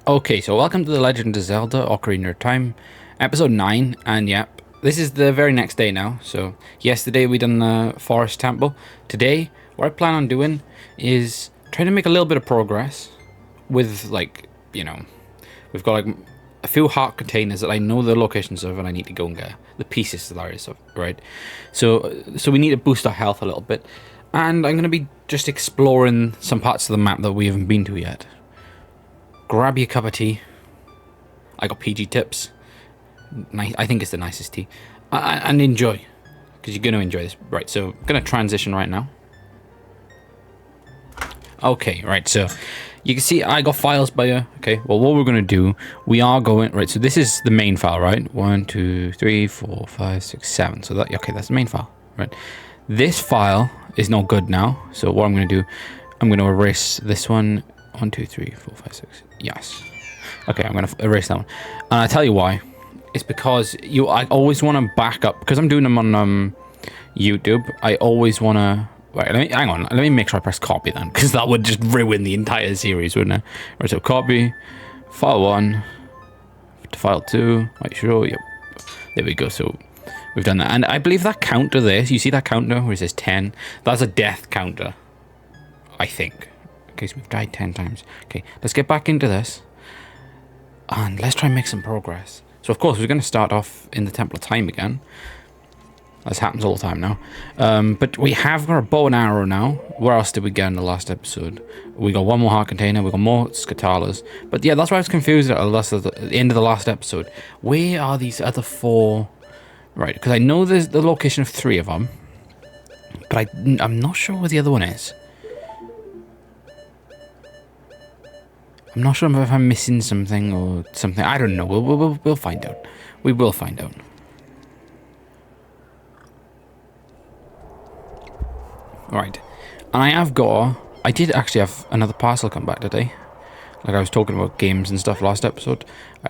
Okay, so welcome to The Legend of Zelda Ocarina of Time, episode 9, and yep, this is the very next day now. So yesterday we done the forest temple. Today, what I plan on doing is trying to make a little bit of progress with, like, we've got like a few heart containers that I know the locations of and I need to go and get the pieces that there is of, right? So we need to boost our health a little bit, and I'm going to be just exploring some parts of the map that we haven't been to yet. Grab your cup of tea. I got PG tips. Nice. I think it's the nicest tea. And enjoy, because you're going to enjoy this. Right, so I'm going to transition right now. Okay, right, so you can see I got files by here. Okay, well, what we're going to do, we are going... Right, so this is the main file, right? 1, 2, 3, 4, 5, 6, 7. So that... Okay, that's the main file, right? This file is not good now. So what I'm going to do, I'm going to erase this one. 1, 2, 3, 4, 5, 6. Yes. Okay, I'm going to erase that one. And I'll tell you why. It's because I always want to back up. Because I'm doing them on YouTube, I always want to... Right, hang on. Let me make sure I press copy then. Because that would just ruin the entire series, wouldn't it? Right, so copy. File 1. To file 2. Right, sure. Yep. There we go. So we've done that. And I believe that counter there, so you see that counter where it says 10? That's a death counter. I think. Okay, so we've died 10 times. Okay, let's get back into this. And let's try and make some progress. So, of course, we're going to start off in the Temple of Time again. This happens all the time now. But we have got a bow and arrow now. Where else did we get in the last episode? We got one more heart container. We got more Scatalas. But, yeah, that's why I was confused at the end of the last episode. Where are these other 4? Right, because I know there's the location of 3 of them. But I'm not sure where the other one is. I'm not sure if I'm missing something or something. I don't know. We'll find out. We will find out. Alright. And I did actually have another parcel come back today. Like I was talking about games and stuff last episode.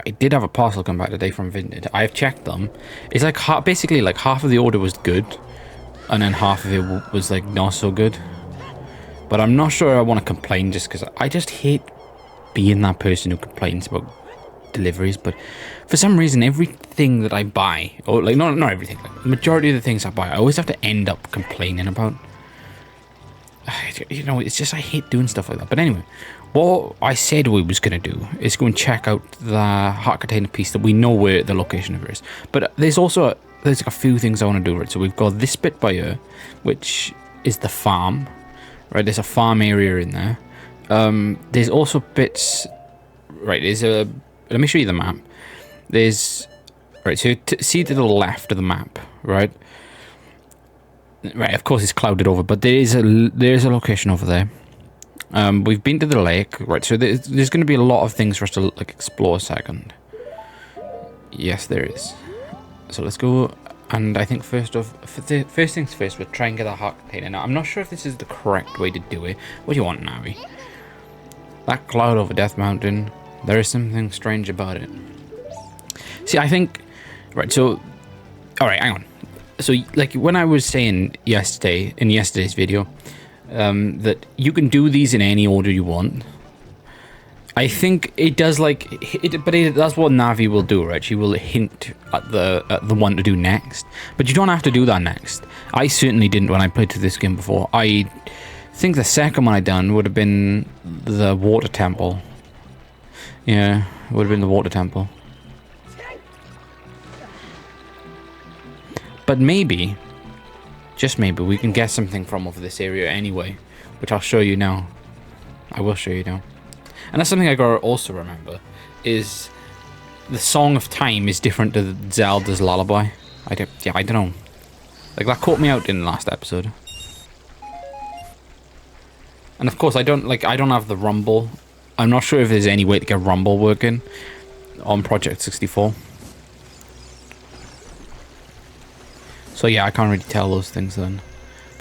I did have a parcel come back today from Vinted. I've checked them. It's like basically like half of the order was good. And then half of it was like not so good. But I'm not sure I want to complain just because I just hate being that person who complains about deliveries, but for some reason everything that I buy, or like not everything, like the majority of the things I buy, I always have to end up complaining about. You know, it's just I hate doing stuff like that. But anyway, what I said we was gonna do is go and check out the heart container piece that we know where the location of it is. But there's like a few things I want to do, right? So we've got this bit by here, which is the farm, right? There's a farm area in there. There's also bits, right, let me show you the map. There's, right, so see to the left of the map, right? Right, of course it's clouded over, but there's a location over there. We've been to the lake, right, so there's going to be a lot of things for us to, like, explore a second. Yes, there is. So let's go, and I think first things first, we'll try and get a heart container. Now, I'm not sure if this is the correct way to do it. What do you want, Navi? That cloud over Death Mountain, there is something strange about it. See, I think... Right, so... Alright, hang on. So, like, when I was saying yesterday, in yesterday's video, that you can do these in any order you want, I think it does, like... that's what Navi will do, right? She will hint at the one to do next. But you don't have to do that next. I certainly didn't when I played through this game before. I think the second one I done would have been the water temple. Yeah, it would have been the water temple. But maybe, just maybe, we can get something from over this area anyway, which I'll show you now. I will show you now. And that's something I gotta also remember, is the Song of Time is different to Zelda's Lullaby. I don't know. Like, that caught me out in the last episode. And of course, I don't have the rumble. I'm not sure if there's any way to get rumble working on Project 64. So yeah, I can't really tell those things then.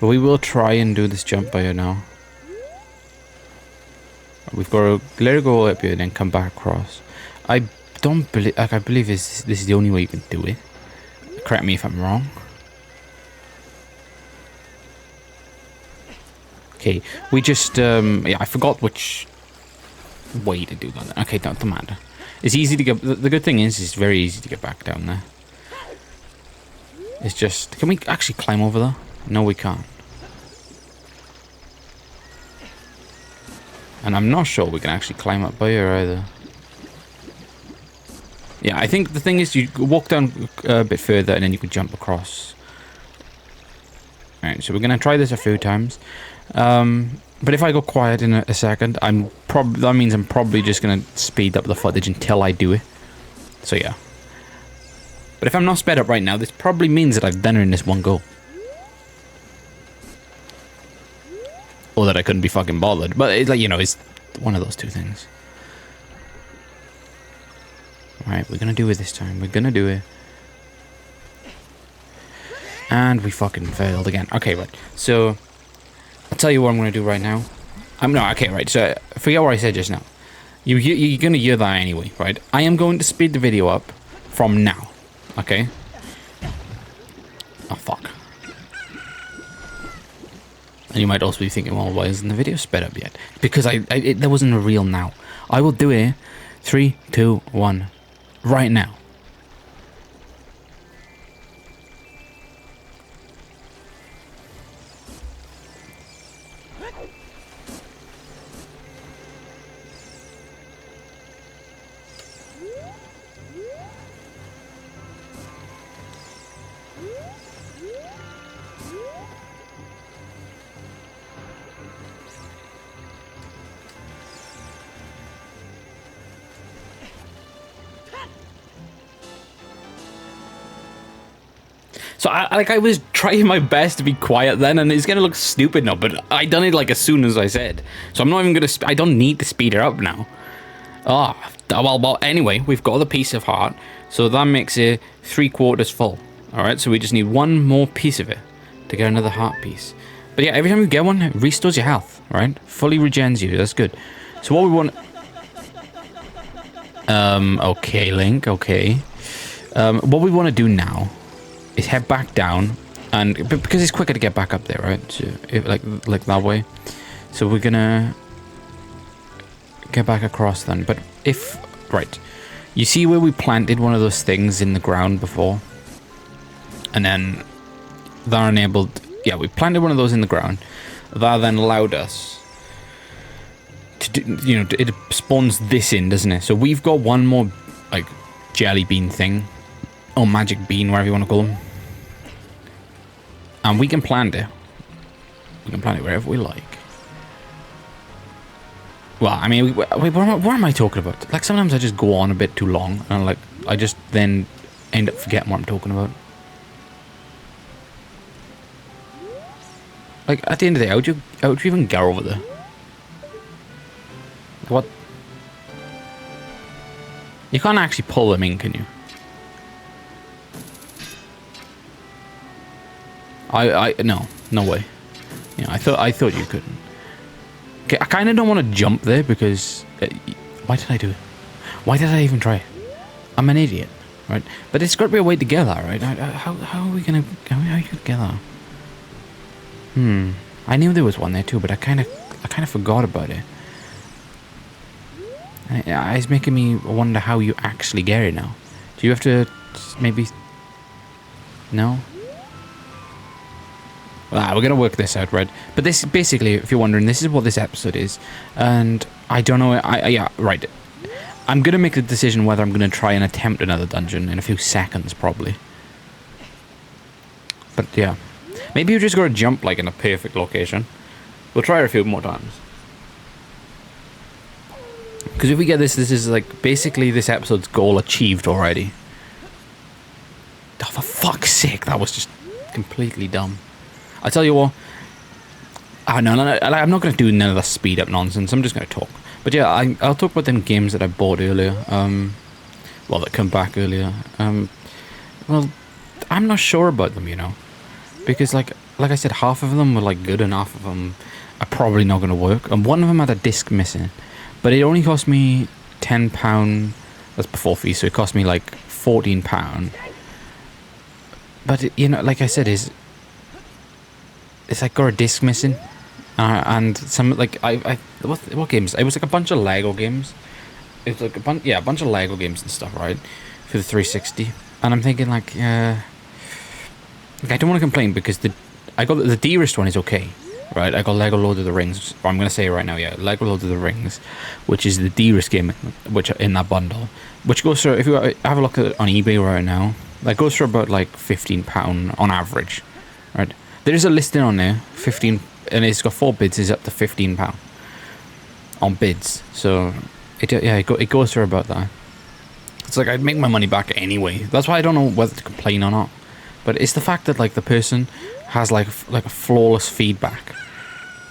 But we will try and do this jump by here now. We've got to let it go up here and then come back across. I believe this is the only way you can do it. Correct me if I'm wrong. Okay, we just, yeah, I forgot which way to do that. Okay, don't matter. It's easy to get... The good thing is, it's very easy to get back down there. It's just... Can we actually climb over there? No, we can't. And I'm not sure we can actually climb up by here either. Yeah, I think the thing is you walk down a bit further and then you can jump across. Alright, so we're going to try this a few times. But if I go quiet in a second, that means I'm probably just going to speed up the footage until I do it. So yeah. But if I'm not sped up right now, this probably means that I've done it in this one go. Or that I couldn't be fucking bothered. But it's like, you know, it's one of those two things. Alright, we're gonna do it this time. We're gonna do it. And we fucking failed again. Okay, right. So, I'll tell you what I'm gonna do right now. Okay, right. So, forget what I said just now. You're gonna hear that anyway, right? I am going to speed the video up from now. Okay? Oh, fuck. And you might also be thinking, well, why isn't the video sped up yet? Because there wasn't a real now. I will do it. 3, 2, 1. Right now. So I was trying my best to be quiet then, and it's gonna look stupid now, but I done it like as soon as I said. So I'm not even gonna. I don't need to speed it up now. Well. Anyway, we've got the piece of heart, so that makes it 3/4 full. All right, so we just need one more piece of it to get another heart piece. But yeah, every time you get one, it restores your health. Right, fully regens you. That's good. So what we want. Okay, Link. Okay. What we want to do now is head back down, and because it's quicker to get back up there, right? So like that way. So we're gonna get back across then. But right, you see where we planted one of those things in the ground before, and then that enabled. Yeah, we planted one of those in the ground. That then allowed us to do, you know, it spawns this in, doesn't it? So we've got one more like jelly bean thing, or magic bean, whatever you want to call them. And we can plant it. We can plant it wherever we like. Well, I mean, wait, what am I talking about? Like, sometimes I just go on a bit too long, and like, I just then end up forgetting what I'm talking about. Like, at the end of the day, how would you even get over there? What? You can't actually pull them in, can you? No way. Yeah, I thought you couldn't. Okay, I kind of don't want to jump there because why did I do it? Why did I even try it? I'm an idiot, right? But it's got to be a way to get that, right? How are we gonna? How are you gonna get that? I knew there was one there too, but I kind of forgot about it. It's making me wonder how you actually get it now. Do you have to maybe? No. Well, we're gonna work this out, right? But this basically, if you're wondering, this is what this episode is, and I don't know. Yeah, right. I'm gonna make the decision whether I'm gonna try and attempt another dungeon in a few seconds, probably. But yeah, maybe you just gotta jump like in a perfect location. We'll try it a few more times. Because if we get this is like basically this episode's goal achieved already. Oh, for fuck's sake, that was just completely dumb. I tell you what. No, I'm not going to do none of the speed up nonsense. I'm just going to talk. But yeah, I'll talk about them games that I bought earlier. Well, that come back earlier. Well, I'm not sure about them, you know, because like I said, half of them were like good, and half of them are probably not going to work. And one of them had a disc missing, but it only cost me £10. That's before fees, so it cost me like £14. But you know, like I said, it's like got a disc missing, And some like what games? It was like a bunch of Lego games. It was like a bunch of Lego games and stuff, right? For the 360. And I'm thinking like I don't want to complain because I got the dearest one is okay, right? I got Lego Lord of the Rings. I'm gonna say it right now, yeah, Lego Lord of the Rings, which is the dearest game, which in that bundle, which goes for, if you have a look at it on eBay right now, that goes for about like £15 on average, right? There is a listing on there, 15, and it's got 4 bids. Is up to £15 on bids. So it goes for about that. It's like I'd make my money back anyway. That's why I don't know whether to complain or not. But it's the fact that like the person has like a flawless feedback.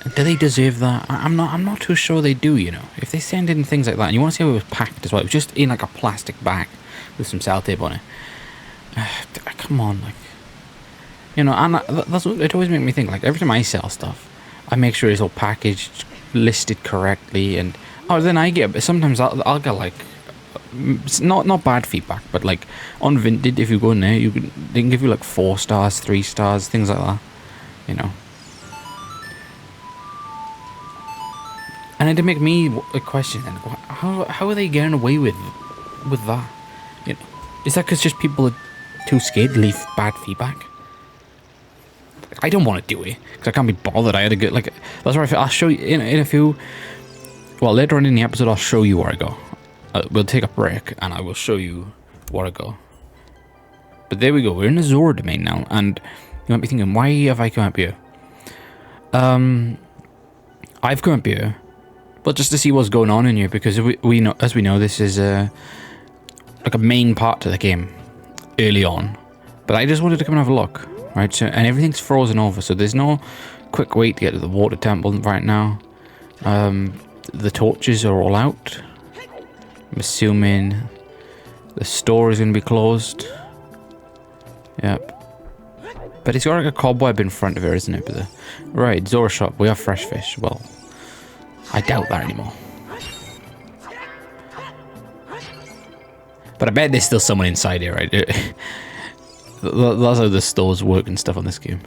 Do they deserve that? I'm not too sure they do. You know, if they send in things like that, and you want to see how it was packed as well. It was just in like a plastic bag with some sellotape on it. Come on, like, you know, and that's what it always makes me think. Like every time I sell stuff, I make sure it's all packaged, listed correctly, and then I get. Sometimes I'll get like. It's not bad feedback, but like on Vinted, if you go in there, they can give you like 4 stars, 3 stars, things like that, you know. And it did make me a question then: how are they getting away with that? You know, is that because just people are too scared to leave bad feedback? I don't want to do it because I can't be bothered. I had to get like that's where I'll show you in a few. Well, later on in the episode, I'll show you where I go. We'll take a break and I will show you where I go. But there we go. We're in the Zora domain now, and you might be thinking, why have I come up here? I've come up here, but just to see what's going on in here, because we know, as we know, this is like a main part to the game early on. But I just wanted to come and have a look, right? So, and everything's frozen over, so there's no quick way to get to the water temple right now. The torches are all out. I'm assuming the store is going to be closed. Yep. But it's got like a cobweb in front of it, isn't it? Right, Zora shop. We have fresh fish. Well, I doubt that anymore. But I bet there's still someone inside here, right? That's how the stores work and stuff on this game.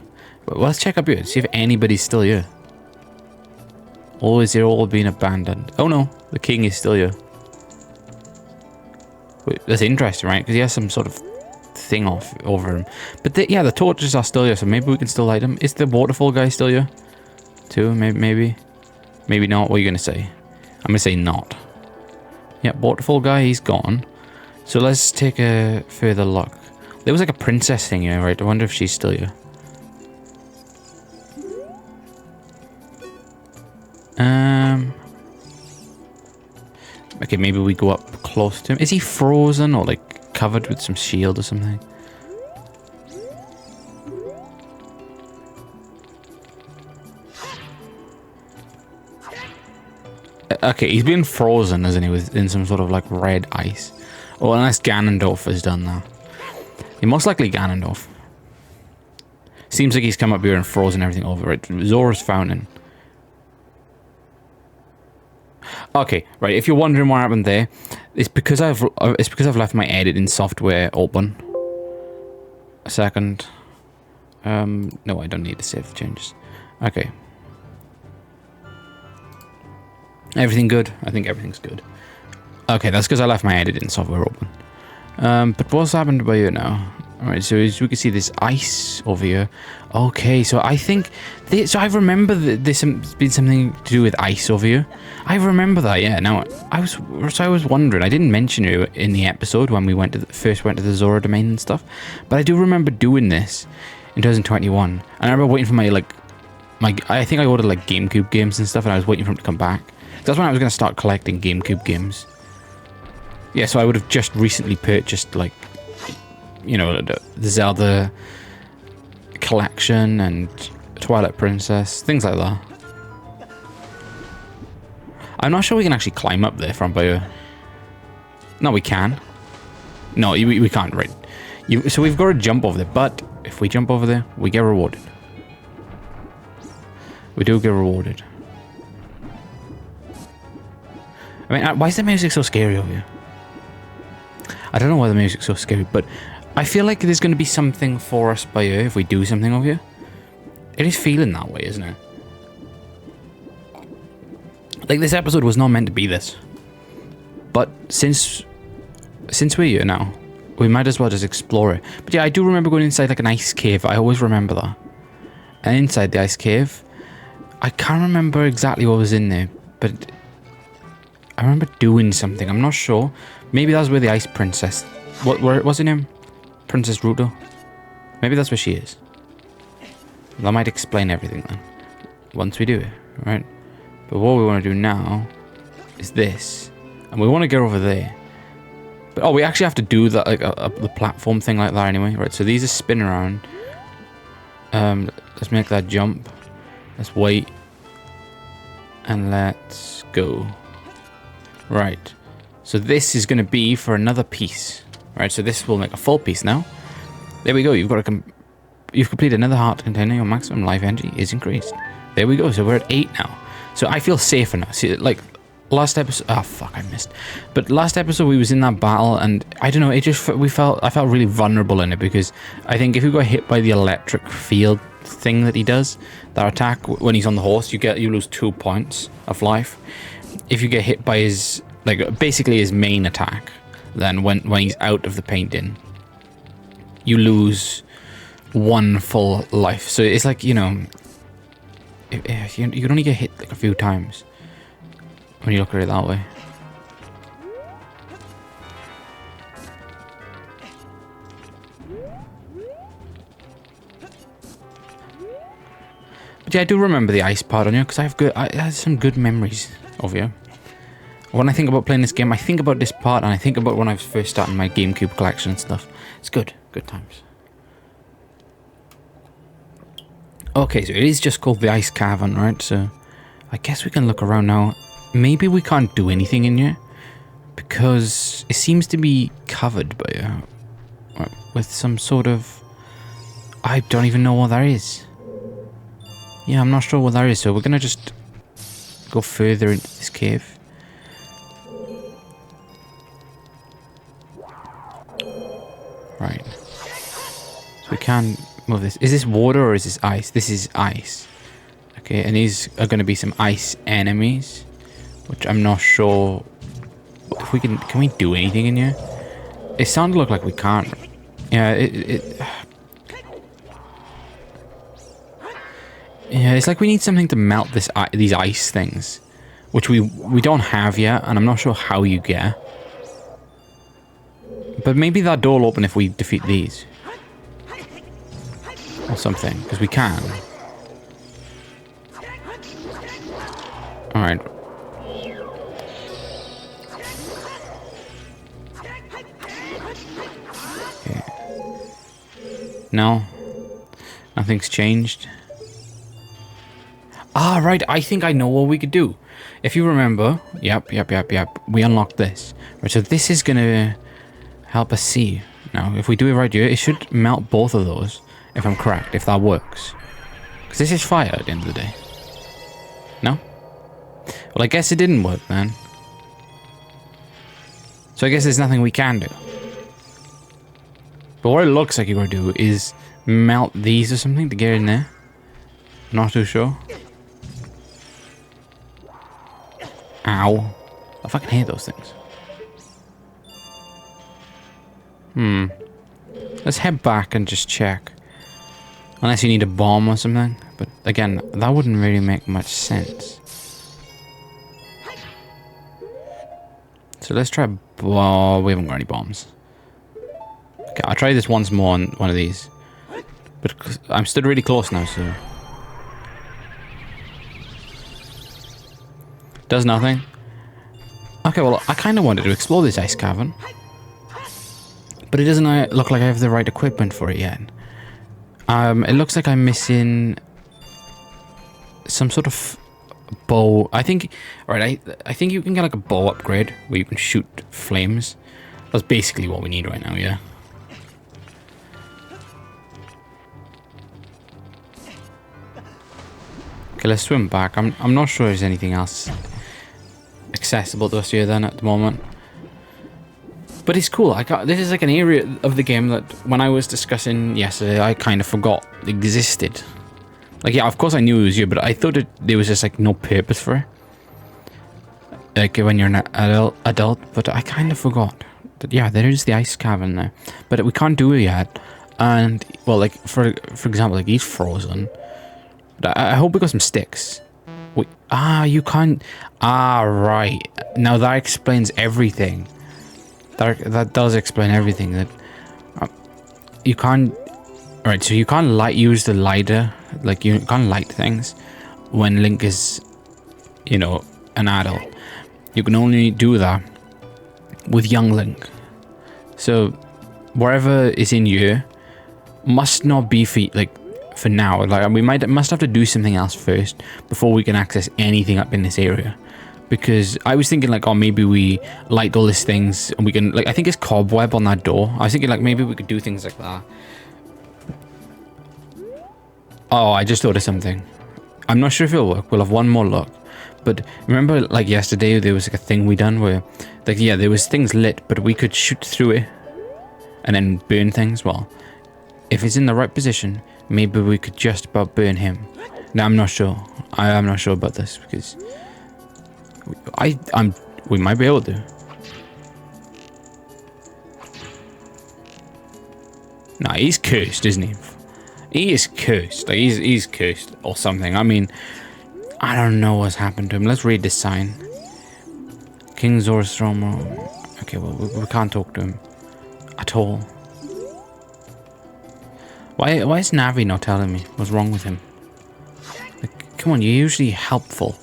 But let's check up here, see if anybody's still here. Or is it all being abandoned? Oh no, the king is still here. Wait, that's interesting, right? Because he has some sort of thing over him. But the torches are still here, so maybe we can still light them. Is the waterfall guy still here? Too? Maybe not. What are you going to say? I'm going to say not. Yeah, waterfall guy, he's gone. So let's take a further look. There was like a princess thing here, right? I wonder if she's still here. Okay, maybe we go up close to him. Is he frozen or like covered with some shield or something? Okay, he's been frozen, isn't he, in some sort of like red ice. Oh, unless Ganondorf has done that. He most likely Ganondorf. Seems like he's come up here and frozen everything over it. Zora's Fountain. Okay, right. If you're wondering what happened there, it's because I've left my editing software open. A second. No, I don't need to save the changes. Okay. Everything good? I think everything's good. Okay, that's because I left my editing software open. But what's happened by here now? Alright, so as we can see this ice over here. Okay, so I think... so I remember that there's been something to do with ice over here. I remember that, yeah. Now, I was wondering. I didn't mention it in the episode when we first went to the Zora domain and stuff. But I do remember doing this in 2021. And I remember waiting for I think I ordered like GameCube games and stuff, and I was waiting for them to come back. That's when I was going to start collecting GameCube games. Yeah, so I would have just recently purchased like... you know, the Zelda collection and Twilight Princess, things like that. I'm not sure we can actually climb up there from here. No, we can. No, we can't, right. So we've got to jump over there, but if we jump over there, we get rewarded. We do get rewarded. I mean, why is the music so scary over here? I don't know why the music's so scary, but I feel like there's going to be something for us by here if we do something over here. It is feeling that way, isn't it? Like, this episode was not meant to be this. But since we're here now, we might as well just explore it. But yeah, I do remember going inside like an ice cave. I always remember that. And inside the ice cave, I can't remember exactly what was in there, but I remember doing something. I'm not sure. Maybe that's where the ice princess... what's her name? Princess Ruto? Maybe that's where she is. That might explain everything then. Once we do it, right? But what we want to do now is this. And we want to get over there. But, oh, we actually have to do that, like the platform thing like that anyway. Right, so these are spin around. Let's make that jump. Let's wait. And let's go. Right. So this is going to be for another piece. Right, so this will make a full piece now. There we go. You've completed another heart container. Your maximum life energy is increased. There we go. So we're at 8 now. So I feel safer now. See, like last episode. Oh fuck, I missed. But last episode we was in that battle, and I don't know. It just I felt really vulnerable in it because I think if you got hit by the electric field thing that he does, that attack when he's on the horse, you lose 2 points of life. If you get hit by his basically his main attack, then when he's out of the painting, you lose 1 full life. So it's like, you know, if you can only get hit like a few times when you look at it that way. But yeah, I do remember the ice part on you because I have some good memories of you. When I think about playing this game, I think about this part, and I think about when I was first starting my GameCube collection and stuff. It's good times. Okay, so it is just called the Ice Cavern, right? So I guess we can look around now. Maybe we can't do anything in here because it seems to be covered by with some sort of... I don't even know what that is. Yeah, I'm not sure what that is, so we're gonna just go further into this cave. Right. So we can move this. Is this water or is this ice? This is ice. Okay, and these are going to be some ice enemies, which I'm not sure if we can we do anything in here? It sounded like we can't. Yeah, yeah, it's like we need something to melt these ice things, which we don't have yet, and I'm not sure how you get. But maybe that door will open if we defeat these. Or something, because we can. Alright. Okay. No. Nothing's changed. Ah, right, I think I know what we could do. If you remember, yep, we unlocked this. Right, so this is gonna help us see. Now, if we do it right here, it should melt both of those, if I'm correct, if that works. Because this is fire at the end of the day. No? Well, I guess it didn't work then. So I guess there's nothing we can do. But what it looks like you're going to do is melt these or something to get in there. Not too sure. Ow. I fucking hate those things. Let's head back and just check. Unless you need a bomb or something. But again, that wouldn't really make much sense. So let's try... Well, we haven't got any bombs. Okay, I'll try this once more on one of these. But I'm stood really close now, so... Does nothing. Okay, well, I kind of wanted to explore this ice cavern. But it doesn't look like I have the right equipment for it yet. It looks like I'm missing some sort of bow. I think, right, I think you can get like a bow upgrade where you can shoot flames. That's basically what we need right now, yeah. Okay, let's swim back. I'm not sure there's anything else accessible to us here then at the moment. But it's cool. This is like an area of the game that when I was discussing yesterday, I kind of forgot existed. Like, yeah, of course I knew it was here, but I thought there was just like no purpose for it. like when you're an adult, but I kind of forgot that, yeah, there is the ice cavern there, but we can't do it yet. And well, like for example, like he's frozen. But I hope we got some sticks. Wait, you can't. Right. Now that explains everything. That does explain everything. That you can't. Right. So you can't use the lighter. Like you can't light things when Link is, you know, an adult. You can only do that with young Link. So whatever is in you must not be for now. Like we must have to do something else first before we can access anything up in this area. Because I was thinking like, oh, maybe we light all these things and we can, like, I think it's cobweb on that door. I was thinking like maybe we could do things like that. Oh, I just thought of something. I'm not sure if it'll work. We'll have one more look. But remember, like yesterday, there was like a thing we done where, like, yeah, there was things lit, but we could shoot through it and then burn things. Well, if it's in the right position, maybe we could just about burn him. Now, I'm not sure. I am not sure about this because we might be able to. Nah, he's cursed, isn't he? He is cursed. Like he's cursed or something. I mean, I don't know what's happened to him. Let's read this sign. King Zora's throne room. Okay, well, we can't talk to him at all. Why is Navi not telling me what's wrong with him? Like, come on, you're usually helpful.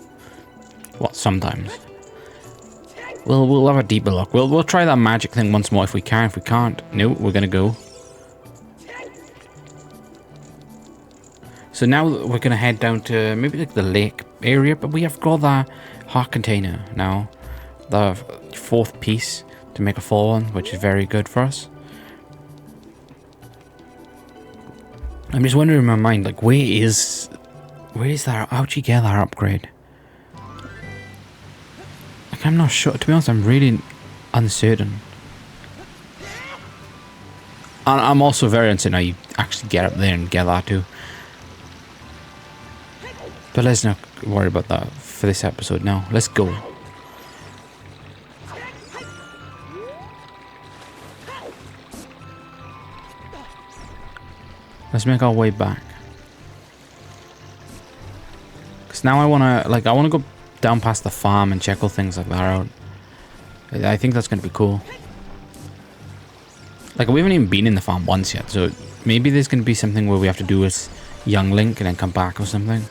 Well, sometimes. We'll have a deeper look. We'll try that magic thing once more if we can. If we can't, no, we're gonna go. So now we're gonna head down to maybe like the lake area, but we have got that heart container now, the 4th piece to make a 4 one, which is very good for us. I'm just wondering in my mind, like, where is that? How'd you get that upgrade? Like, I'm not sure. To be honest, I'm really uncertain. And I'm also very uncertain how you actually get up there and get that too. But let's not worry about that for this episode now. Let's go. Let's make our way back. Because now I want to go down past the farm and check all things like that out. I think that's going to be cool. Like, we haven't even been in the farm once yet, so maybe there's going to be something where we have to do as young Link and then come back or something.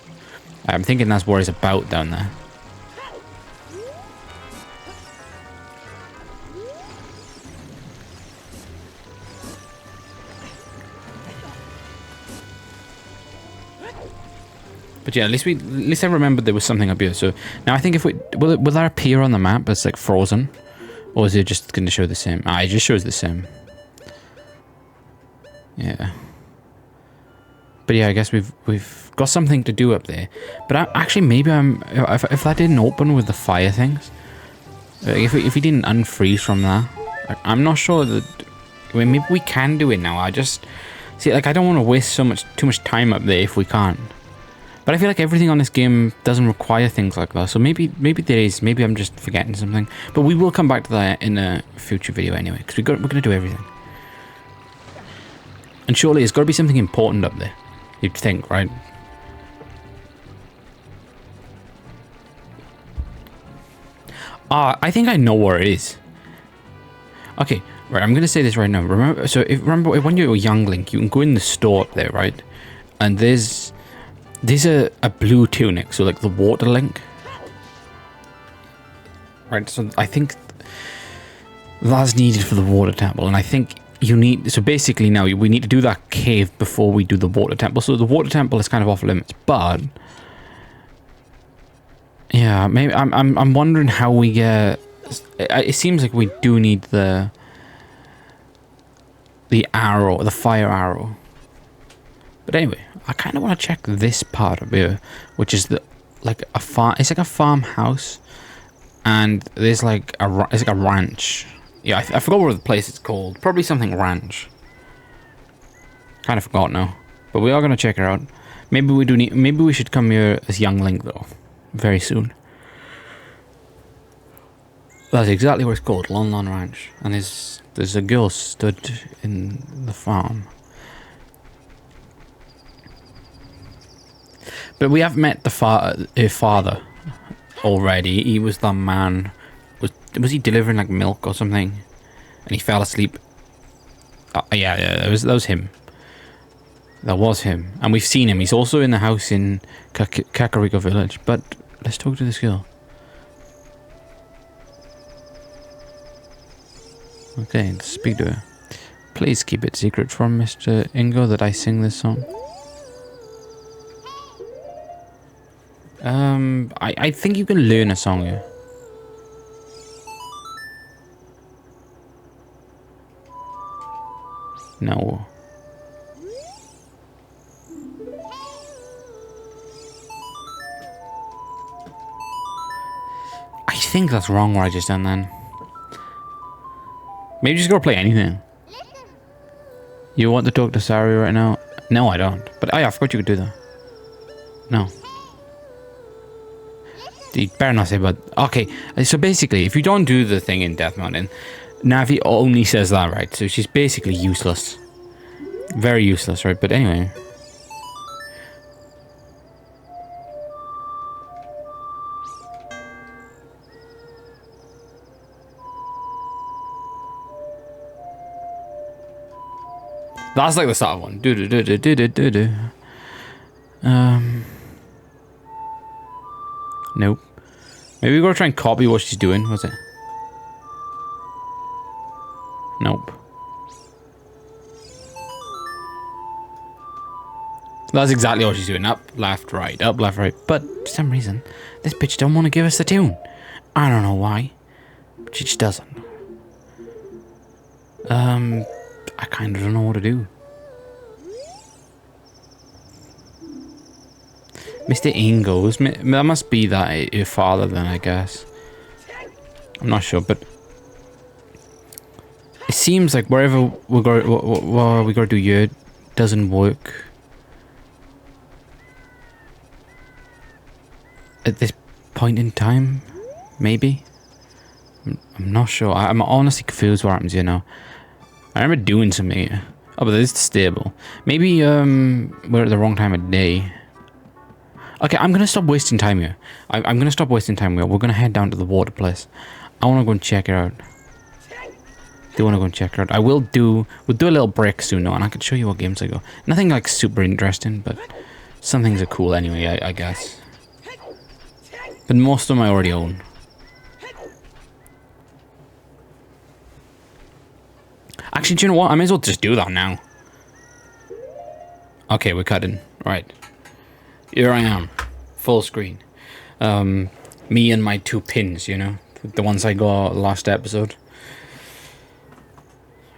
I'm thinking that's what it's about down there. But yeah, at least I remembered there was something up here. So now I think if will that appear on the map as like frozen, or is it just going to show the same? It just shows the same. Yeah. But yeah, I guess we've got something to do up there. But actually, maybe if that didn't open with the fire things, if we didn't unfreeze from that, I'm not sure that. I mean, maybe we can do it now. I just see, like, I don't want to waste too much time up there if we can't. But I feel like everything on this game doesn't require things like that. So maybe there is. Maybe I'm just forgetting something. But we will come back to that in a future video anyway, because we're going to do everything. And surely there's got to be something important up there. You'd think, right? I think I know where it is. Okay, right. I'm going to say this right now. Remember when you were young Link, you can go in the store up there, right? And there's a blue tunic, so like the water Link. Right, so I think that's needed for the water temple, and I think you need, so basically now we need to do that cave before we do the water temple. So the water temple is kind of off limits, but yeah, maybe I'm wondering how we get. It seems like we do need the arrow, the fire arrow. But anyway, I kind of want to check this part of here, which is like a farm. It's like a farmhouse, and there's like it's like a ranch. Yeah, I forgot what the place is called. Probably something ranch. Kind of forgot now, but we are gonna check it out. Maybe we should come here as young Link though, very soon. That's exactly what it's called, Lon Lon Ranch. And there's a girl stood in the farm. But we have met her father already. He was the man. Was he delivering like milk or something? And he fell asleep. Yeah, that was him. That was him. And we've seen him. He's also in the house in Kakariko Village. But let's talk to this girl. Okay, let's speak to her. Please keep it secret from Mr. Ingo that I sing this song. I think you can learn a song here. No. I think that's wrong what I just done then. Maybe just go play anything. You want to talk to Sari right now? No, I don't. But I forgot you could do that. No. You better not say but okay, so basically if you don't do the thing in Death Mountain, Navi only says that, right? So she's basically useless. Very useless, right? But anyway. That's like the start one. Nope. Maybe we're gonna try and copy what she's doing, was it? Nope. That's exactly what she's doing. Up, left, right. Up, left, right. But for some reason, this bitch don't want to give us the tune. I don't know why. But she just doesn't. I kind of don't know what to do. Mr. Ingo's, that must be that your father then, I guess. I'm not sure, but it seems like wherever we gotta do here doesn't work at this point in time. Maybe I'm not sure. I'm honestly confused what happens here now. I remember doing something here. Oh, but this is stable. Maybe we're at the wrong time of day. Okay, I'm gonna stop wasting time here. I'm gonna stop wasting time here. We're gonna head down to the water place. I wanna go and check it out. Do wanna go and check it out. We'll do a little break soon though, and I can show you what games I go. Nothing like super interesting, but some things are cool anyway, I guess. But most of them I already own. Actually, do you know what? I may as well just do that now. Okay, we're cutting. Right. Here I am. Full screen. Me and my two pins, you know? The ones I got last episode.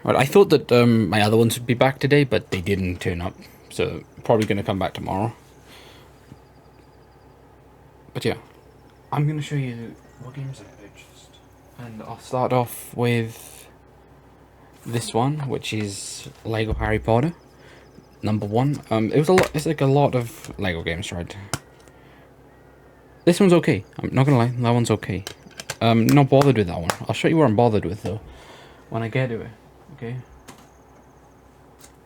Right, I thought that my other ones would be back today, but they didn't turn up. So, probably going to come back tomorrow. But yeah. I'm going to show you what games I purchased. And I'll start off with this one, which is Lego Harry Potter. Number 1. It was a lot. It's like a lot of Lego games, right? This one's okay. I'm not gonna lie. That one's okay. Not bothered with that one. I'll show you what I'm bothered with though when I get to it. Okay.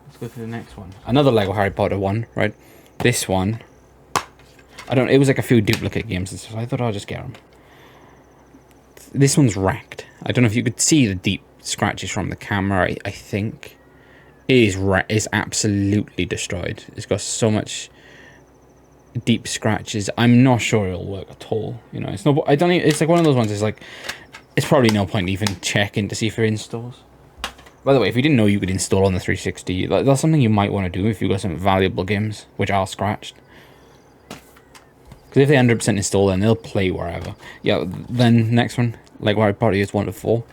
Let's go to the next one. Another Lego Harry Potter one, right? This one. It was like a few duplicate games and stuff. I thought I'd just get them. This one's wrecked. I don't know if you could see the deep scratches from the camera. I think. It is absolutely destroyed. It's got so much deep scratches. I'm not sure it'll work at all. You know, it's not. I don't. It's like one of those ones. It's like, it's probably no point even checking to see if it installs. By the way, if you didn't know you could install on the 360, that's something you might want to do if you've got some valuable games which are scratched. Because if they 100% install, then they'll play wherever. Yeah. Then next one, like Harry Potter is 1 to 4.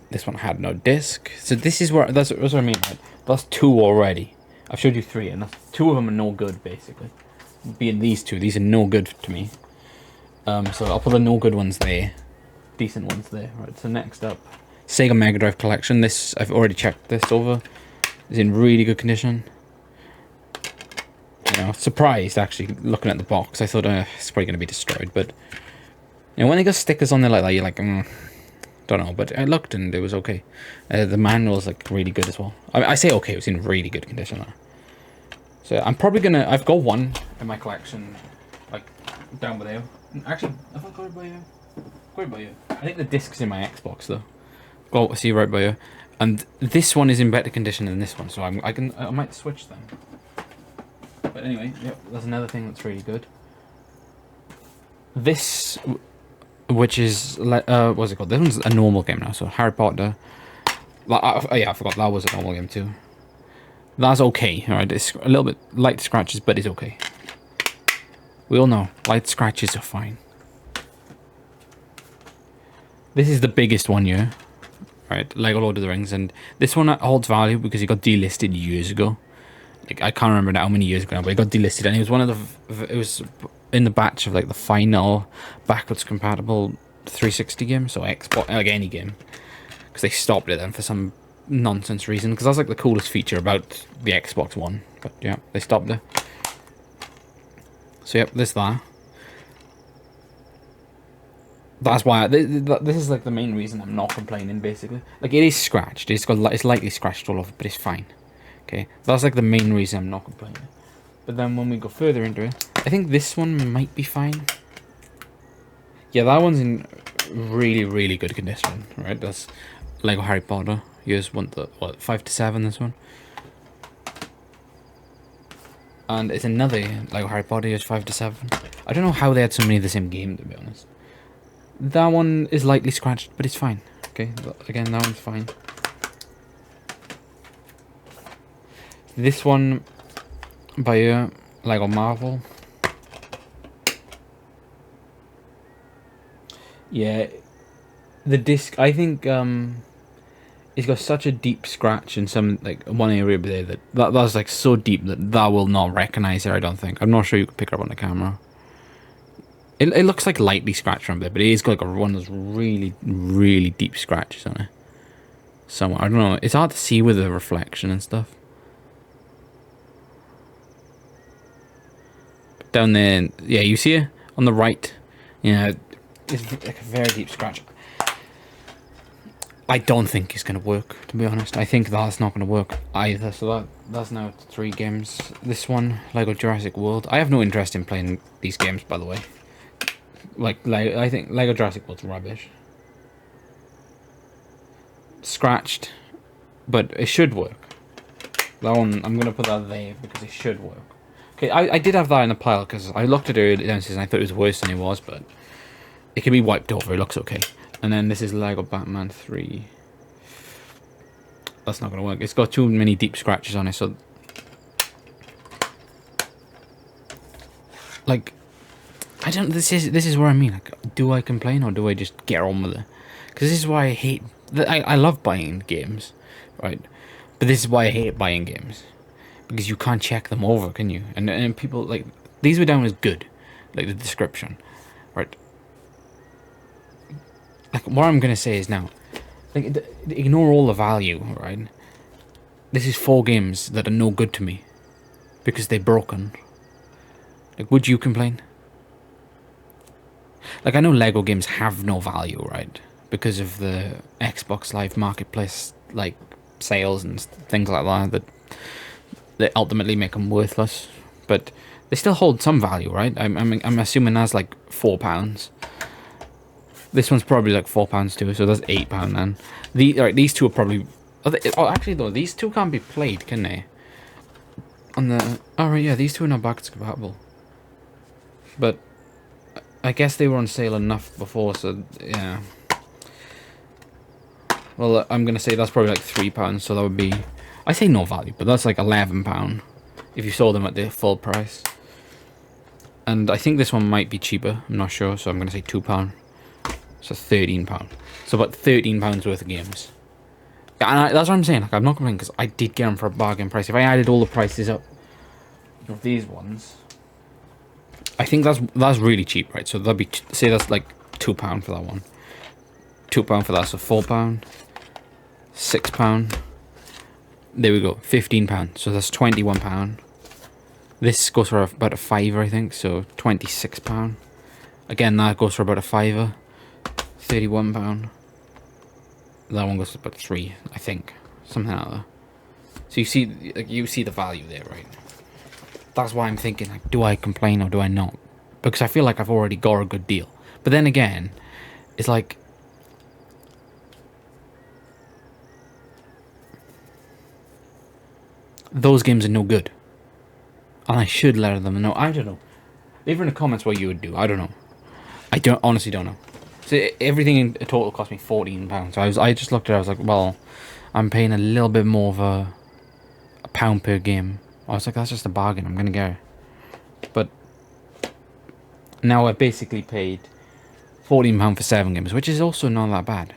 This one had no disc. So this is where, that's what I mean, right? That's 2 already. I've showed you 3, and 2 of them are no good, basically. Being these 2, these are no good to me. So I'll put the no good ones there. Decent ones there. Right, so next up, Sega Mega Drive Collection. This, I've already checked this over. It's in really good condition. You know, surprised, actually, looking at the box. I thought it's probably going to be destroyed, but You know, when they got stickers on there like that, you're like, don't know. But I looked and it was okay. The manual's like really good as well. I say okay, it was in really good condition though. So I'm probably gonna. I've got one in my collection, like down by there. Actually, have I got it by you? Got it by you. I think the disc's in my Xbox though. Go see right by you. And this one is in better condition than this one, so I might switch them. But anyway, yep, that's another thing that's really good. This, which is what's it called? This one's a normal game now. So Harry Potter. Yeah, I forgot that was a normal game too. That's okay, alright, it's a little bit light scratches, but it's okay. We all know, light scratches are fine. This is the biggest one here, right, Lego Lord of the Rings, and this one holds value because it got delisted years ago. Like, I can't remember how many years ago now, but it got delisted, and it was one of the, it was in the batch of like the final backwards compatible 360 game, so Xbox, like any game, because they stopped it then for some nonsense reason, because that's like the coolest feature about the Xbox One, but yeah, they stopped it. So yep, there's that. That's why this is like the main reason I'm not complaining. Basically, like it is scratched. It's lightly scratched all over, but it's fine. Okay, that's like the main reason I'm not complaining. But then when we go further into it, I think this one might be fine. Yeah, that one's in really good condition, right? That's Lego Harry Potter. You just want the, what, 5 to 7, this one? And it's another Lego Harry Potter, is 5 to 7. I don't know how they had so many of the same game, to be honest. That one is lightly scratched, but it's fine. Okay, again, that one's fine. This one by Lego Marvel. Yeah, the disc, I think, it's got such a deep scratch in some, like, one area there that's like so deep that will not recognize it, I don't think. I'm not sure you can pick it up on the camera. It looks like lightly scratched from there, but it is got like one of those really deep scratches on it. Somewhere, I don't know, it's hard to see with the reflection and stuff. But down there, yeah, you see it? On the right, yeah, it's like a very deep scratch. I don't think it's going to work, to be honest. I think that's not going to work either. So that's now 3 games. This one, Lego Jurassic World. I have no interest in playing these games, by the way. Like I think Lego Jurassic World's rubbish. Scratched, but it should work. That one, I'm going to put that there because it should work. Okay, I did have that in the pile because I looked at it downstairs and I thought it was worse than it was, but it can be wiped over. It looks okay. And then this is Lego Batman 3. That's not going to work. It's got too many deep scratches on it, so... Like, I don't... This is where I mean. Like, do I complain or do I just get on with it? Because this is why I hate... I love buying games, right? But this is why I hate buying games. Because you can't check them over, can you? And people, like... These were down as good. Like, the description. Right? Like, what I'm going to say is now, like, ignore all the value, right? This is 4 games that are no good to me because they're broken. Like, would you complain? Like, I know Lego games have no value, right? Because of the Xbox Live Marketplace, like, sales and things like that ultimately make them worthless. But they still hold some value, right? I'm assuming that's like £4. This one's probably like £4 too, so that's £8 then. These two are probably... Oh, actually though, these two can't be played, can they? On the... Oh right, yeah, these two are not backwards compatible. But I guess they were on sale enough before, so yeah. Well, I'm gonna say that's probably like £3, so that would be... I say no value, but that's like £11 if you sold them at the full price. And I think this one might be cheaper, I'm not sure, so I'm gonna say £2. So £13. So about £13 worth of games. And that's what I'm saying. Like, I'm not complaining because I did get them for a bargain price. If I added all the prices up of these ones, I think that's really cheap, right? So that'd be, say that's like £2 for that one, £2 for that, so £4, £6. There we go, £15. So that's £21. This goes for about a £5, I think. So £26. Again, that goes for about a fiver. £31. That one goes for about 3, I think. Something like that. So you see the value there, right? That's why I'm thinking, like, do I complain or do I not? Because I feel like I've already got a good deal. But then again, it's like, those games are no good. And I should let them know. I don't know. Leave in the comments what you would do. I don't know. I honestly don't know. So everything in total cost me £14. So I just looked at it, I was like, well, I'm paying a little bit more of a pound per game. I was like, that's just a bargain, I'm gonna get it. But now I've basically paid £14 for 7 games, which is also not that bad.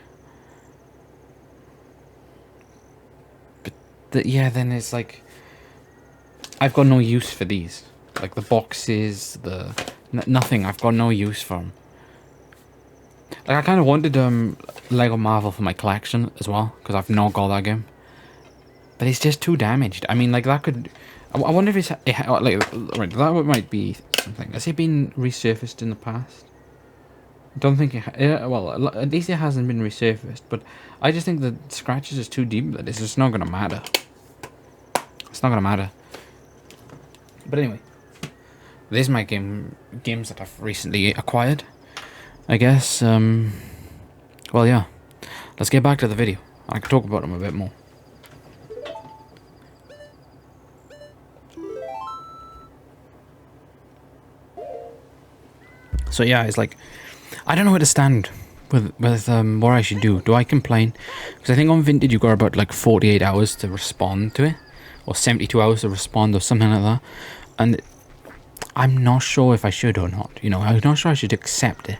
But yeah, then it's like, I've got no use for these. Like the boxes, nothing. I've got no use for them. Like I kind of wanted Lego Marvel for my collection as well, because I've not got that game. But it's just too damaged. I mean, like that could. I wonder if it's like right. That might be something. Has it been resurfaced in the past? I don't think it. Well, at least it hasn't been resurfaced. But I just think the scratches is too deep that it's just not gonna matter. It's not gonna matter. But anyway, this is my games that I've recently acquired, I guess. Well, yeah. Let's get back to the video. I can talk about them a bit more. So yeah, it's like, I don't know where to stand with what I should do. Do I complain? Because I think on Vintage you got about like 48 hours to respond to it, or 72 hours to respond, or something like that. And I'm not sure if I should or not. You know, I'm not sure I should accept it.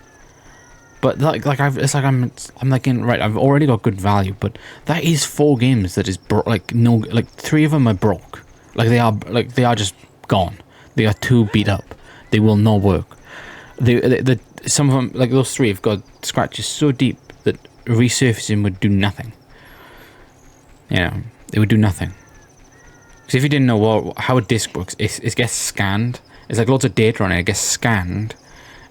But like I'm like right. I've already got good value, but that is 4 games that is like 3 of them are broke. Like they are just gone. They are too beat up. They will not work. Some of them, like those 3, have got scratches so deep that resurfacing would do nothing. You know, it would do nothing. Because if you didn't know how a disc works, it gets scanned. It's like lots of data on it. It gets scanned,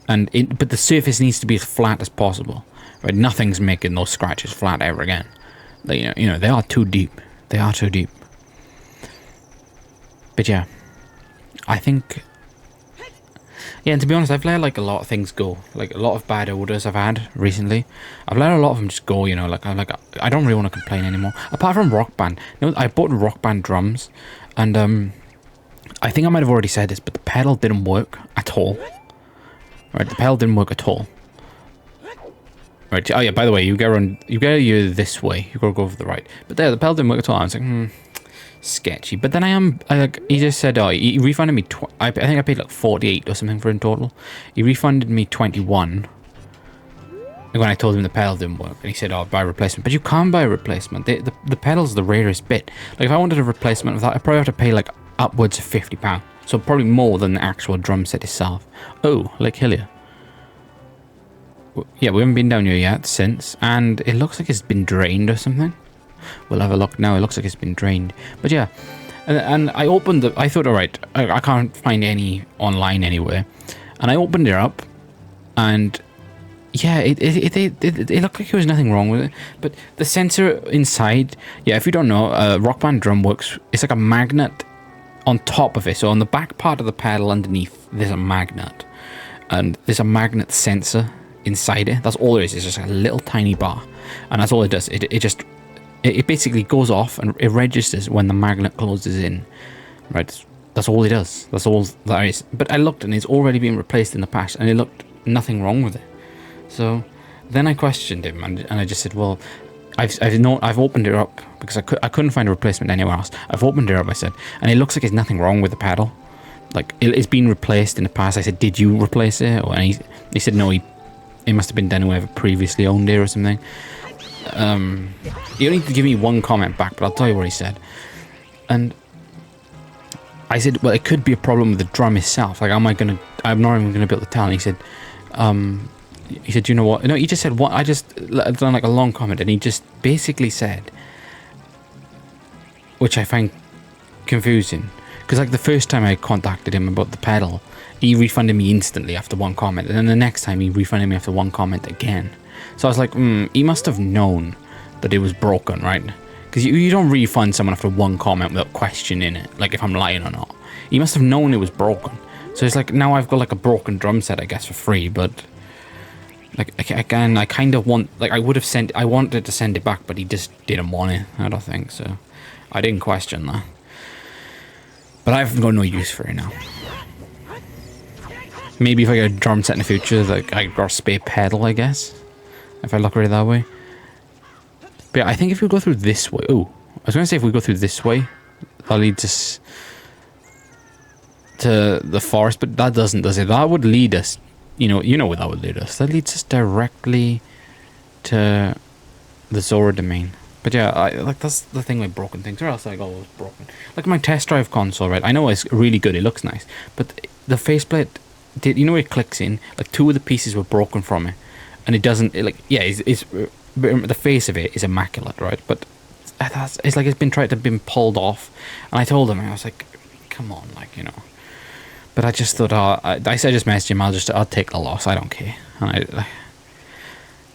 but the surface needs to be as flat as possible. Right? Nothing's making those scratches flat ever again. Like, you know, they are too deep. They are too deep. But yeah, I think. Yeah, and to be honest, I've let like a lot of things go. Like a lot of bad orders I've had recently. I've let a lot of them just go, you know, I don't really want to complain anymore. Apart from Rock Band. You know, I bought Rock Band drums, and I think I might have already said this, but the pedal didn't work at all. Right, the pedal didn't work at all. Right, oh yeah, by the way, you go this way. You gotta go over the right. But there, the pedal didn't work at all. I was like, sketchy. But then he just said, oh, he refunded me I think I paid like 48 or something for in total. He refunded me 21 when I told him the pedal didn't work, and he said, oh, buy a replacement. But you can't buy a replacement. The pedal's the rarest bit. Like if I wanted a replacement of that, I'd probably have to pay like upwards of £50, so probably more than the actual drum set itself. Oh, Lake Hillier. Yeah, we haven't been down here yet since, and it looks like it's been drained or something. We'll have a look now. It looks like it's been drained. But yeah, and I opened I thought, all right, I can't find any online anywhere, and I opened it up, and yeah, it looked like there was nothing wrong with it. But the sensor inside, yeah, if you don't know, Rock Band drum works. It's like a magnet on top of it. So on the back part of the pedal underneath, there's a magnet, and there's a magnet sensor inside it. That's all there is. It's just a little tiny bar, and that's all it does. It basically goes off and it registers when the magnet closes in. Right, that's all it does. That's all that is. But I looked, and it's already been replaced in the past, and it looked nothing wrong with it. So then I questioned him, and I just said, well, I've opened it up because I couldn't find a replacement anywhere else. I've opened it up, I said, and it looks like there's nothing wrong with the pedal. Like it's been replaced in the past. I said, did you replace it? And he said no. It must have been done whoever previously owned it or something. He only gave me one comment back, but I'll tell you what he said. And I said, well, it could be a problem with the drum itself. Like, I'm not even gonna be able to tell. And he said, you know what? No, he just said what? I just done like a long comment, and he just basically said, which I find confusing, because like the first time I contacted him about the pedal, he refunded me instantly after one comment, and then the next time he refunded me after one comment again. So I was like, he must have known that it was broken, right? Because you don't refund someone after one comment without questioning it, like if I'm lying or not. He must have known it was broken. So it's like, now I've got like a broken drum set, I guess, for free, but like, again, I kind of want, like, I wanted to send it back, but he just didn't want it, I don't think, so I didn't question that. But I've got no use for it now. Maybe if I get a drum set in the future, like, I got a spare pedal, I guess, if I look at it that way. But yeah, I think if we go through this way... Oh, I was going to say if we go through this way, that leads us to the forest, but that doesn't, does it? That would lead us... You know where that would lead us. That leads us directly to the Zora domain. But yeah, like, that's the thing with broken things. Or else I go, it was broken. Like my test drive console, right? I know it's really good. It looks nice. But the faceplate... You know, it clicks in. Like, two of the pieces were broken from it. And it doesn't... it's the face of it is immaculate, right? But it's like it's been pulled off. And I told him, I was like, come on, like, you know. But I just thought, I just messaged him, I'll take the loss, I don't care.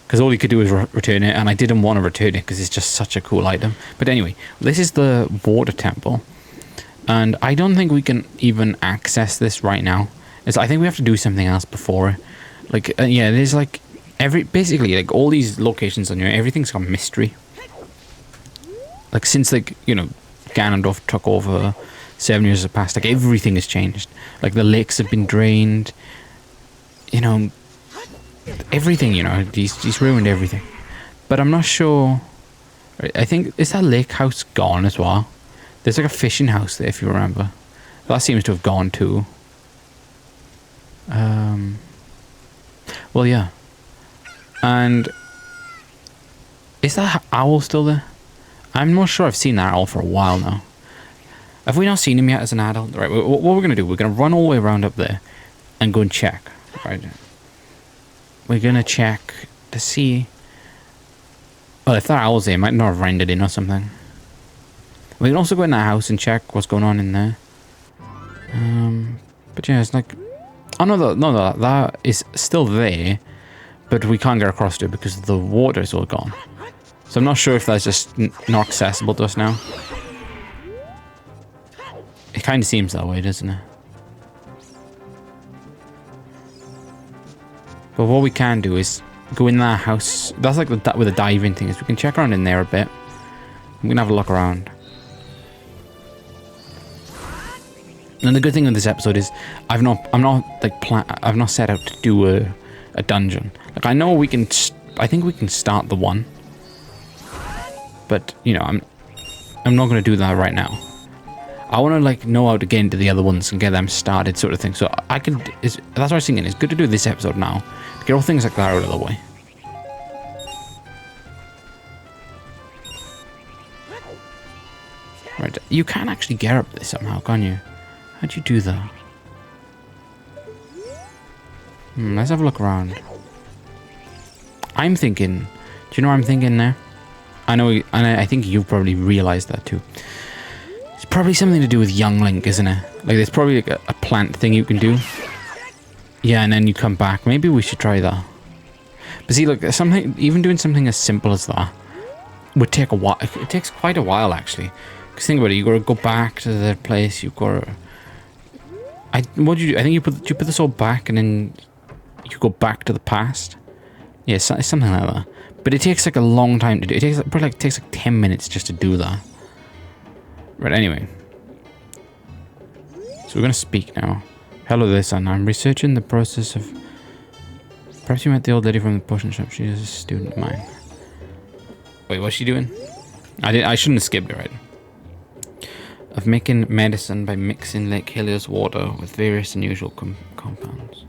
Because all he could do was return it, and I didn't want to return it because it's just such a cool item. But anyway, this is the water temple. And I don't think we can even access this right now. I think we have to do something else before it. Like, yeah, there's like... basically, like, all these locations on here, everything's got mystery. Like, since, like, you know, Ganondorf took over, 7 years have passed, like, everything has changed. Like, the lakes have been drained, you know, everything, you know, he's ruined everything. But I'm not sure, I think, is that lake house gone as well? There's, like, a fishing house there, if you remember. That seems to have gone too. Well, yeah. And is that owl still there? I'm not sure I've seen that owl for a while now. Have we not seen him yet as an adult? Right, what we're going to do, we're going to run all the way around up there and go and check. Right. We're going to check to see... Well, if that owl's there, it might not have rendered in or something. We can also go in that house and check what's going on in there. But yeah, it's like... Oh, no, that is still there. But we can't get across to it because the water is all gone. So I'm not sure if that's just not accessible to us now. It kind of seems that way, doesn't it? But what we can do is go in that house. That's like that with the diving thing. Is we can check around in there a bit. We can have a look around. And the good thing with this episode is I'm not set out to do a dungeon. Like, I know we can, I think we can start the one, but you know, I'm not going to do that right now. I want to like know how to get into the other ones and get them started, sort of thing. So I can. That's what I was thinking. It's good to do this episode now to get all things like that out of the way. Right, you can actually get up there somehow, can't you? How'd you do that? Let's have a look around. I'm thinking... Do you know what I'm thinking there? I know, and I think you've probably realised that too. It's probably something to do with young Link, isn't it? Like, there's probably like a plant thing you can do. Yeah, and then you come back. Maybe we should try that. But see, look, even doing something as simple as that would take a while. It takes quite a while, actually. Because think about it, you got to go back to the place. You got to... what do you do? I think you put this all back, and then you go back to the past. Yeah, it's something like that. But it takes like a long time to do. It probably takes like 10 minutes just to do that. Right. Anyway, so we're gonna speak now. Hello there, son. I'm researching the process of... Perhaps you met the old lady from the potion shop. She is a student of mine. Wait, what's she doing? I shouldn't have skipped it, right? Of making medicine by mixing Lake Helios water with various unusual compounds.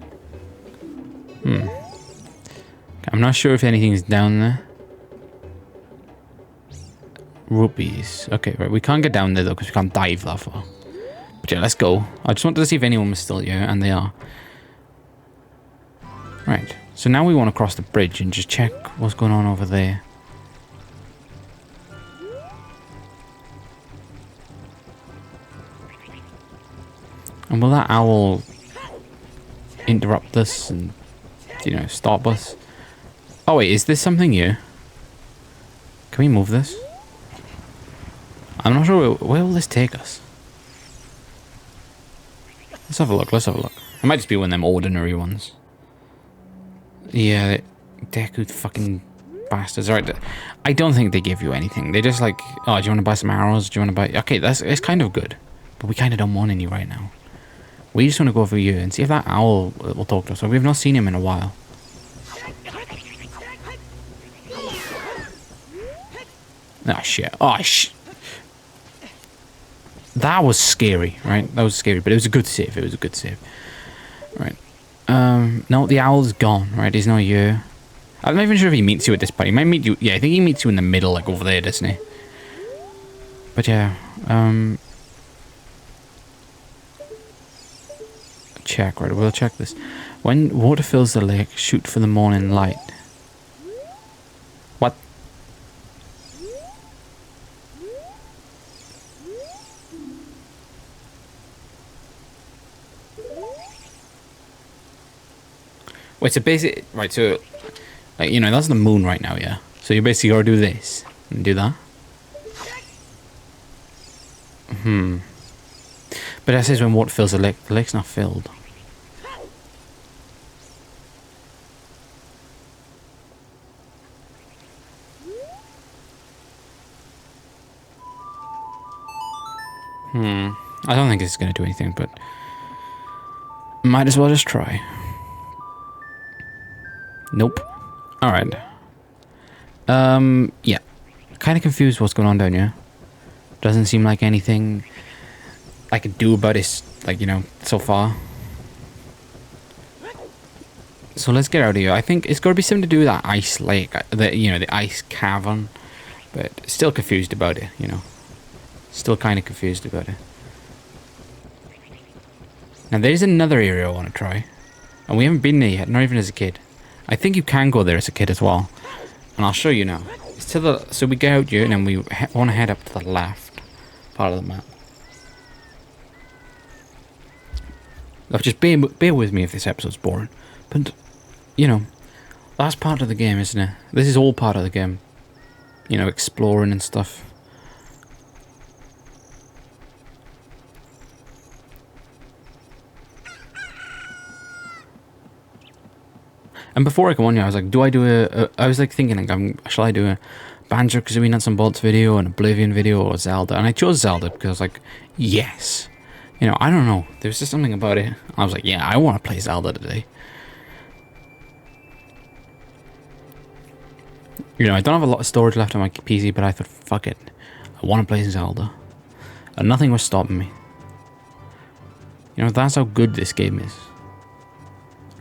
I'm not sure if anything's down there. Rupees. Okay, right. We can't get down there though because we can't dive that far. But yeah, let's go. I just wanted to see if anyone was still here, and they are. Right. So now we want to cross the bridge and just check what's going on over there. And will that owl interrupt us and, you know, stop us. Oh wait, is this something here? Can we move this? I'm not sure where will this take us. Let's have a look, let's have a look. It might just be one of them ordinary ones. Yeah, Deku fucking bastards. Right, I don't think they give you anything. They're just like, oh, do you want to buy some arrows? Do you want to buy... Okay, it's kind of good. But we kind of don't want any right now. We just want to go over here and see if that owl will talk to us. So we've not seen him in a while. Oh, shit. Oh, shit. That was scary, right? That was scary, but it was a good save. It was a good save. Right. No, the owl's gone, right? He's not here. I'm not even sure if he meets you at this point. He might meet you... Yeah, I think he meets you in the middle, like over there, doesn't he? But yeah, check, right? We'll check this. When water fills the lake, shoot for the morning light. What? Wait, so basically... Right, so... Like, you know, that's the moon right now, yeah? So you basically gotta do this. And do that. But that says when water fills the lake's not filled. I don't think it's gonna do anything, but... Might as well just try. Nope. Alright. Yeah. Kind of confused what's going on down here. Doesn't seem like anything I could do about it, like, you know, so far. So let's get out of here. I think it's got to be something to do with that ice lake, you know, the ice cavern. But still confused about it, you know. Still kind of confused about it. Now there's another area I want to try. And we haven't been there yet, not even as a kid. I think you can go there as a kid as well. And I'll show you now. It's to the... So we get out here and then we want to head up to the left part of the map. Look, just bear with me if this episode's boring. But, you know, that's part of the game, isn't it? This is all part of the game. You know, exploring and stuff. And before I come on here, I was like, do I do I was like thinking, like, shall I do a Banjo-Kazooie Nuts and Bolts video, an Oblivion video, or Zelda? And I chose Zelda because I was like, yes. You know, I don't know. There was just something about it. I was like, yeah, I want to play Zelda today. You know, I don't have a lot of storage left on my PC, but I thought, fuck it. I want to play Zelda. And nothing was stopping me. You know, that's how good this game is.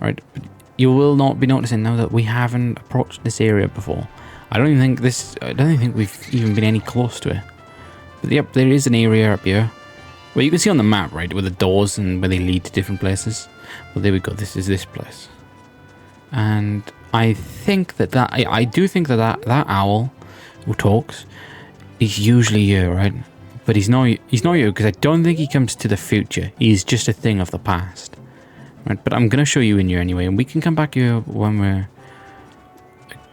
Alright, but you will not be noticing now that we haven't approached this area before. I don't even think we've even been any close to it. But yep, there is an area up here. Well, you can see on the map, right, with the doors and where they lead to different places. Well, there we go. This is this place. And I think I do think that owl who talks is usually here, right? But he's not here because I don't think he comes to the future. He's just a thing of the past. Right, but I'm going to show you in here anyway, and we can come back here when we're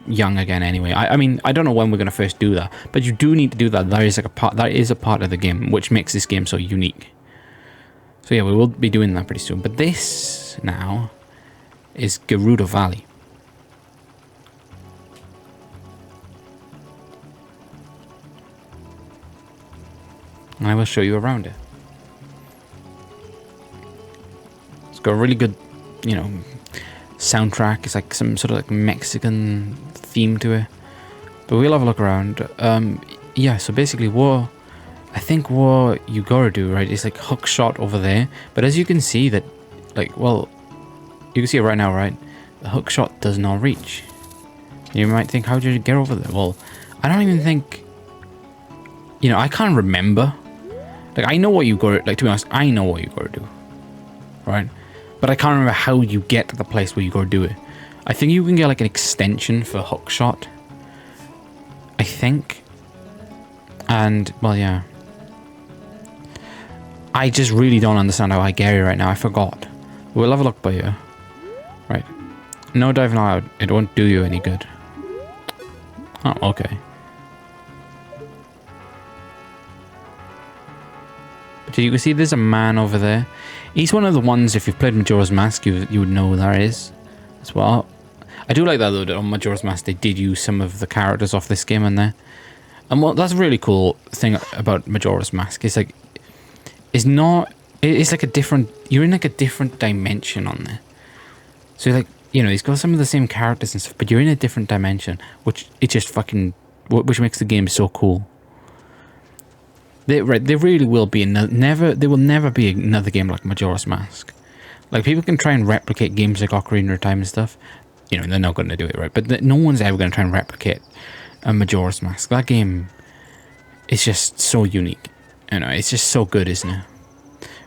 young again anyway. I mean, I don't know when we're going to first do that, but you do need to do that. That is a part of the game, which makes this game so unique. So yeah, we will be doing that pretty soon. But this now is Gerudo Valley. And I will show you around it. Got a really good, you know, soundtrack. It's like some sort of like Mexican theme to it. But we'll have a look around. Yeah, so basically what you gotta do, right, is like hook shot over there. But as you can see that, like, well, you can see it right now, right? The hook shot does not reach. You might think, how did you get over there? Well, I don't even think, you know, I can't remember. Like, I know what you gotta, like, to be honest, I know what you gotta do. Right? But I can't remember how you get to the place where you go do it. I think you can get like an extension for hookshot. I think. And, well, yeah. I just really don't understand how I get it right now. I forgot. We'll have a look by here. No diving allowed. It won't do you any good. Oh, okay. But you can see there's a man over there. He's one of the ones, if you've played Majora's Mask, you would know who that is as well. I do like that though, that on Majora's Mask they did use some of the characters off this game in there. And what that's a really cool thing about Majora's Mask is like, it's like a different, you're in like a different dimension on there. So like, you know, he's got some of the same characters and stuff, but you're in a different dimension, which which makes the game so cool. There really will be there will never be another game like Majora's Mask. Like, people can try and replicate games like Ocarina of Time and stuff. You know, they're not going to do it, right? But no one's ever going to try and replicate a Majora's Mask. That game is just so unique. You know, it's just so good, isn't it?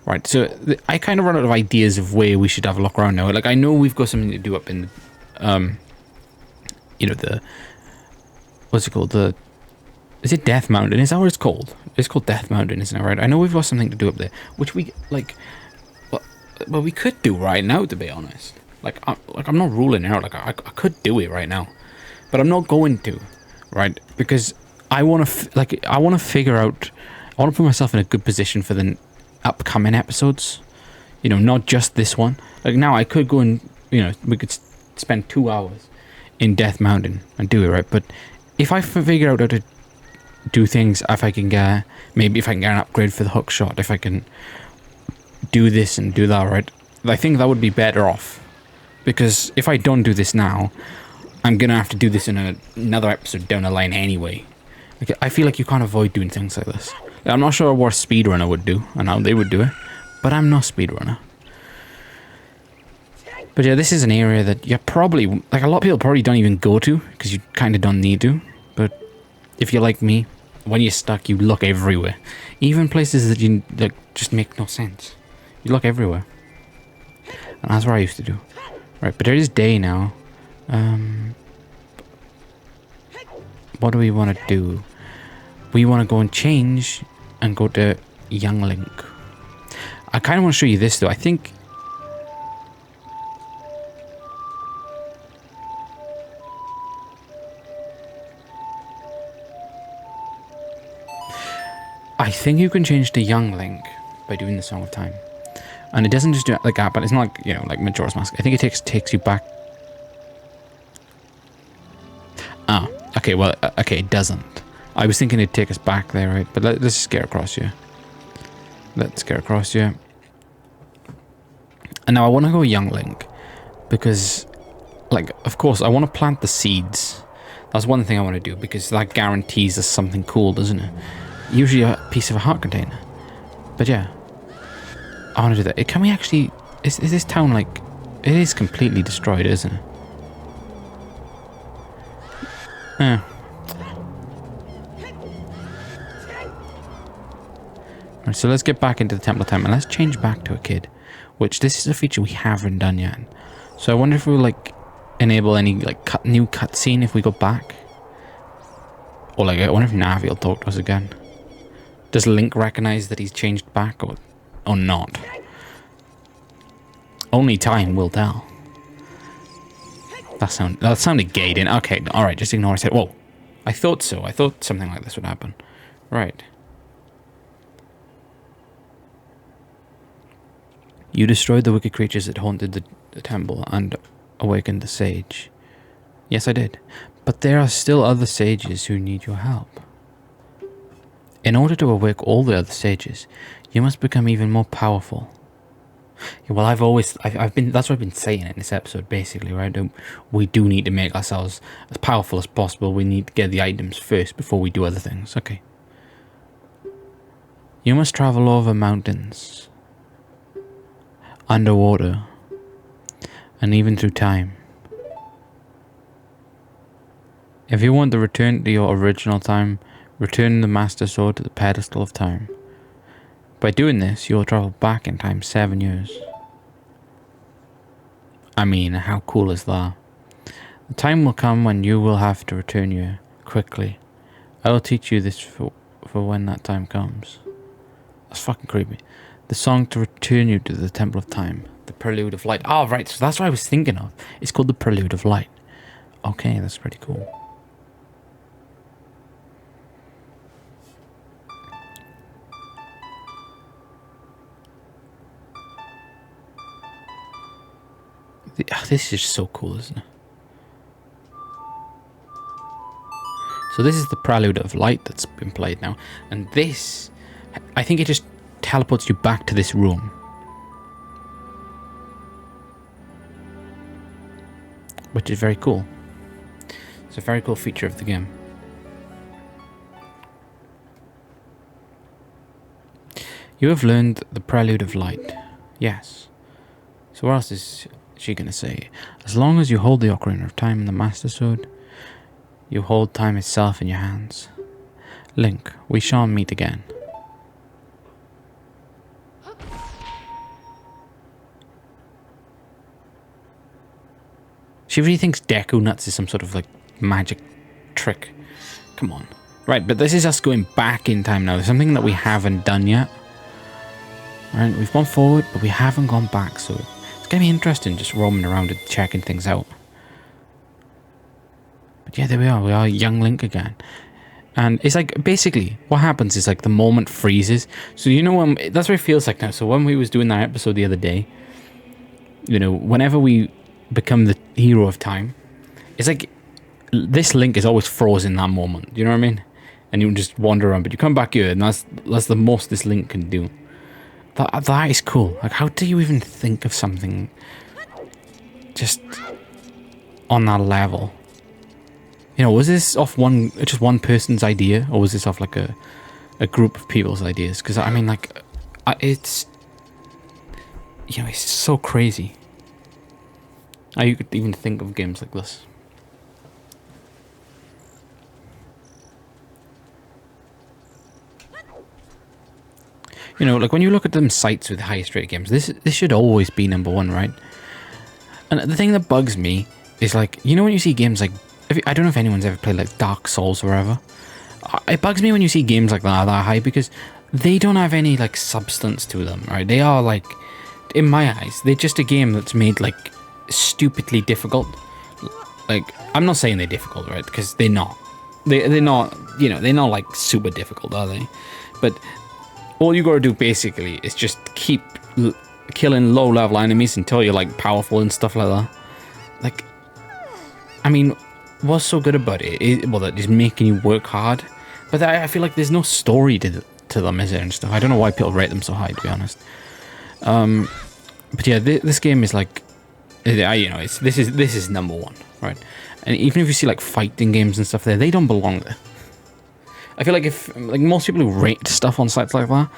Right, so I kind of run out of ideas of where we should have a look around now. Like, I know we've got something to do up in, you know, what's it called? Is it Death Mountain? Is that what it's called? It's called Death Mountain, isn't it, right? I know we've got something to do up there, which we, like, well, we could do right now, to be honest. I'm not ruling it out. Like, I could do it right now, but I'm not going to, right? Because I want to, I want to figure out, I want to put myself in a good position for the upcoming episodes. You know, not just this one. Like, now I could go and, you know, we could spend 2 hours in Death Mountain and do it, right? But if I figure out how to do things, if I can get, maybe if I can get an upgrade for the hook shot, if I can do this and do that, right? I think that would be better off. Because if I don't do this now, I'm going to have to do this in another episode down the line anyway. Like, I feel like you can't avoid doing things like this. I'm not sure what a speedrunner would do and how they would do it, but I'm no speedrunner. But yeah, this is an area that you probably, like, a lot of people probably don't even go to because you kind of don't need to. But if you're like me, when you're stuck, you look everywhere. Even places that you, like, just make no sense. You look everywhere. And that's what I used to do. Right, but it is day now. What do we want to do? We want to go and change and go to Young Link. I kind of want to show you this though. I think you can change to Young Link by doing the Song of Time. And it doesn't just do it like that, but it's not like, you know, like Majora's Mask. I think it takes you back. Ah, okay, well, okay, it doesn't. I was thinking it'd take us back there, right? But let's just get across here. Let's get across here. And now I want to go Young Link. Because, like, of course, I want to plant the seeds. That's one thing I want to do, because that guarantees us something cool, doesn't it? Usually a piece of a heart container. But yeah. I want to do that. Can we actually... Is this town, like... It is completely destroyed, isn't it? Yeah. Right, so let's get back into the Temple of Time and let's change back to a kid. Which, this is a feature we haven't done yet. So I wonder if we'll, like, enable any, like, new cutscene if we go back. Or, like, I wonder if Navi will talk to us again. Does Link recognize that he's changed back or not? Only time will tell. That sounded gay, didn't it? Okay, alright, just ignore it. Whoa. I thought so. I thought something like this would happen. Right. You destroyed the wicked creatures that haunted the temple and awakened the sage. Yes, I did. But there are still other sages who need your help. In order to awake all the other sages, you must become even more powerful. Yeah, well, that's what I've been saying in this episode, basically, right? We do need to make ourselves as powerful as possible. We need to get the items first before we do other things. Okay. You must travel over mountains, underwater, and even through time. If you want to return to your original time, return the Master Sword to the pedestal of time. By doing this, you'll travel back in time 7 years. I mean, how cool is that? The time will come when you will have to return here quickly. I will teach you this for when that time comes. That's fucking creepy. The song to return you to the Temple of Time. The Prelude of Light. Oh, right. So that's what I was thinking of. It's called the Prelude of Light. Okay, that's pretty cool. This is so cool, isn't it? So this is the Prelude of Light that's been played now. And this, I think it just teleports you back to this room. Which is very cool. It's a very cool feature of the game. You have learned the Prelude of Light. Yes. So what else is she going to say? As long as you hold the Ocarina of Time and the Master Sword, you hold time itself in your hands. Link, we shall meet again. She really thinks Deku Nuts is some sort of like magic trick. Come on. Right, but this is us going back in time now. There's something that we haven't done yet. Right, we've gone forward, but we haven't gone back, so it's going to be interesting just roaming around and checking things out. But yeah, there we are young Link again. And it's like, basically, what happens is like the moment freezes. So you know, that's what it feels like now. So when we was doing that episode the other day, you know, whenever we become the hero of time, it's like this Link is always frozen in that moment. You know what I mean? And you just wander around, but you come back here, and that's the most this Link can do. That is cool. Like, how do you even think of something just on that level? You know, was this off just one person's idea, or was this off like a group of people's ideas? Because I mean, like, it's, you know, it's so crazy how you could even think of games like this. You know, like when you look at them sites with highest rated games, this should always be #1, right? And the thing that bugs me is, like, you know, when you see games like, I don't know if anyone's ever played like Dark Souls or whatever. It bugs me when you see games like that high, because they don't have any like substance to them, right? They are like, in my eyes, they're just a game that's made like stupidly difficult. Like, I'm not saying they're difficult, right? Because they're not. They're not, you know, they're not like super difficult, are they? But all you gotta do basically is just keep killing low level enemies until you're like powerful and stuff like that. Like, I mean, what's so good about it? Well, that is making you work hard, but I feel like there's no story to them, is there, and stuff. I don't know why people rate them so high, to be honest. But yeah, this game is like, you know, this is #1, right? And even if you see like fighting games and stuff there, they don't belong there. I feel like if like most people who rate stuff on sites like that,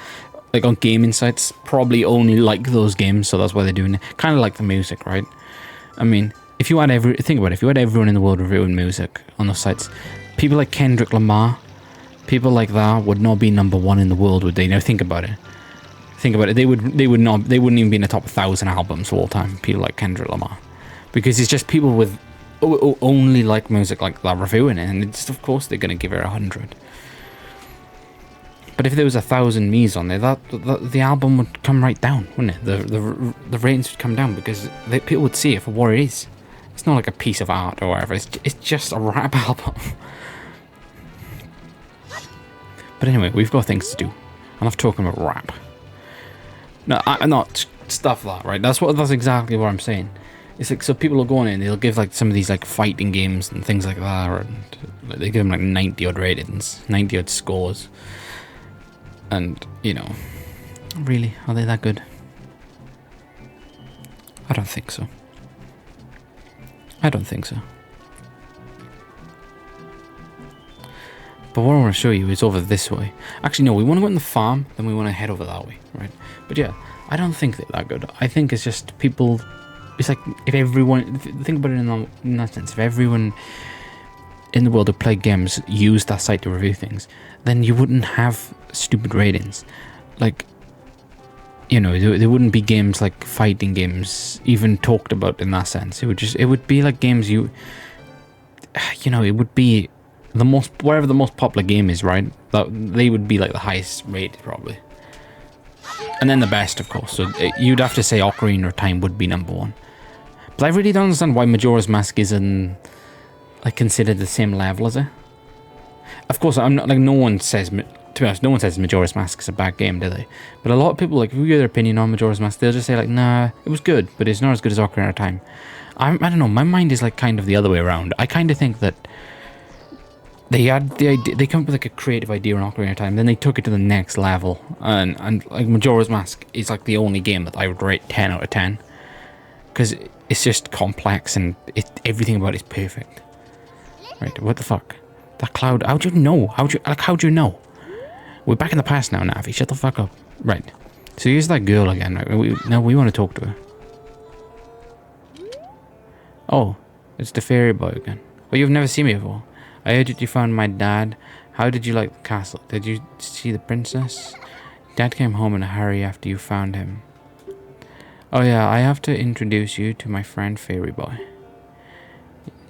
like on gaming sites, probably only like those games, so that's why they're doing it. Kind of like the music, right? I mean, if you had think about it, if you had everyone in the world reviewing music on those sites, people like Kendrick Lamar, people like that would not be #1 in the world, would they? Now think about it. Think about it. They wouldn't even be in the top 1,000 albums of all time. People like Kendrick Lamar, because it's just people with only like music like that reviewing it, and it's, of course they're gonna give it 100. But if there was 1,000 me's on there, the album would come right down, wouldn't it? The ratings would come down, because people would see it for what it is. It's not like a piece of art or whatever. It's just a rap album. But anyway, we've got things to do. Enough talking about rap. No, I'm not stuff that, right? That's exactly what I'm saying. It's like, so people will go on in, they'll give like some of these like fighting games and things like that, and they give them like 90 odd ratings, 90 odd scores. And, you know, really, are they that good? I don't think so. I don't think so. But what I want to show you is over this way. Actually, no, we want to go in the farm, then we want to head over that way, right? But yeah, I don't think they're that good. I think it's just people... It's like, if everyone... Think about it in that sense. If everyone in the world who play games used that site to review things, then you wouldn't have stupid ratings. Like, you know, there wouldn't be games like fighting games even talked about in that sense. It would be like games you know, it would be whatever the most popular game is, right? That they would be like the highest rated probably. And then the best, of course. So you'd have to say Ocarina of Time would be number one. But I really don't understand why Majora's Mask isn't like considered the same level as it. Of course, I'm not like no one says. To be honest, no one says Majora's Mask is a bad game, do they? But a lot of people, like, if we get their opinion on Majora's Mask, they'll just say like, nah, it was good, but it's not as good as Ocarina of Time. I don't know. My mind is like kind of the other way around. I kind of think that they had the idea, they come up with like a creative idea on Ocarina of Time, then they took it to the next level, and like Majora's Mask is like the only game that I would rate 10 out of 10 because it's just complex and everything about it is perfect. Right? What the fuck? That cloud? How'd you know? How'd you know? We're back in the past now, Navi. Shut the fuck up. Right. So here's that girl again. Right? Now we want to talk to her. Oh, it's the fairy boy again. Well, you've never seen me before. I heard that you found my dad. How did you like the castle? Did you see the princess? Dad came home in a hurry after you found him. Oh yeah, I have to introduce you to my friend Fairy Boy.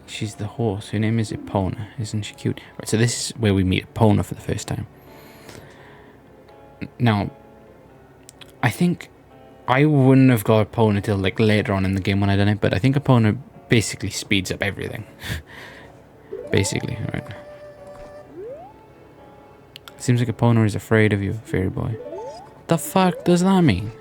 She's the horse. Her name is Epona. Isn't she cute? Right, so this is where we meet Epona for the first time. Now, I think I wouldn't have got Epona till like later on in the game when I done it, but I think Epona basically speeds up everything. Basically, right. Seems like Epona is afraid of you, Fairy Boy. The fuck does that mean?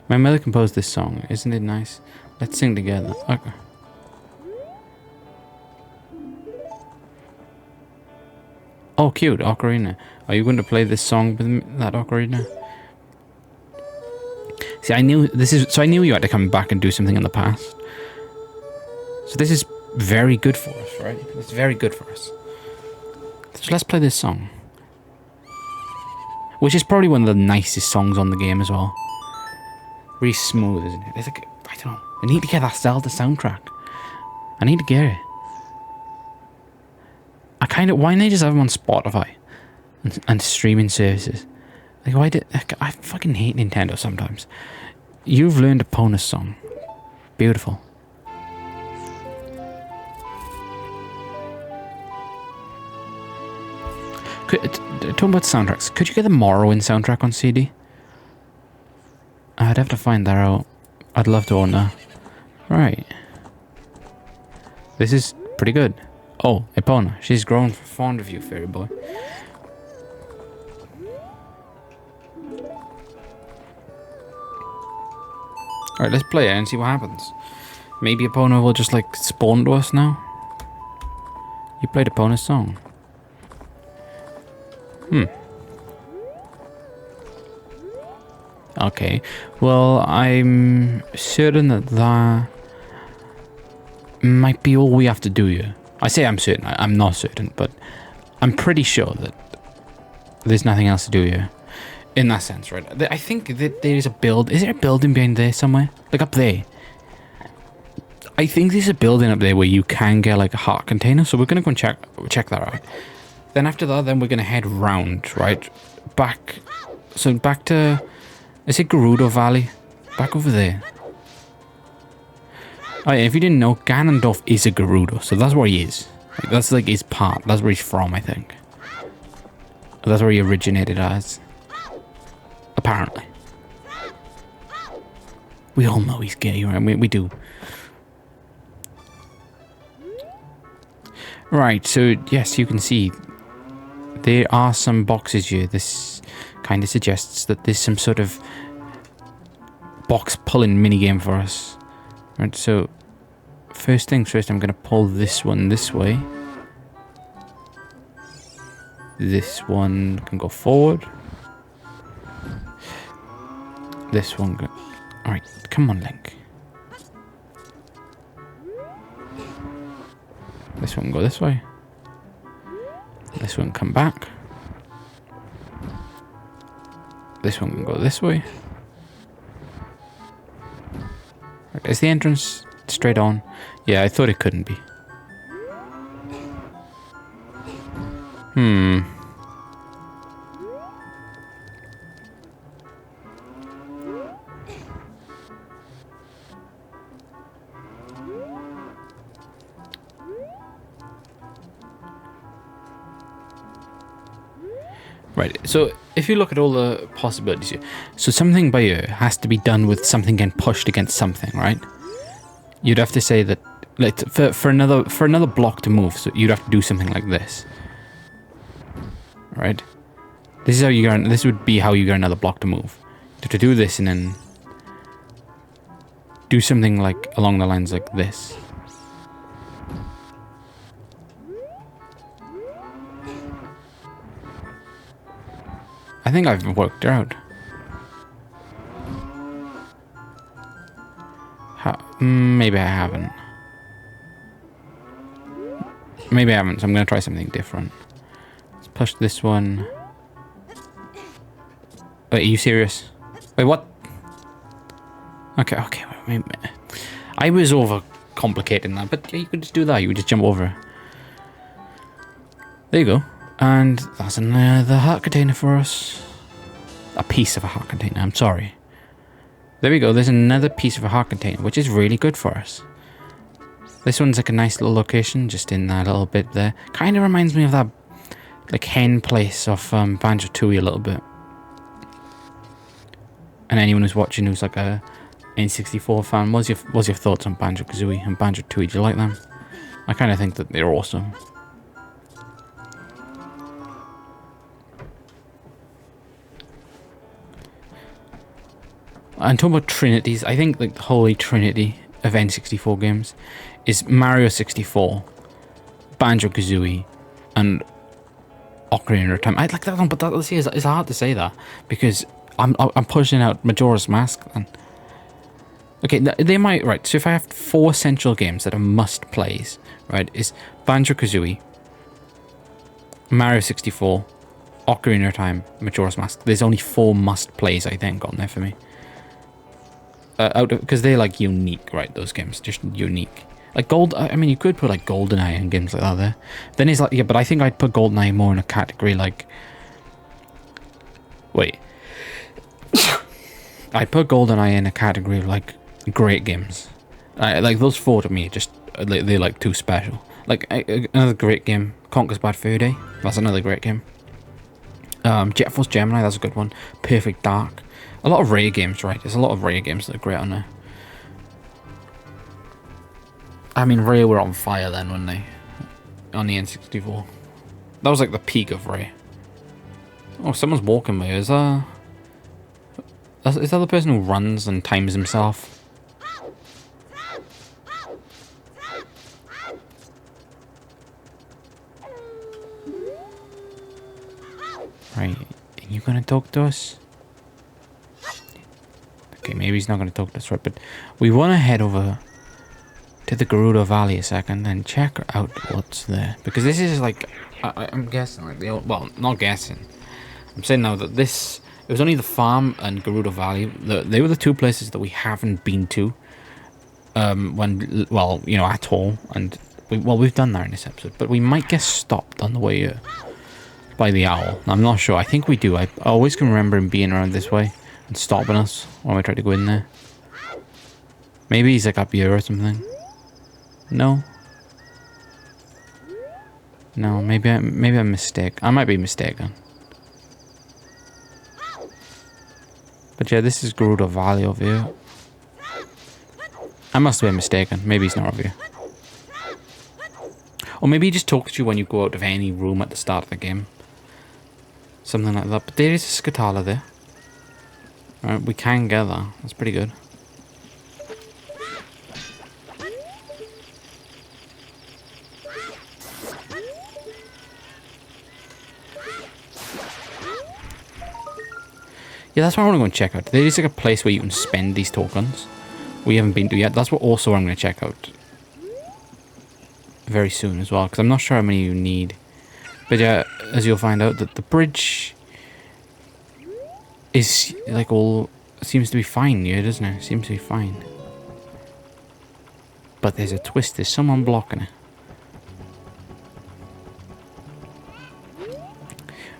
My mother composed this song. Isn't it nice? Let's sing together. Okay. Oh, cute. Ocarina. Are you going to play this song with me, that Ocarina? See, I knew this is... So I knew you had to come back and do something in the past. So this is very good for us, right? It's very good for us. So let's play this song. Which is probably one of the nicest songs on the game as well. Really smooth, isn't it? It's like, I don't know. I need to get that Zelda soundtrack. I need to get it. I kind of... Why don't they just have them on Spotify and streaming services? Like, why did... Like, I fucking hate Nintendo sometimes. You've learned Epona's song. Beautiful. Talking about soundtracks, could you get the Morrowind soundtrack on CD? I'd have to find that out. I'd love to own that. Right. This is pretty good. Oh, Epona. She's grown fond of you, Fairy Boy. Alright, let's play it and see what happens. Maybe Epona will just like spawn to us now. You played Epona's song. Okay, well, I'm certain that that might be all we have to do here. I say I'm certain, I'm not certain, but I'm pretty sure that there's nothing else to do here. In that sense, right? I think that there is a build. Is there a building behind there somewhere? Like up there? I think there's a building up there where you can get like a heart container, so we're going to go and check that out. Then after that, then we're going to head round, right? Back to... Is it Gerudo Valley? Back over there. Oh yeah, if you didn't know, Ganondorf is a Gerudo, so that's where he is. Like, that's like his part. That's where he's from, I think. That's where he originated as. Apparently. We all know he's gay, right? We do. Right, so yes, you can see there are some boxes here. This kind of suggests that there's some sort of box pulling minigame for us. Right, so first things first, I'm going to pull this one this way. This one can go forward. This one go... Alright, come on, Link. This one can go this way. This one come back. This one can go this way. Right, is the entrance straight on? Yeah, I thought it couldn't be. Right, so if you look at all the possibilities here, so something by here has to be done with something getting pushed against something, right? You'd have to say that, like, for another block to move, so you'd have to do something like this, right? This is how you get. This would be how you get another block to move. You have to do this and then do something like along the lines like this. I think I've worked it out. Maybe I haven't. Maybe I haven't, so I'm going to try something different. Let's push this one. Wait, are you serious? Wait, what? Okay, wait. I was over complicating that, but yeah, you could just do that. You would just jump over. There you go. And that's another heart container for us. A piece of a heart container, I'm sorry. There we go, there's another piece of a heart container, which is really good for us. This one's like a nice little location, just in that little bit there. Kind of reminds me of that, like, hen place off Banjo-Tooie a little bit. And anyone who's watching who's like a N64 fan, what's your thoughts on Banjo-Kazooie and Banjo-Tooie? Do you like them? I kind of think that they're awesome. And talking about trinities, I think like the holy trinity of N64 games is Mario 64, Banjo-Kazooie, and Ocarina of Time. I like that one, but it's hard to say that because I'm pushing out Majora's Mask. And okay, they might, right. So if I have 4 essential games that are must plays, right, is Banjo-Kazooie, Mario 64, Ocarina of Time, Majora's Mask. There's only 4 must plays I think on there for me. Because they're like unique, right? Those games, just unique. Like I mean, you could put like GoldenEye and games like that there. Then it's like, yeah, but I think I'd put GoldenEye more in a category like. Wait. I'd put GoldenEye in a category of like great games. Like those 4 to me, just they're like too special. Like another great game, Conker's Bad Fur Day. That's another great game. Jet Force Gemini, that's a good one. Perfect Dark. A lot of Ray games, right? There's a lot of Ray games that are great on there. I mean, Ray were on fire then, weren't they? On the N64. That was like the peak of Ray. Oh, someone's walking by. Is that the person who runs and times himself? Right. Are you gonna talk to us? Okay, maybe he's not going to talk to us, right? But we want to head over to the Gerudo Valley a second and check out what's there. Because this is like, I'm guessing, like well, not guessing. I'm saying now that it was only the farm and Gerudo Valley. They were the 2 places that we haven't been to. Well, you know, at all. And, we've done that in this episode. But we might get stopped on the way here by the owl. I'm not sure. I think we do. I always can remember him being around this way and stopping us when we try to go in there. Maybe he's like up here or something. No. No, maybe I'm mistaken. I might be mistaken. But yeah, this is Gerudo Valley over here. I must have been mistaken. Maybe he's not over here. Or maybe he just talks to you when you go out of any room at the start of the game. Something like that. But there is a Skatala there. Alright, we can get that. That's pretty good. Yeah, that's what I want to go and check out. There is like a place where you can spend these tokens. We haven't been to yet. That's what also I'm going to check out very soon as well. Because I'm not sure how many you need. But yeah, as you'll find out, that the bridge is like all seems to be fine here, doesn't it? Seems to be fine. But there's a twist. There's someone blocking it.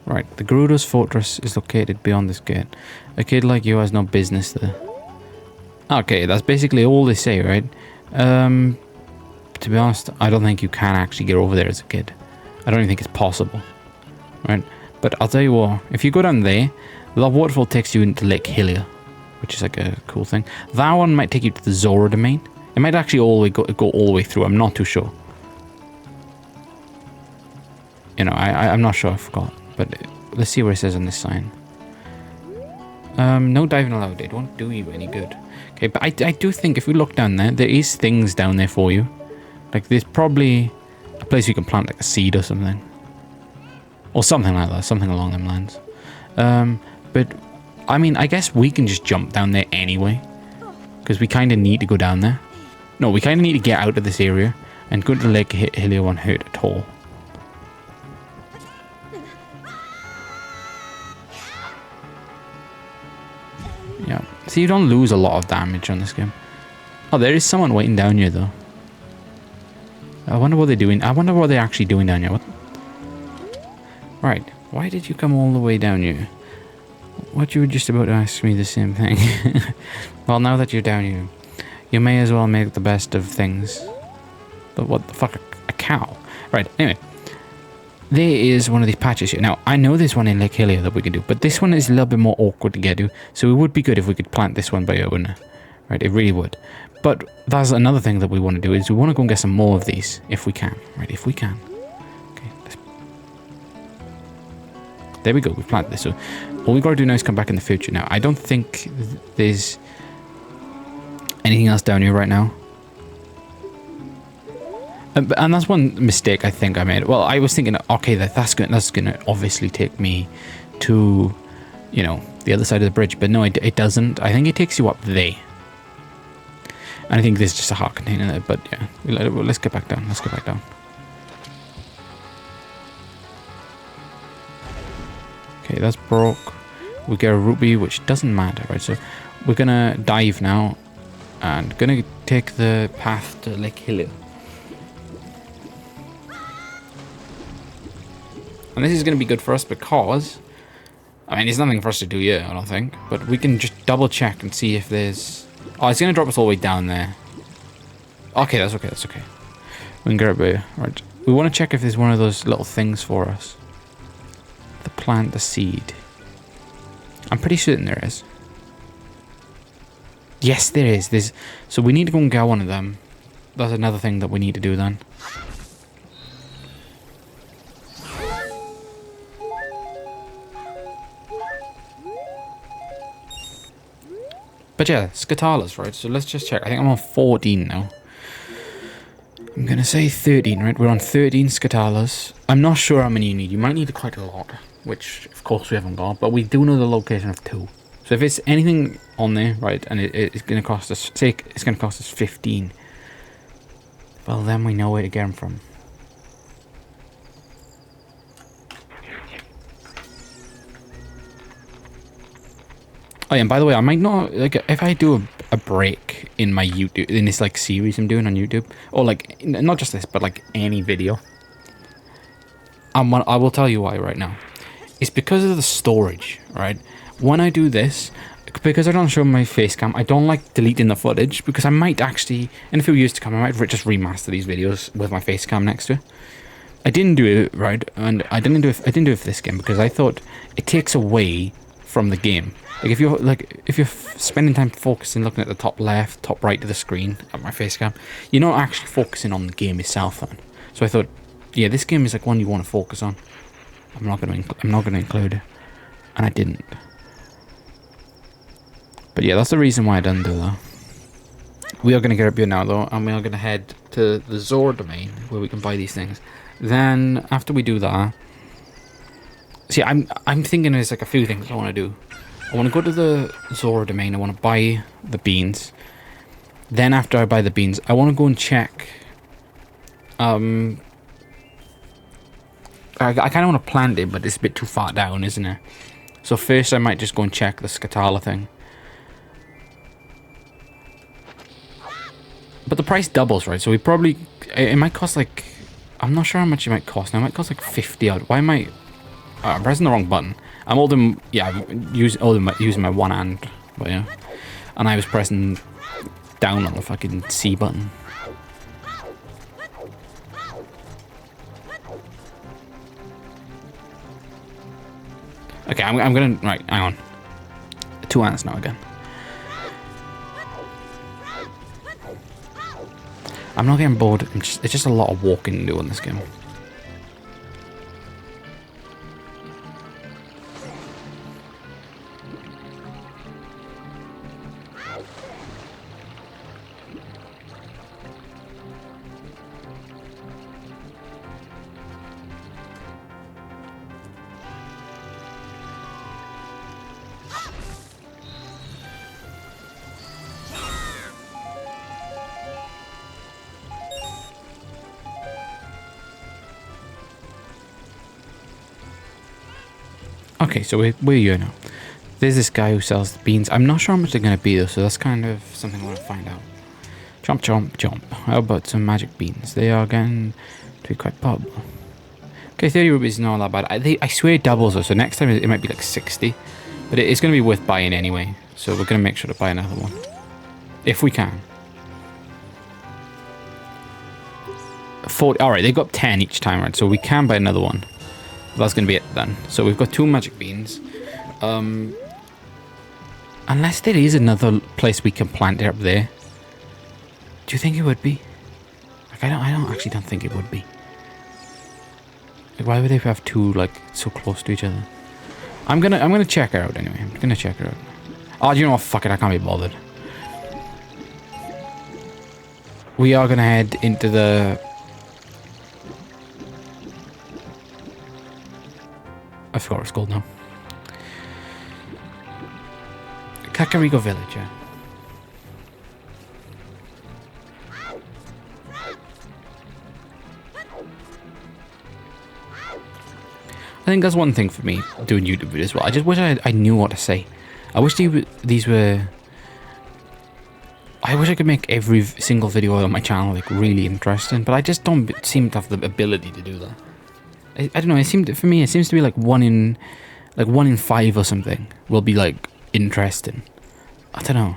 Right, the Gerudo's fortress is located beyond this gate. A kid like you has no business there. Okay, that's basically all they say, right? To be honest, I don't think you can actually get over there as a kid. I don't even think it's possible. Right? But I'll tell you what, if you go down there, the waterfall takes you into Lake Hylia, which is like a cool thing. That one might take you to the Zora domain. It might actually go all the way through. I'm not too sure. You know, I'm not sure. I forgot. But let's see what it says on this sign. No diving allowed. It won't do you any good. Okay, but I do think if we look down there, there is things down there for you. Like there's probably a place you can plant like a seed or something. Or something like that. Something along them lines. But I mean, I guess we can just jump down there anyway. Because we kind of need to go down there. No, we kind of need to get out of this area. And going to Lake Hylia won't hurt at all. Yeah. So you don't lose a lot of damage on this game. Oh, there is someone waiting down here though. I wonder what they're doing. I wonder what they're actually doing down here. What? Right. Why did you come all the way down here? What, you were just about to ask me the same thing. Well, now that you're down here, you may as well make the best of things. But what the fuck? A cow? Right. Anyway. There is one of these patches here. Now, I know there's one in Lake Hylia that we can do, but this one is a little bit more awkward to get to, so it would be good if we could plant this one by here, wouldn't it? Right, it really would. But that's another thing that we want to do, is we want to go and get some more of these, if we can. Right, if we can. Okay, there we go, we've planted this. So all we've got to do now is come back in the future. Now, I don't think there's anything else down here right now. And that's one mistake I think I made. Well, I was thinking, okay, that's gonna obviously take me to, you know, the other side of the bridge. But no, it doesn't. I think it takes you up there. And I think there's just a heart container there. But yeah, let's get back down. Let's get back down. Okay, that's broke. We get a ruby, which doesn't matter, right? So we're gonna dive now, and gonna take the path to Lake Hylia. And this is going to be good for us because, I mean, there's nothing for us to do here, I don't think. But we can just double check and see if there's... Oh, it's going to drop us all the way down there. Okay, that's okay, that's okay. We can get it here. Right. We want to check if there's one of those little things for us. The plant, the seed. I'm pretty certain there is. Yes, there is. So we need to go and get one of them. That's another thing that we need to do then. But yeah, Scatalas, right? So let's just check. I think I'm on 14 now. I'm going to say 13, right? We're on 13 Scatalas. I'm not sure how many you need. You might need quite a lot, which of course we haven't got. But we do know the location of 2. So if it's anything on there, right, and it's going to cost us, say it's going to cost us 15. Well, then we know where to get them from. Oh yeah, and by the way, I might not, like, if I do a break in my YouTube, in this, like, series I'm doing on YouTube, or, like, not just this, but, like, any video, I will tell you why right now. It's because of the storage, right? When I do this, because I don't show my face cam, I don't like deleting the footage, because I might actually, in a few years to come, I might just remaster these videos with my face cam next to it. I didn't do it, right, and I didn't do it for this game, because I thought it takes away from the game. Like if you're spending time focusing, looking at the top left, top right of the screen at my face cam, you're not actually focusing on the game itself then. So I thought, yeah, this game is like one you want to focus on. I'm not going to include it, and I didn't. But yeah, that's the reason why I didn't do that. We are going to get up here now though, and we are going to head to the Zora domain where we can buy these things. Then after we do that, see, I'm thinking there's like a few things I want to do. I want to go to the Zora domain. I want to buy the beans. Then after I buy the beans, I want to go and check. I kind of want to plant it, but it's a bit too far down, isn't it? So first I might just go and check the Scatala thing. But the price doubles, right? So we probably... It might cost like... I'm not sure how much it might cost. Now it might cost like 50 out. Why am I... I'm pressing the wrong button. I'm holding... Yeah, I'm using my one hand. But yeah. And I was pressing down on the fucking C button. Okay, I'm gonna... Right, hang on. 2 ants now again. I'm not getting bored. It's just a lot of walking to do in this game. Okay, so we're here now. There's this guy who sells the beans. I'm not sure how much they're going to be though, so that's kind of something I want to find out. Chomp, chomp, chomp. How about some magic beans? They are getting to be quite popular. Okay, 30 rupees is not that bad. I swear it doubles though, so next time it might be like 60. But it's going to be worth buying anyway, so we're going to make sure to buy another one. If we can. 40. Alright, they got 10 each time, right? So we can buy another one. That's going to be it then. So we've got 2 magic beans. Unless there is another place we can plant it up there. Do you think it would be? Like, I actually don't think it would be. Like, why would they have 2 like so close to each other? I'm gonna check her out anyway. I'm gonna check her out. Oh, do you know what? Fuck it, I can't be bothered. We are gonna head into the... I forgot what it's called now. Kakariko Village, yeah. I think that's one thing for me doing YouTube videos as well. I just wish I knew what to say. I wish these were... I wish I could make every single video on my channel like really interesting, but I just don't seem to have the ability to do that. I don't know. For me, it seems to be like one in 5 or something will be like interesting. I don't know.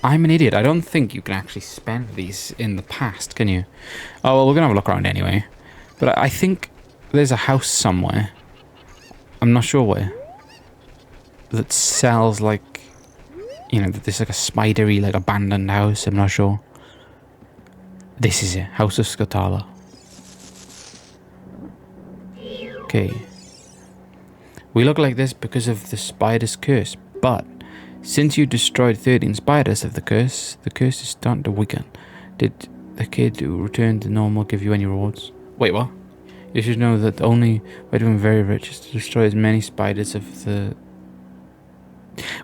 I'm an idiot. I don't think you can actually spend these in the past, can you? Oh, well, we're going to have a look around anyway. But I think there's a house somewhere. I'm not sure where. That sells, like... You know, there's like a spidery, like, abandoned house. I'm not sure. This is it. House of Skatala. Okay. We look like this because of the spider's curse, but... Since you destroyed 13 spiders of the curse is starting to weaken. Did the kid who returned to normal give you any rewards? Wait, what? You should know that the only way to become very rich is to destroy as many spiders of the...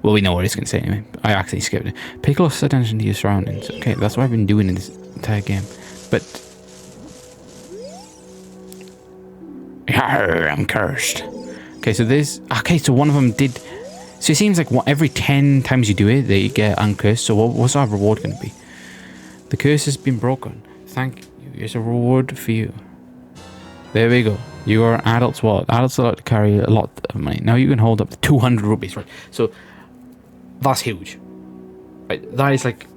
Well, we know what it's going to say anyway. I actually skipped it. Pay close attention to your surroundings. Okay, that's what I've been doing in this entire game. But... I'm cursed. Okay, so there's... Okay, so one of them did... So it seems like every 10 times you do it, they get uncursed. So what's our reward going to be? The curse has been broken. Thank you. Here's a reward for you. There we go. You are an adult's wallet. Adults are allowed to carry a lot of money. Now you can hold up to 200 rupees, right? So that's huge. Right? That is like...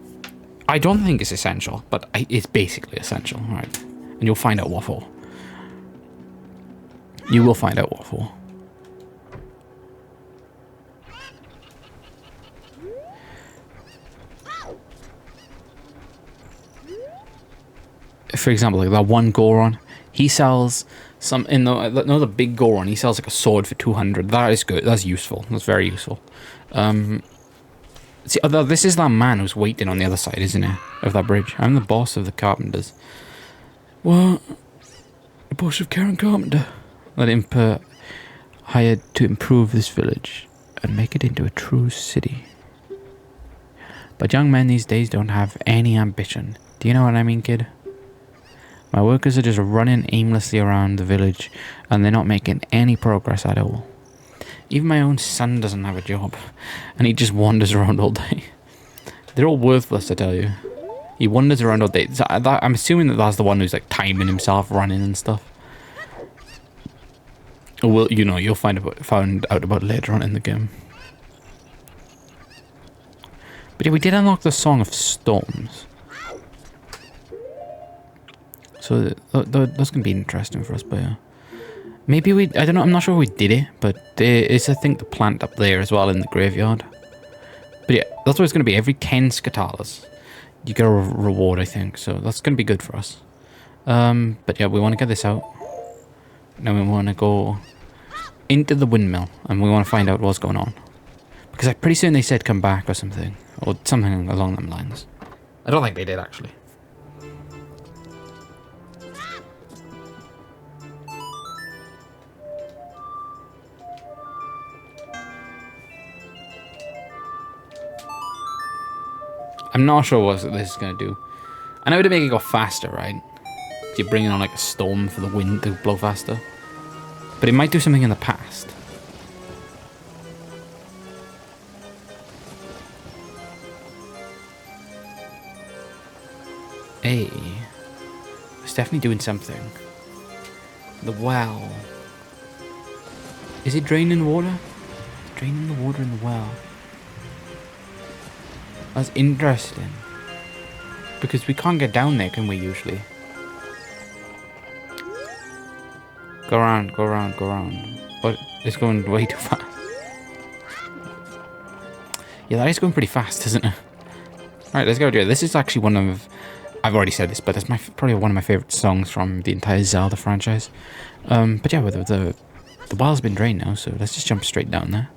I don't think it's essential, but it's basically essential, right? And you'll find out what for. You will find out what for. For example, like that one Goron, he sells some in the big Goron. He sells like a sword for 200. That is good. That's useful. That's very useful. See, this is that man who's waiting on the other side, isn't it, of that bridge? I'm the boss of the carpenters. What? The boss of Karen Carpenter. Let him hired to improve this village and make it into a true city. But young men these days don't have any ambition. Do you know what I mean, kid? My workers are just running aimlessly around the village and they're not making any progress at all. Even my own son doesn't have a job and he just wanders around all day. They're all worthless, I tell you. He wanders around all day. I'm assuming that that's the one who's like timing himself running and stuff. Well, you know, you'll find out about it later on in the game. But yeah, we did unlock the Song of Storms. So that's going to be interesting for us, but yeah. Maybe we... I don't know. I'm not sure we did it. But there is, I think, the plant up there as well in the graveyard. But yeah, that's what it's going to be. Every 10 Scatalas, you get a reward, I think. So that's going to be good for us. But yeah, we want to get this out. Now we want to go into the windmill. And we want to find out what's going on. Because I'm pretty certain they said come back or something. Or something along them lines. I don't think they did, actually. I'm not sure what this is going to do. I know to make it go faster, right? You're bringing on like a storm for the wind to blow faster. But it might do something in the past. Hey. It's definitely doing something. The well. Is it draining water? It's draining the water in the well. That's interesting. Because we can't get down there, can we, usually? Go around, go around, go around. But it's going way too fast. Yeah, that is going pretty fast, isn't it? Alright, let's go do it. This is actually one of... I've already said this, but that's probably one of my favourite songs from the entire Zelda franchise. But yeah, the well's been drained now, so let's just jump straight down there.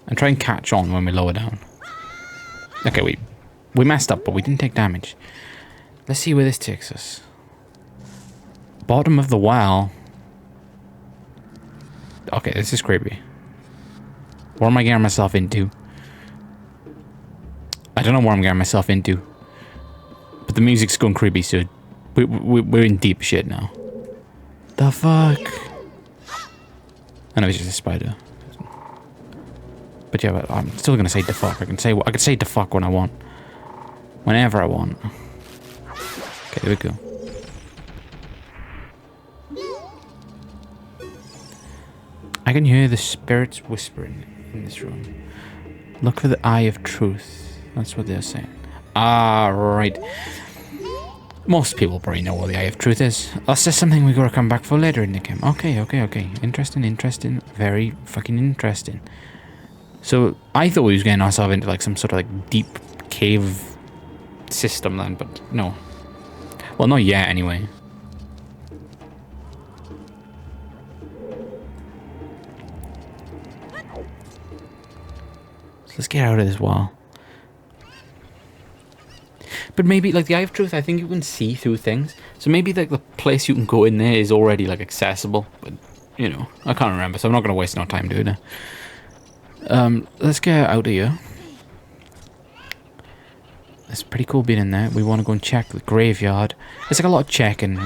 And try and catch on when we lower down. Okay, we messed up, but we didn't take damage. Let's see where this takes us. Bottom of the well. Okay, this is creepy. What am I getting myself into? I don't know what I'm getting myself into. But the music's going creepy, so we're in deep shit now. The fuck? I know it's just a spider. But yeah, but I'm still gonna say the fuck. I can say the fuck when I want. Whenever I want. Okay, there we go. I can hear the spirits whispering in this room. Look for the eye of truth. That's what they're saying. Ah, right. Most people probably know what the eye of truth is. That's just something we gotta come back for later in the game. Okay, okay, okay. Interesting, interesting. Very fucking interesting. So, I thought we was getting ourselves into like some sort of like deep cave system then, but no. Well, not yet anyway. So let's get out of this wall. But maybe, like, the Eye of Truth, I think you can see through things. So maybe, like, the place you can go in there is already, like, accessible. But, you know, I can't remember, so I'm not going to waste no time doing it. Let's get out of here. It's pretty cool being in there. We want to go and check the graveyard. There's, like, a lot of checking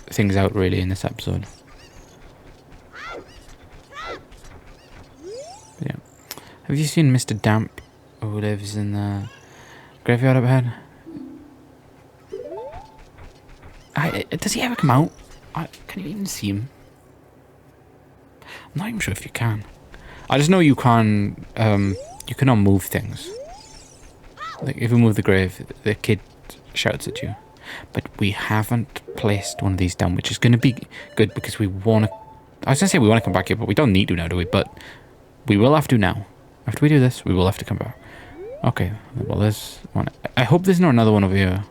things out, really, in this episode. Yeah. Have you seen Mr. Damp, who lives in the graveyard up ahead? Does he ever come out? Can you even see him? I'm not even sure if you can. I just know you can. You cannot move things. Like if you move the grave, the kid shouts at you. But we haven't placed one of these down, which is going to be good because we want to. I was going to say we want to come back here, but we don't need to now, do we? But we will have to now. After we do this, we will have to come back. Okay. Well, there's one. I hope there's not another one over here.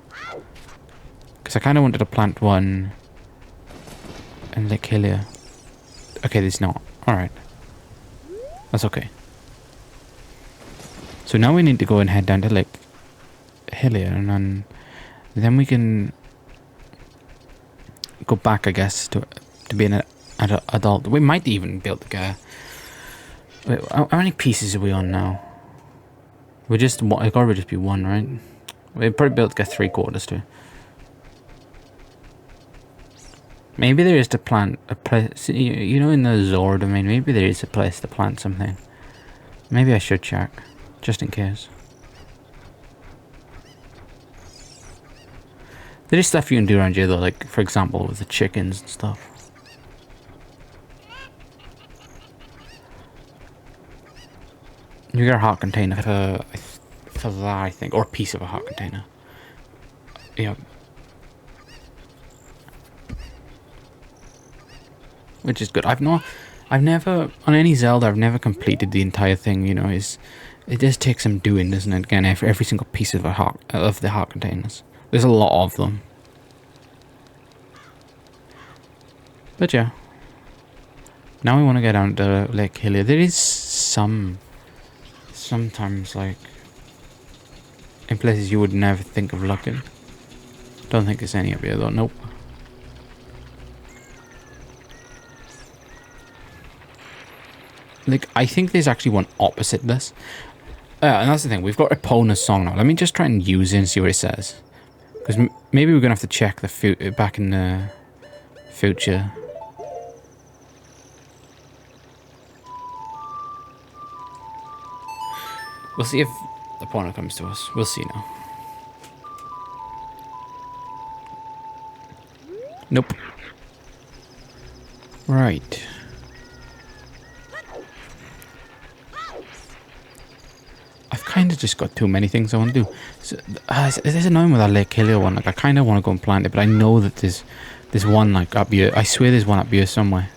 Because I kind of wanted to plant one and like Hylia. Okay, there's not. Alright. That's okay. So now we need to go and head down to like Hylia and then we can go back, I guess, to being an adult. We might even be able to get... Wait, how many pieces are we on now? We're just... It gotta just be one, right? We'd probably be able to get 3/4 too. Maybe there is to plant a place, you know, in the Zord domain, maybe there is a place to plant something. Maybe I should check, just in case. There is stuff you can do around here though, like, for example, with the chickens and stuff. You get a heart container for that, I think, or a piece of a heart container. Yeah. which is good. I've never on any Zelda. I've never completed the entire thing. You know, it does take some doing, doesn't it? Again, every single piece of the heart containers. There's a lot of them. But yeah. Now we want to get down to Lake Hylia. There is sometimes like in places you would never think of looking. Don't think there's any up here though. Nope. Like, I think there's actually one opposite this. And that's the thing. We've got Epona's song now. Let me just try and use it and see what it says. Because maybe we're going to have to check the back in the future. We'll see if Epona comes to us. We'll see now. Nope. Right. I've kind of just got too many things I want to do. So, it's annoying with that Lake Hylia one. Like, I kind of want to go and plant it, but I know that there's one like up here. I swear there's one up here somewhere.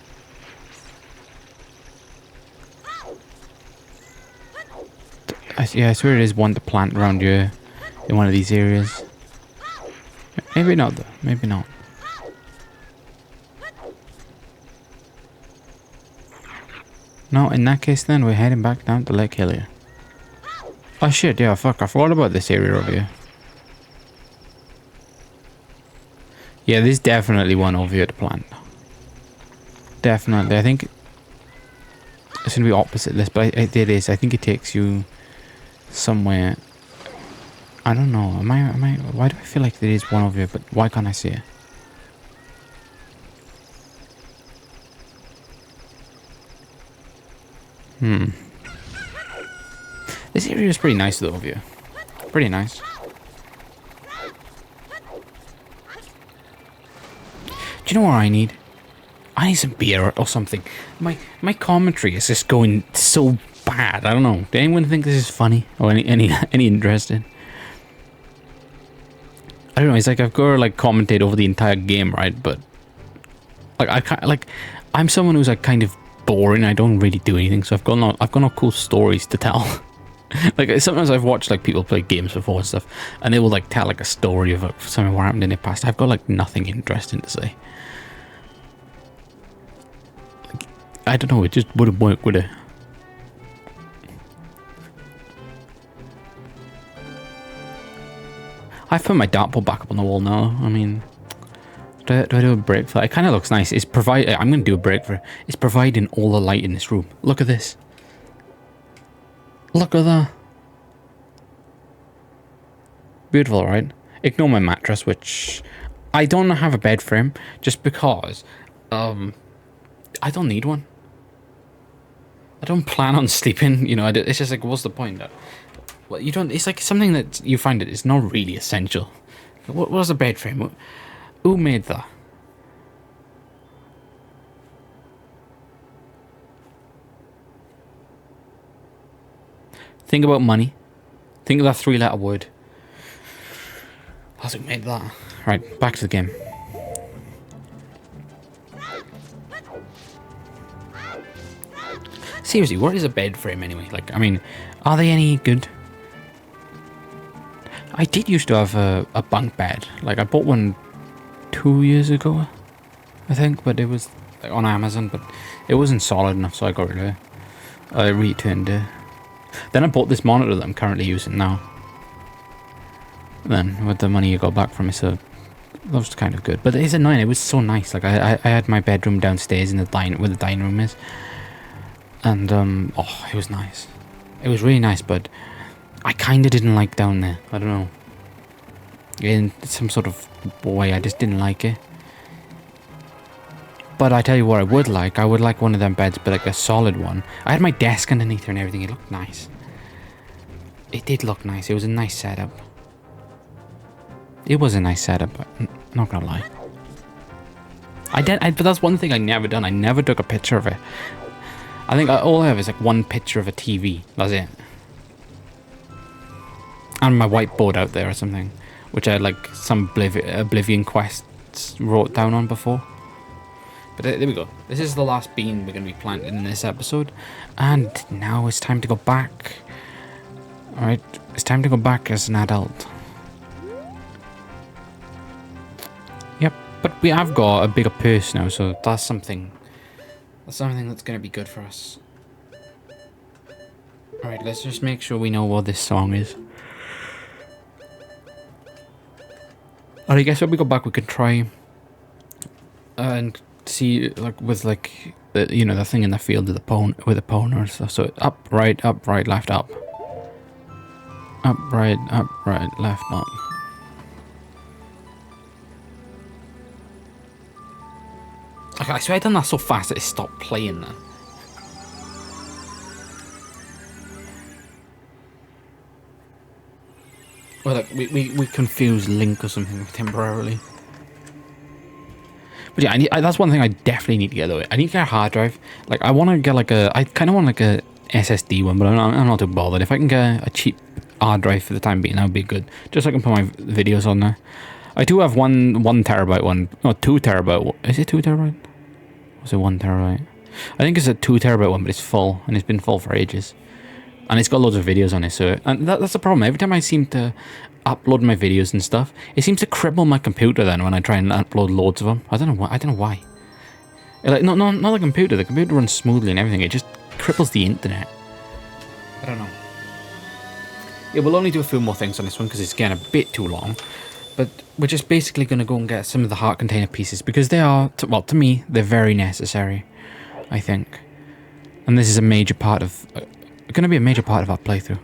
Yeah, I swear it is one to plant around here in one of these areas. Maybe not though. Maybe not. No, in that case then we're heading back down to Lake Hylia. Oh shit, yeah, fuck, I forgot about this area over here. Yeah, there's definitely one over here to plant. Definitely, I think it's going to be opposite this, but it is. I think it takes you somewhere. I don't know, why do I feel like there is one over here, but why can't I see it? This area is pretty nice though over here. Pretty nice. Do you know what I need? I need some beer or something. My commentary is just going so bad. I don't know. Do anyone think this is funny or any interesting? I don't know. It's like I've got to like commentate over the entire game, right? But like I can't, like I'm someone who's like kind of boring. I don't really do anything, so I've got no cool stories to tell. Like sometimes I've watched like people play games before and stuff, and they will like tell like a story of something what happened in the past. I've got like nothing interesting to say. Like, I don't know. It just wouldn't work, would it? I've put my dartboard back up on the wall now. I mean, do I do a break for that? It kind of looks nice. I'm going to do a break for it. It's providing all the light in this room. Look at this. Look at that. Beautiful, right? Ignore my mattress, which I don't have a bed frame, just because I don't need one. I don't plan on sleeping, you know. It's just like, what's the point? Well, you don't. It's like something that you find that it's not really essential. What was a bed frame? Who made that? Think about money. Think of that 3-letter word. That's who made that. Right, back to the game. Seriously, what is a bed frame anyway? Like, I mean, are they any good? I did used to have a bunk bed. Like, I bought one 2 years ago, I think, but it was like, on Amazon, but it wasn't solid enough, so I got rid of it. I returned it. Then I bought this monitor that I'm currently using now. Then, with the money you got back from it, so that was kind of good. But it's annoying, it was so nice. Like, I had my bedroom downstairs in the where the dining room is. And, oh, it was nice. It was really nice, but I kind of didn't like down there. I don't know. In some sort of way, I just didn't like it. But I tell you what I would like one of them beds, but like a solid one. I had my desk underneath her and everything. It looked nice. It did look nice. It was a nice setup. It was a nice setup, but not gonna lie. But that's one thing I never done. I never took a picture of it. I think all I have is like one picture of a TV. That's it. And my whiteboard out there or something, which I had like some Oblivion quests wrote down on before. But there we go. This is the last bean we're going to be planting in this episode. And now it's time to go back. Alright, it's time to go back as an adult. Yep, but we have got a bigger purse now, so that's something. That's something that's going to be good for us. Alright, let's just make sure we know what this song is. And I guess when we go back we could try and see, like, with, like, the, you know, the thing in the field with the pwn or stuff. So up, right, left, up. Up, right, left, up. Okay, I swear I done that so fast that it stopped playing then. Or like we confused Link or something temporarily. But yeah, that's one thing I definitely need to get though. I need to get a hard drive. Like, I want to get like I kind of want like a SSD one, but I'm not too bothered. If I can get a cheap hard drive for the time being, that would be good. Just so I can put my videos on there. I do have one terabyte one. No, 2 terabyte. Is it 2 terabyte? Or is it 1 terabyte? I think it's a 2 terabyte one, but it's full, and it's been full for ages. And it's got loads of videos on it, so... And that's the problem. Every time I seem to upload my videos and stuff, it seems to cripple my computer then when I try and upload loads of them. I don't know why. Like, not the computer. The computer runs smoothly and everything. It just cripples the internet. I don't know. Yeah, we'll only do a few more things on this one because it's getting a bit too long. But we're just basically going to go and get some of the heart container pieces because they are, well, to me, they're very necessary, I think. And this is a major part of... going to be a major part of our playthrough.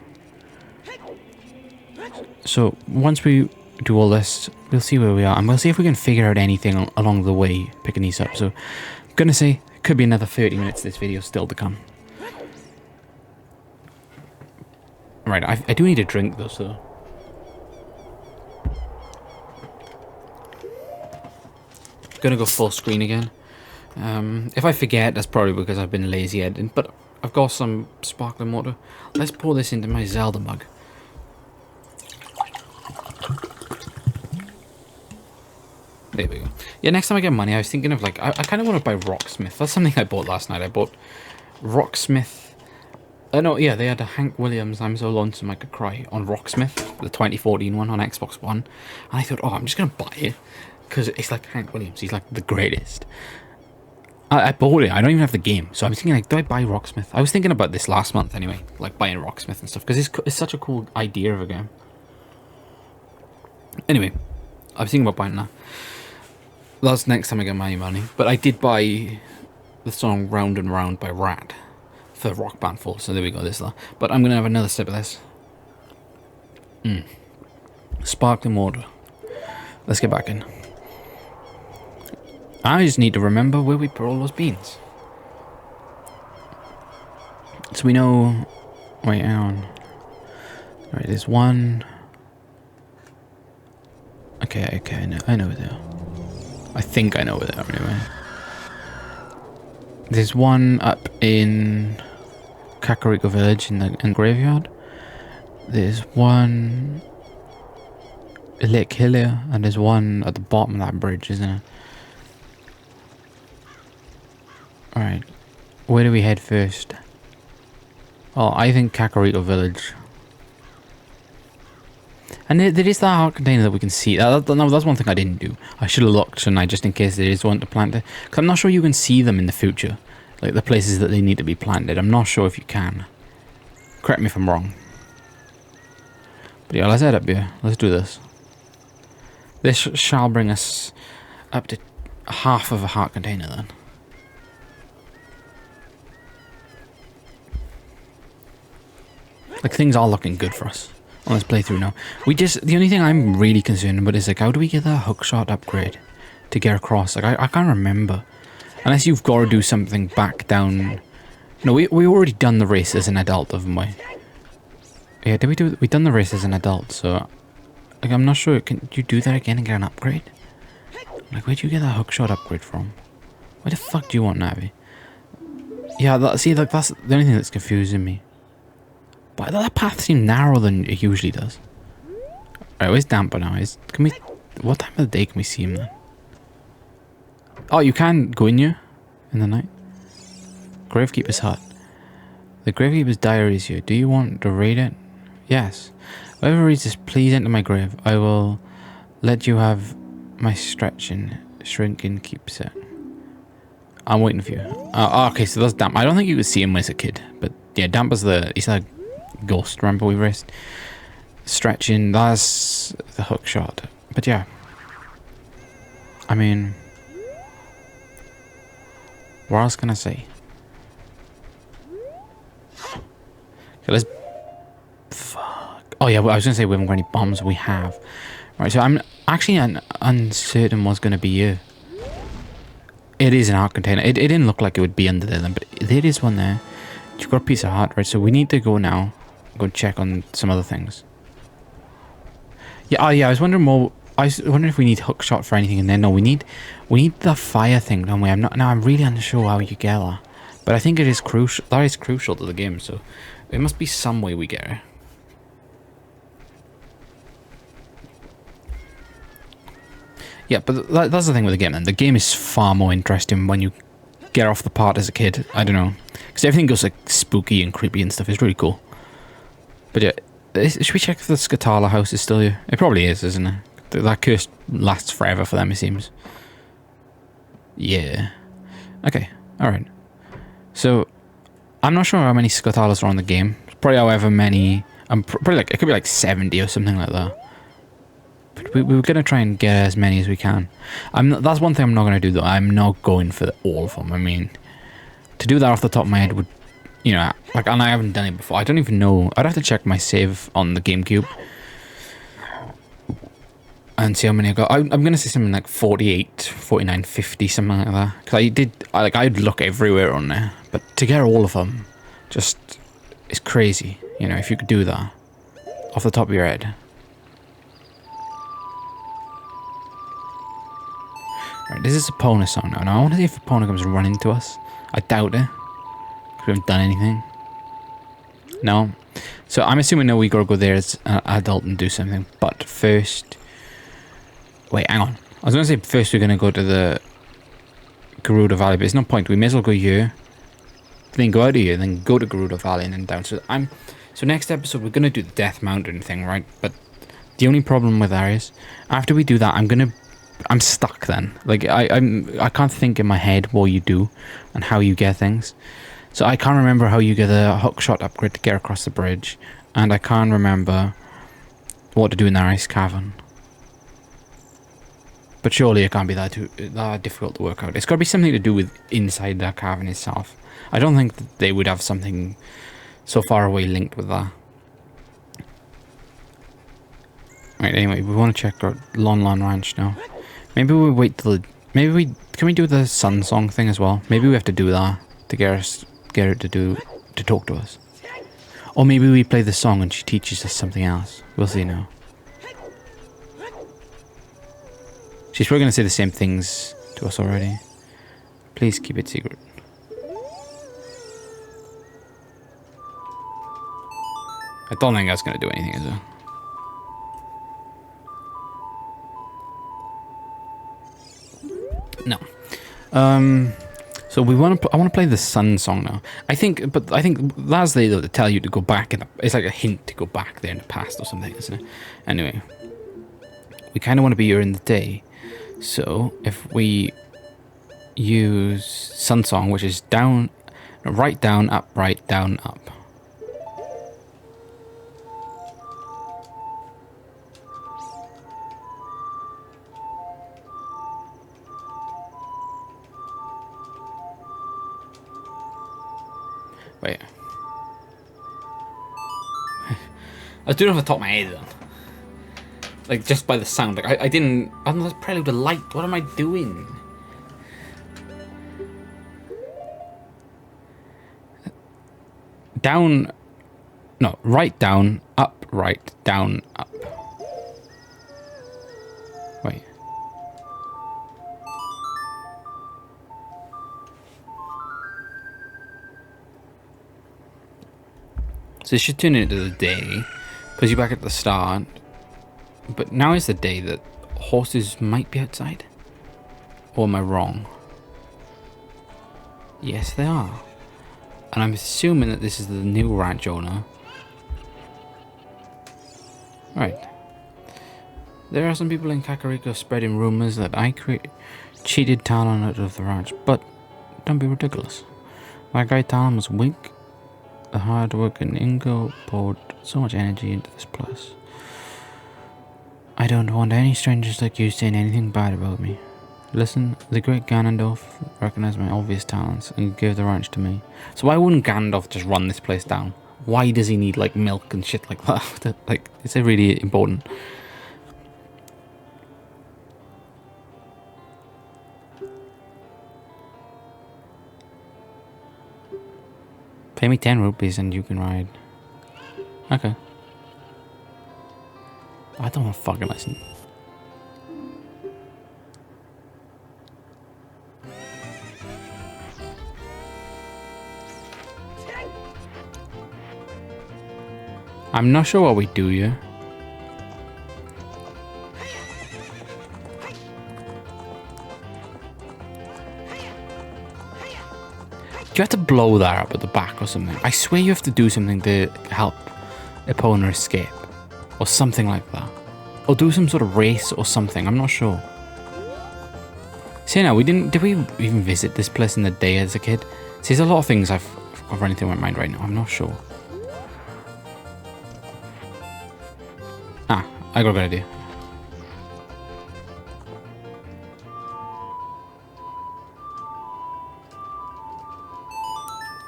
So once we do all this, we'll see where we are, and we'll see if we can figure out anything along the way picking these up. So I'm going to say it could be another 30 minutes of this video still to come. Right, I do need a drink though, so... Gonna go full screen again. If I forget, that's probably because I've been lazy editing, but I've got some sparkling water. Let's pour this into my Zelda mug. There we go. Yeah, next time I get money, I was thinking of, like, I kind of want to buy Rocksmith. That's something I bought last night. I bought Rocksmith. No, yeah, they had a Hank Williams, I'm So Lonesome I Could Cry on Rocksmith, the 2014 one on Xbox One. And I thought, oh, I'm just going to buy it. Because it's like Hank Williams. He's like the greatest. I bought it. I don't even have the game. So I was thinking, like, do I buy Rocksmith? I was thinking about this last month anyway. Like, buying Rocksmith and stuff. Because it's such a cool idea of a game. Anyway, I was thinking about buying that. That's next time I get my money. But I did buy the song Round and Round by Rat for Rock Band 4. So there we go. This that. But I'm going to have another sip of this. Sparkling water. Let's get back in. I just need to remember where we put all those beans. So we know... Wait, hang on. Alright, there's one... Okay, I know where they are. I think I know where they are anyway. There's one up in Kakariko Village in the graveyard. There's one... Lake Hillier, and there's one at the bottom of that bridge, isn't it? Alright, where do we head first? Oh, I think Kakariko Village. And there is that heart container that we can see. No, that's one thing I didn't do. I should have looked, shouldn't I, just in case there is one to plant it. Because I'm not sure you can see them in the future. Like, the places that they need to be planted. I'm not sure if you can. Correct me if I'm wrong. But yeah, let's head up here. Let's do this. This shall bring us up to half of a heart container then. Like, things are looking good for us on this playthrough now. The only thing I'm really concerned about is, like, how do we get that hookshot upgrade to get across? Like, I can't remember. Unless you've got to do something back down. No, we already done the race as an adult, haven't we? Yeah, we done the race as an adult, so... Like, I'm not sure, can you do that again and get an upgrade? Like, where'd you get that hookshot upgrade from? Why the fuck do you want Navi? Yeah, see, like, that's the only thing that's confusing me. But that path seems narrower than it usually does. Alright, where's Damper now? What time of the day can we see him then? Oh, you can go in here? in the night. Gravekeeper's hut. The Gravekeeper's diary is here. Do you want to read it? Yes. Whoever reads this, please enter my grave. I will let you have my shrinking keep set. I'm waiting for you. Okay, so that's Damp. I don't think you could see him as a kid, but yeah, Damper's he's a ghost, remember we raced? Stretching, that's the hook shot. But yeah. I mean, what else can I say? Okay, let's... Fuck. Oh yeah, well, I was going to say we haven't got any bombs. We have. Right, so I'm actually uncertain what's going to be here. It is an art container. It didn't look like it would be under there then, but there is one there. You've got a piece of heart, right? So we need to go now. Go check on some other things. Yeah, oh yeah, I was wondering more... I was wondering if we need hookshot for anything, and then no, we need the fire thing, don't we? I'm really unsure how you get that, but I think it is crucial. That is crucial to the game, so it must be some way we get it. Yeah, but that's the thing with the game. Then the game is far more interesting when you get off the part as a kid. I don't know, because everything goes like spooky and creepy and stuff. It's really cool. But yeah, should we check if the Skatala house is still here? It probably is, isn't it? That curse lasts forever for them, it seems. Yeah. Okay, alright. So, I'm not sure how many Skatalas are on the game. Probably however many... probably like, it could be like 70 or something like that. But we were going to try and get as many as we can. That's one thing I'm not going to do though. I'm not going for all of them. I mean, to do that off the top of my head would... You know, like, and I haven't done it before. I don't even know. I'd have to check my save on the GameCube. And see how many I got. I'm going to say something like 48, 49, 50, something like that. Because I'd look everywhere on there. But to get all of them, just, it's crazy. You know, if you could do that. Off the top of your head. Right, this is Epona song now. Now I want to see if Epona comes running to us. I doubt it. Because we haven't done anything. No. So I'm assuming now we gotta go there as an adult and do something. But first... Wait, hang on. I was going to say first we're going to go to the Garuda Valley, but there's no point. We may as well go here, then go out of here, then go to Garuda Valley and then down. So next episode we're going to do the Death Mountain thing, right? But the only problem with that is, after we do that, I'm stuck then. Like, I can't think in my head what you do and how you get things. So I can't remember how you get a hookshot upgrade to get across the bridge, and I can't remember what to do in the ice cavern. But surely it can't be that difficult to work out. It's got to be something to do with inside that cavern itself. I don't think that they would have something so far away linked with that. Right, anyway, we want to check our Lon Lon Ranch now. Maybe we wait till... Can we do the Sun Song thing as well? Maybe we have to do that to get her to talk to us. Or maybe we play the song and she teaches us something else. We'll see now. She's probably going to say the same things to us already. Please keep it secret. I don't think that's going to do anything, is it? No. So I want to play the Sun Song now. I think that's there though to tell you to go back it's like a hint to go back there in the past or something, isn't it? Anyway, we kind of want to be here in the day. So if we use Sun Song, which is down, right, down, up, right, down, up. Wait. I was doing it off the top of my head then. Like, just by the sound. Like, I don't know, that's Prelude to Light. What am I doing? Down... No, right, down, up, right, down, up. Wait. So it should turn into the day. Puts you back at the start. But now is the day that horses might be outside? Or am I wrong? Yes, they are. And I'm assuming that this is the new ranch owner. Right. There are some people in Kakariko spreading rumors that I cheated Talon out of the ranch, but don't be ridiculous. My guy Talon was weak. The hard work and Ingo poured so much energy into this place. I don't want any strangers like you saying anything bad about me. Listen, the great Ganondorf recognized my obvious talents and gave the ranch to me. So why wouldn't Ganondorf just run this place down? Why does he need like milk and shit like that? Like, it's really important. Pay me 10 rupees and you can ride. Okay. I don't want to fucking listen. I'm not sure what we do here. Do you have to blow that up at the back or something? I swear you have to do something to help Epona escape. Or something like that. Or do some sort of race or something. I'm not sure. See now, did we even visit this place in the day as a kid? See, there's a lot of things I've running through my mind right now. I'm not sure. Ah, I got a good idea.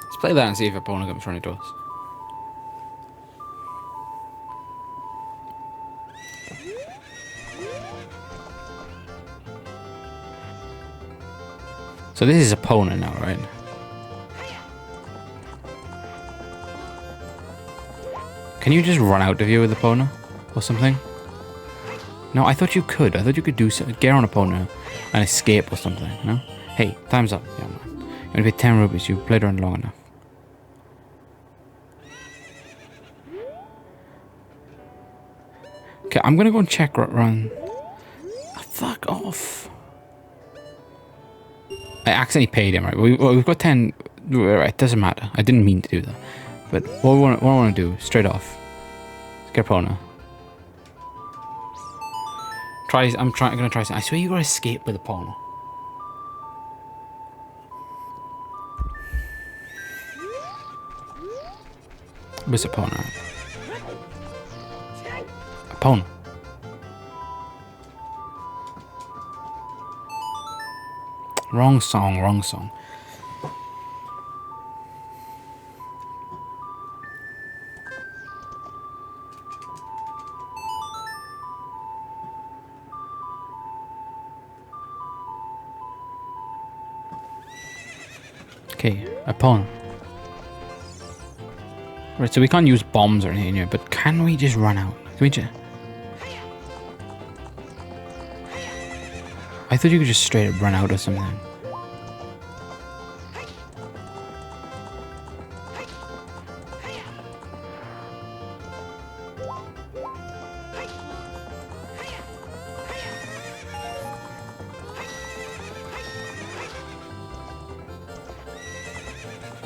Let's play that and see if Epona comes running to us. So this is Epona now, right? Can you just run out of here with Epona? Or something? No, I thought you could. I thought you could do something. Get on Epona and escape or something, no? Hey, time's up. Yeah, man. You're gonna pay 10 rupees. You've played around long enough. Okay, I'm gonna go and check run. Oh, fuck off. I accidentally paid him, right? We've got 10. Right, doesn't matter. I didn't mean to do that. But what I want to do, straight off, is get Epona. I'm gonna try something. I swear you gotta escape with Epona. Where's Epona? Epona. Wrong song, wrong song. Okay, Epona. Right, so we can't use bombs or anything here, but can we just run out? Can we just... I thought you could just straight up run out or something.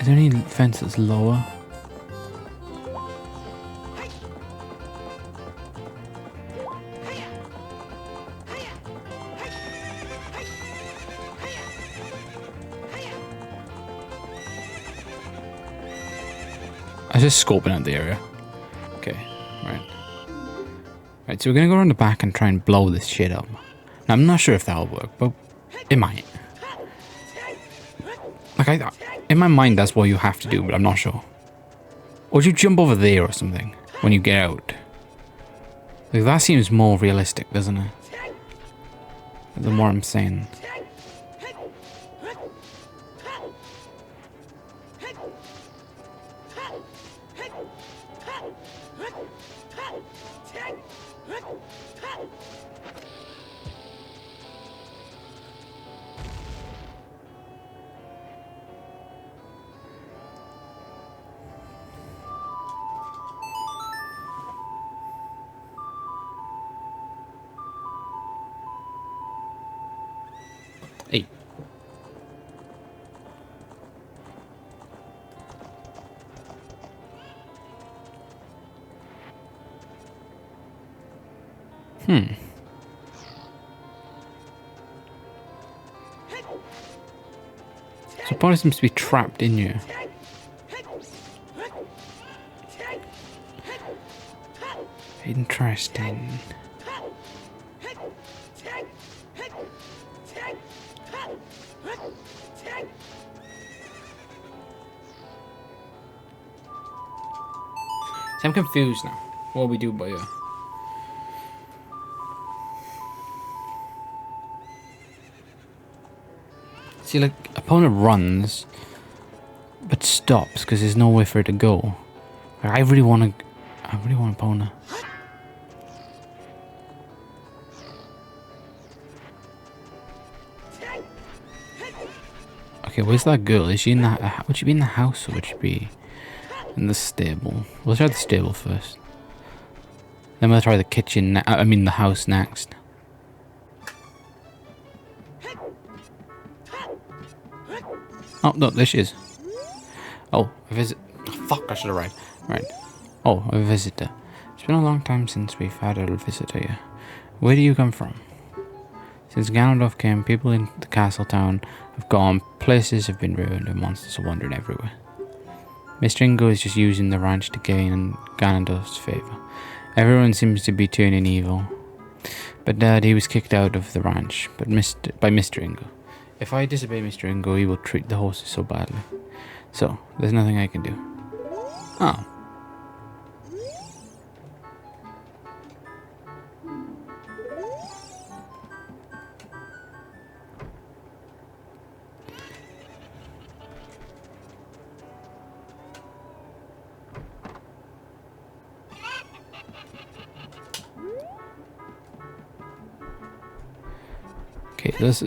Is there any fence that's lower? I was just scoping out the area. Okay, right. Right, so we're gonna go around the back and try and blow this shit up. Now, I'm not sure if that'll work, but it might. Like, in my mind, that's what you have to do, but I'm not sure. Or do you jump over there or something when you get out? Like, that seems more realistic, doesn't it? The more I'm saying. So Pony seems to be trapped in you. Interesting. See, I'm confused now. What do we do by you? See, like, opponent runs, but stops because there's nowhere for it to go. Like, I really want opponent. Okay, where's that girl? Is she in that? Would she be in the house or would she be in the stable? We'll try the stable first. Then we'll try the kitchen. I mean the house next. Oh no, there she is. Oh, a visit. Oh, fuck! I should have arrived. Right. Oh, a visitor. It's been a long time since we've had a visitor here. Where do you come from? Since Ganondorf came, people in the castle town have gone, places have been ruined, and monsters are wandering everywhere. Mr. Ingo is just using the ranch to gain Ganondorf's favour. Everyone seems to be turning evil. But Dad, he was kicked out of the ranch by Mr. Ingo. If I disobey Mr. Ingo, he will treat the horses so badly. So, there's nothing I can do. Oh. Okay, this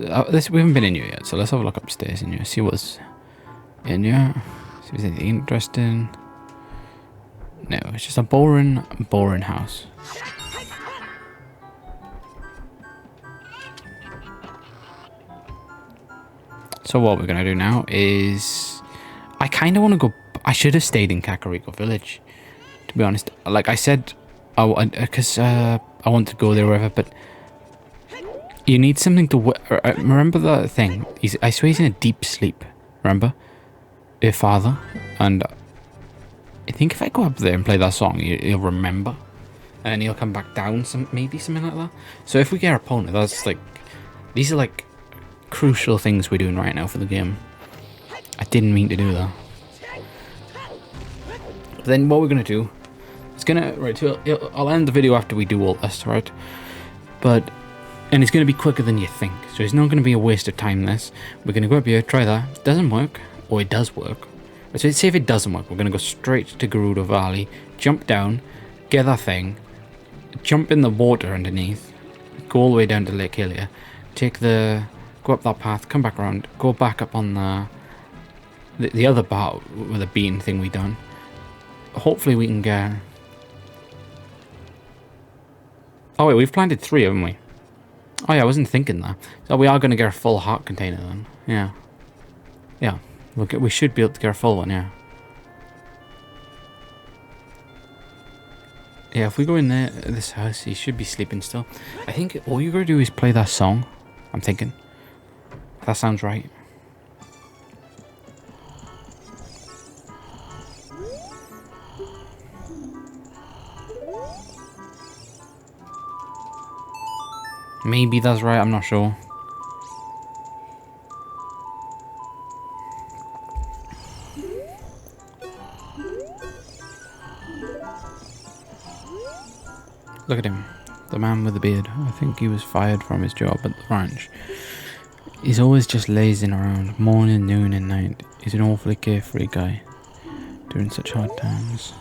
we haven't been in here yet, so let's have a look upstairs in here. See what's in here. See if there's anything interesting. No, it's just a boring house. So what we're gonna do now is, I kind of want to go. I should have stayed in Kakariko Village, to be honest. Like I said, because I want to go there wherever, but. You need something to... remember the thing? I swear he's in a deep sleep. Remember? Your father. And I think if I go up there and play that song, he'll remember. And then he'll come back down, maybe something like that. So if we get our opponent, that's like... These are like crucial things we're doing right now for the game. I didn't mean to do that. But then what we're going to do... It's going to... Right, so I'll end the video after we do all this, right? But... And it's going to be quicker than you think. So it's not going to be a waste of time, this. We're going to go up here, try that. It doesn't work. Or it does work. So say if it doesn't work, we're going to go straight to Gerudo Valley. Jump down. Get that thing. Jump in the water underneath. Go all the way down to Lake Hylia. Go up that path. Come back around. Go back up on the other part with the bean thing we done. Hopefully we can get... Oh wait, we've planted 3, haven't we? Oh yeah, I wasn't thinking that. So we are going to get a full heart container then. Yeah. Yeah. We should be able to get a full one, yeah. Yeah, if we go in there, this house, he should be sleeping still. I think all you got to do is play that song. I'm thinking. That sounds right. Maybe that's right, I'm not sure. Look at him, the man with the beard. I think he was fired from his job at the ranch. He's always just lazing around, morning, noon and night. He's an awfully carefree guy, during such hard times.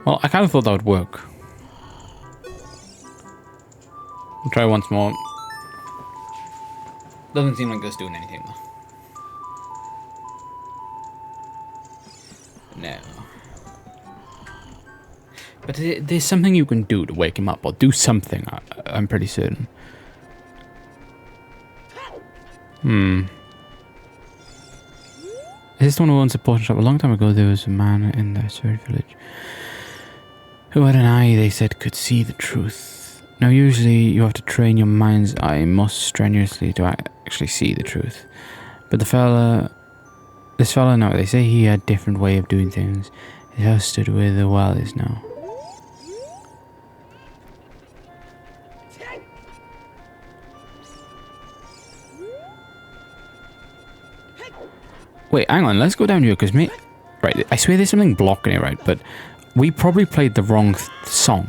Well, I kind of thought that would work. We'll try once more. Doesn't seem like that's doing anything though. No. But there's something you can do to wake him up, or do something, I'm pretty certain. Is this the one who owns a potion shop? A long time ago, there was a man in this very village who had an eye they said could see the truth. Now, usually you have to train your mind's eye most strenuously to actually see the truth. But this fella, now, they say he had a different way of doing things. His house stood where the well is now. Wait, hang on, let's go down here, because right, I swear there's something blocking it, right, but we probably played the wrong song.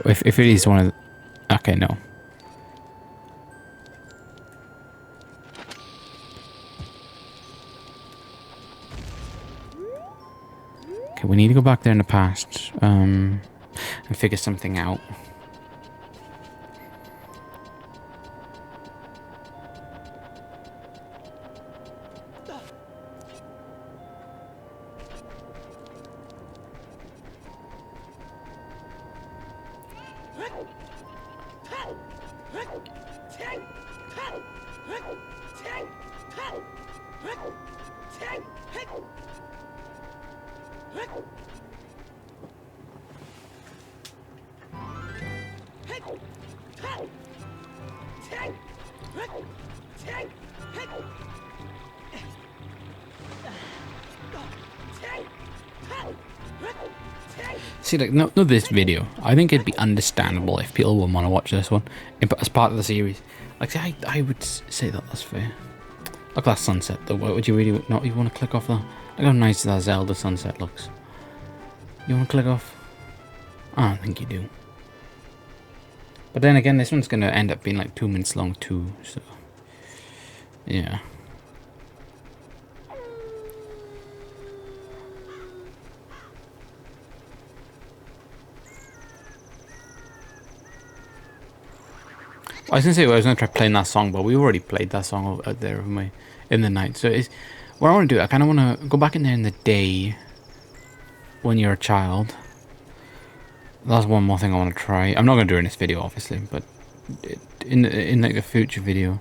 If it is one of the... Okay, no. Okay, we need to go back there in the past, and figure something out. See, like, not this video. I think it'd be understandable if people would want to watch this one as part of the series. Like, I would say that's fair. Look at that sunset, though. Would you really not even want to click off that? Look how nice that Zelda sunset looks. You want to click off? I don't think you do. But then again, this one's going to end up being like 2 minutes long too, so... Yeah. I was going to say I was going to try playing that song, but we already played that song out there in the night. So it's, what I want to do, I kind of want to go back in there in the day when you're a child. That's one more thing I want to try. I'm not going to do it in this video, obviously, but in like the future video,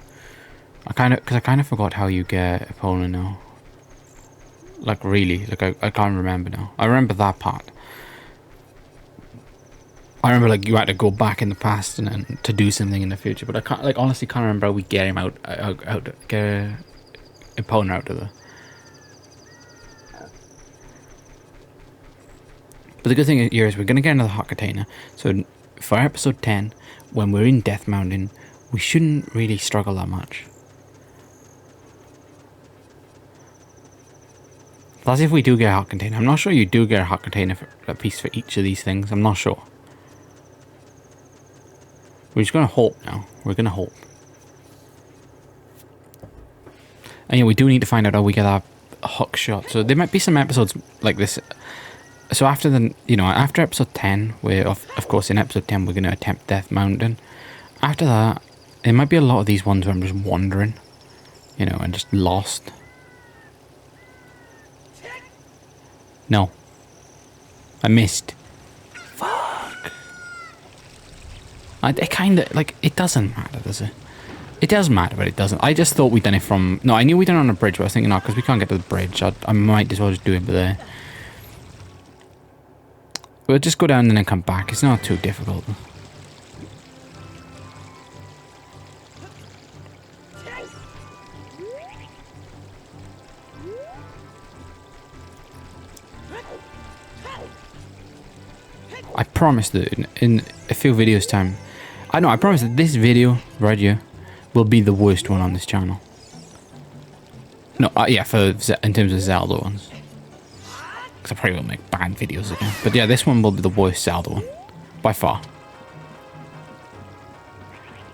because I kind of forgot how you get Epona now. Like really, like I can't remember now. I remember that part. I remember like you had to go back in the past and then to do something in the future, but I can't, like, honestly can't remember how we get him out get Epona out of the. But the good thing here is we're gonna get another Ocarina. So for episode 10, when we're in Death Mountain, we shouldn't really struggle that much. That's if we do get a hot container. I'm not sure you do get a hot container for a piece for each of these things. I'm not sure. We're just going to hope now. We're going to hope. And yeah, we do need to find out how we get that hook shot. So there might be some episodes like this. So after the, after episode 10, we're of course in episode 10 we're going to attempt Death Mountain. After that, there might be a lot of these ones where I'm just wandering, and just lost. No. I missed. Fuck. It kind of, like, it doesn't matter, does it? It does matter, but it doesn't. I just thought we'd done it from... No, I knew we'd done it on a bridge, but I was thinking, no, because we can't get to the bridge. I might as well just do it there. We'll just go down and then come back. It's not too difficult. I promise that in a few videos time, I promise that this video right here will be the worst one on this channel. No, yeah, in terms of Zelda ones. Because I probably will make bad videos again. But yeah, this one will be the worst Zelda one. By far.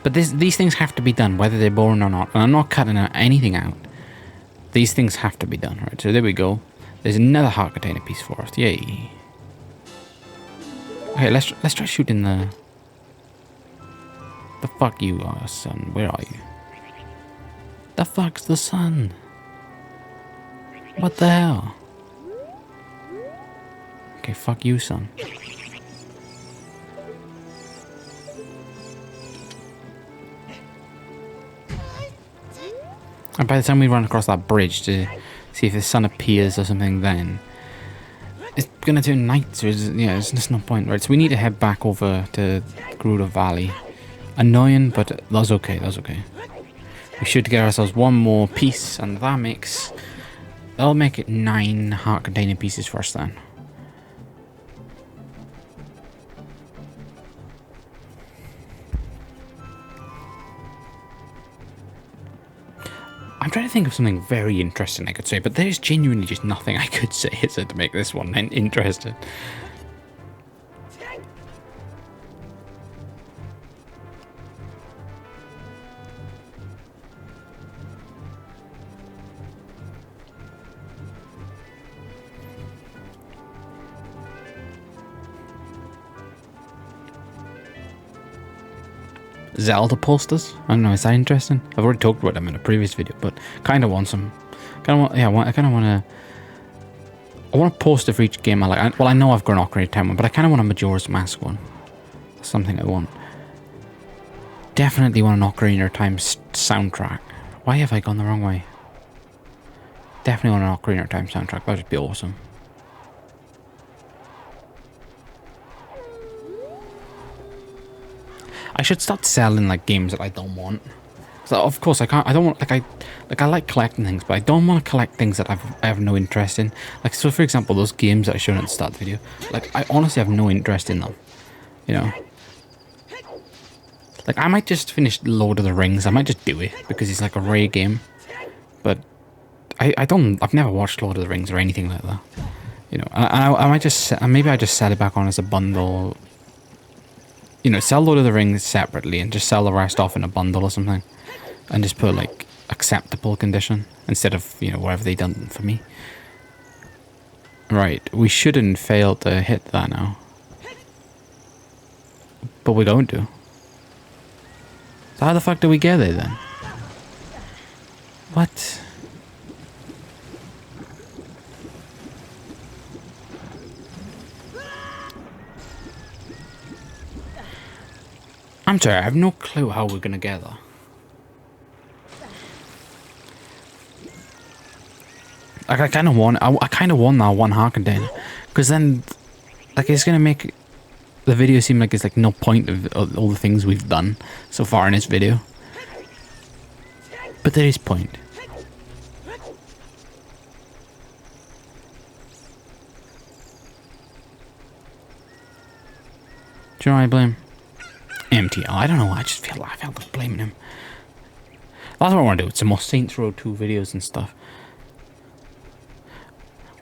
But these things have to be done, whether they're boring or not. And I'm not cutting anything out. These things have to be done, right? So there we go. There's another heart container piece for us. Yay. Okay, let's try shooting the fuck you are, son. Where are you? The fuck's the sun? What the hell? Okay, fuck you, son. And by the time we run across that bridge to see if the sun appears or something, then it's gonna turn night, so there's just no point, right? So we need to head back over to Gerudo Valley. Annoying, but that's okay, that's okay. We should get ourselves one more piece, and that'll make it 9 heart containing pieces for us then. I'm trying to think of something very interesting I could say, but there's genuinely just nothing I could say to make this one interesting. Zelda posters? I don't know, is that interesting? I've already talked about them in a previous video, but kind of want some. I want to poster for each game I like. Well, I know I've got an Ocarina of Time one, but I kind of want a Majora's Mask one. That's something I want. Definitely want an Ocarina of Time soundtrack. Why have I gone the wrong way? Definitely want an Ocarina of Time soundtrack. That would be awesome. I should start selling like games that I don't want. So of course I can't. I don't want I like collecting things, but I don't want to collect things that I have no interest in. Like, so for example, those games that I showed at the start of the video. Like, I honestly have no interest in them. You know. Like, I might just finish Lord of the Rings. I might just do it because it's like a rare game. But I've never watched Lord of the Rings or anything like that. You know. I might just maybe I just sell it back on as a bundle. You know, sell Lord of the Rings separately and just sell the rest off in a bundle or something. And just put, like, acceptable condition instead of, you know, whatever they done for me. Right, we shouldn't fail to hit that now. But we don't do. So how the fuck do we get there then? What? I'm sorry, I have no clue how we're gonna get there. Like, I kind of want that one heart container, because then, like, it's gonna make the video seem like it's like no point of all the things we've done so far in this video. But there is point. Do you know what I blame? MTL. I don't know. I felt like blaming him. That's what I want to do. It's some more Saints Row 2 videos and stuff.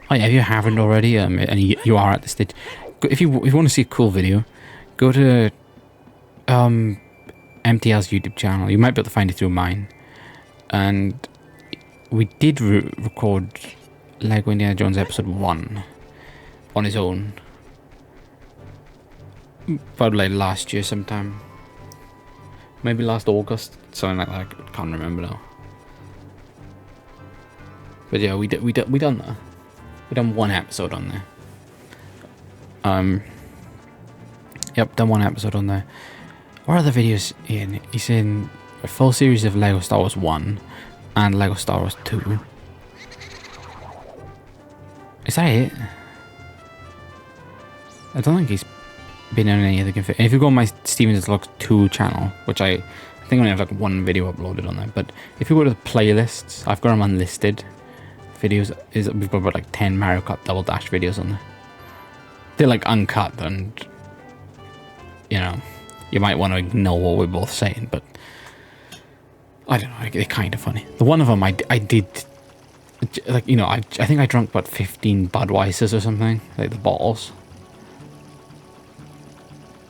Oh yeah, if you haven't already, and you are at the stage, if you want to see a cool video, go to MTL's YouTube channel. You might be able to find it through mine. And we did record Lego Indiana Jones episode 1 on his own. About like last year sometime. Maybe last August, something like that. I can't remember now. But yeah, we done that. We done one episode on there. Yep, done one episode on there. What other videos in? He's in a full series of Lego Star Wars 1 and Lego Star Wars 2. Is that it? I don't think he's been on any other config. If you go on my Steven Vlogs 2 channel, which I think I only have like one video uploaded on there, but if you go to the playlists, I've got them unlisted. Videos we've got about like 10 Mario Kart Double Dash videos on there. They're like uncut, and you know, you might want to ignore what we're both saying, but I don't know, they're kind of funny. The one of them I did, like, you know, I think I drank about 15 Budweisers or something, like the bottles.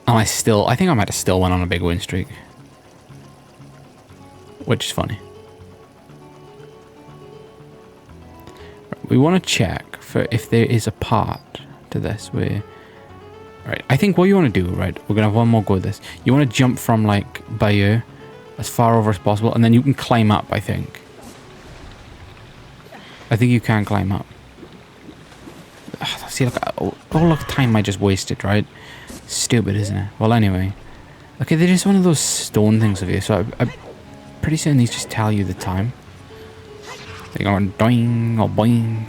And I think I might have still went on a big win streak. Which is funny. We want to check for if there is a part to this where... Right, I think what you want to do, right, we're going to have one more go at this. You want to jump from, like, Bayeux as far over as possible, and then you can climb up, I think. I think you can climb up. Ugh, see, look, all the time I just wasted, right? Stupid, isn't it? Well, anyway. Okay, they're just one of those stone things of you, so I'm pretty certain these just tell you the time. They're going doing or boing.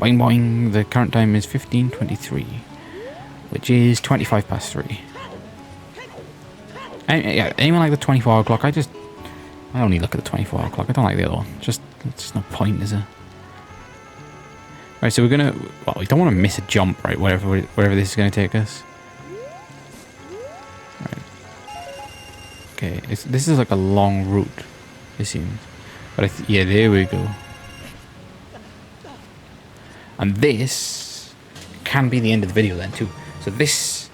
Boing boing. The current time is 15:23, which is 25 past 3. Yeah, anyone like the 24-hour clock? I only look at the 24-hour clock. I don't like the other one. It's just no point, is there? Right, so we're gonna. Well, we don't want to miss a jump, right? Wherever this is gonna take us. Right. Okay, this is like a long route, it seems. But yeah, there we go. And this can be the end of the video then too. So this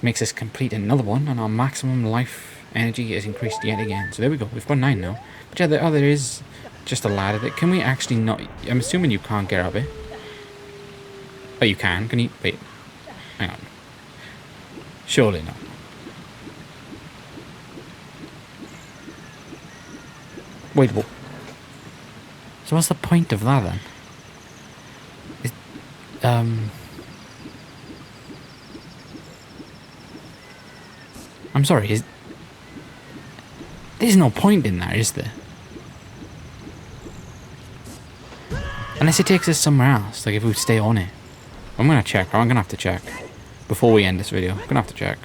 makes us complete another one, and our maximum life energy is increased yet again. So there we go. We've got 9 now. But yeah, there is just a ladder there. Can we actually not? I'm assuming you can't get up it. Oh, you can. Can you? Wait. Hang on. Surely not. Wait, what? So what's the point of that then? I'm sorry, there's no point in that, is there? Unless it takes us somewhere else, like if we stay on it. I'm gonna check, I'm gonna have to check. Before we end this video, I'm gonna have to check.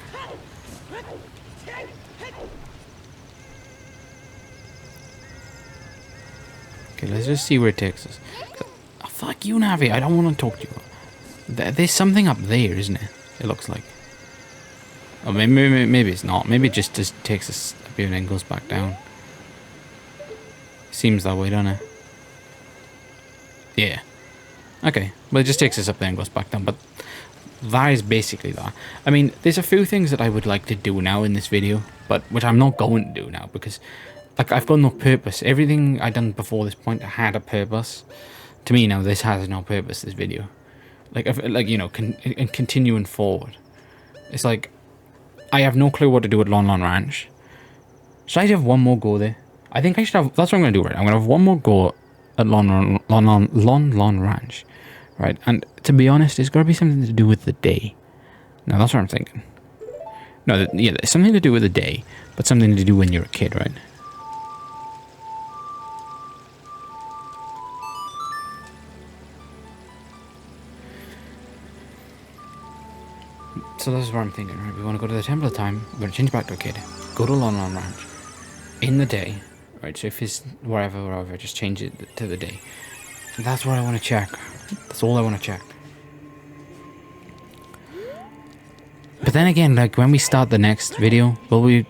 Okay, let's just see where it takes us. Oh, fuck you, Navi, I don't want to talk to you. There's something up there, isn't it? It looks like. Oh, maybe it's not. Maybe it just takes us up here and then goes back down. Seems that way, doesn't it? Yeah. Okay. Well, it just takes us up there and goes back down. But that is basically that. I mean, there's a few things that I would like to do now in this video, but which I'm not going to do now because like I've got no purpose. Everything I done before this point had a purpose. To me now, this has no purpose. This video. Like you know, continuing forward. It's like, I have no clue what to do at Lon Lon Ranch. Should I have one more go there? I think I should have, that's what I'm going to do, right? I'm going to have one more go at Lon Lon Ranch, right? And to be honest, it's got to be something to do with the day. No, that's what I'm thinking. No, yeah, it's something to do with the day, but something to do when you're a kid, right? So this is what I'm thinking, right? We want to go to the Temple of Time. We're going to change back to a kid. Go to Lon Lon Ranch. In the day. Right, so if it's wherever, just change it to the day. And that's what I want to check. That's all I want to check. But then again, like, when we start the next video, will we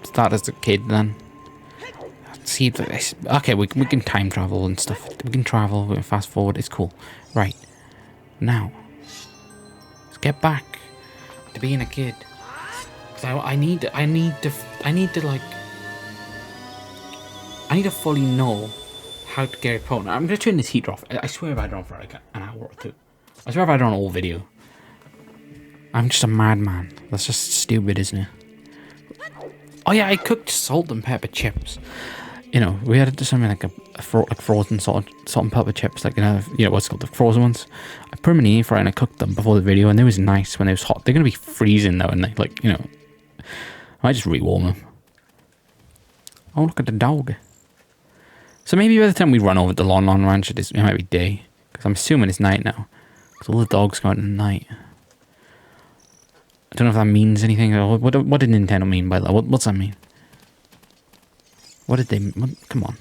start as a kid then? See, okay, we can time travel and stuff. We can travel, we can fast forward, it's cool. Right. Now. Get back to being a kid. So I need to fully know how to get a phone. I'm gonna turn this heater off. I swear if I don't for like an hour or two. I swear if I don't all video. I'm just a madman. That's just stupid, isn't it? Oh yeah, I cooked salt and pepper chips. You know, we had to do something like like frozen salt and pepper chips, like you know what's called the frozen ones. I put them in the air fryer and I cooked them before the video, and they was nice when they was hot. They're gonna be freezing though, and they like I might just rewarm them. Oh, look at the dog. So maybe by the time we run over to Lon Lon Ranch, it might be day, because I'm assuming it's night now, because all the dogs go out at night. I don't know if that means anything. What did Nintendo mean by that? What's that mean? What did they... come on.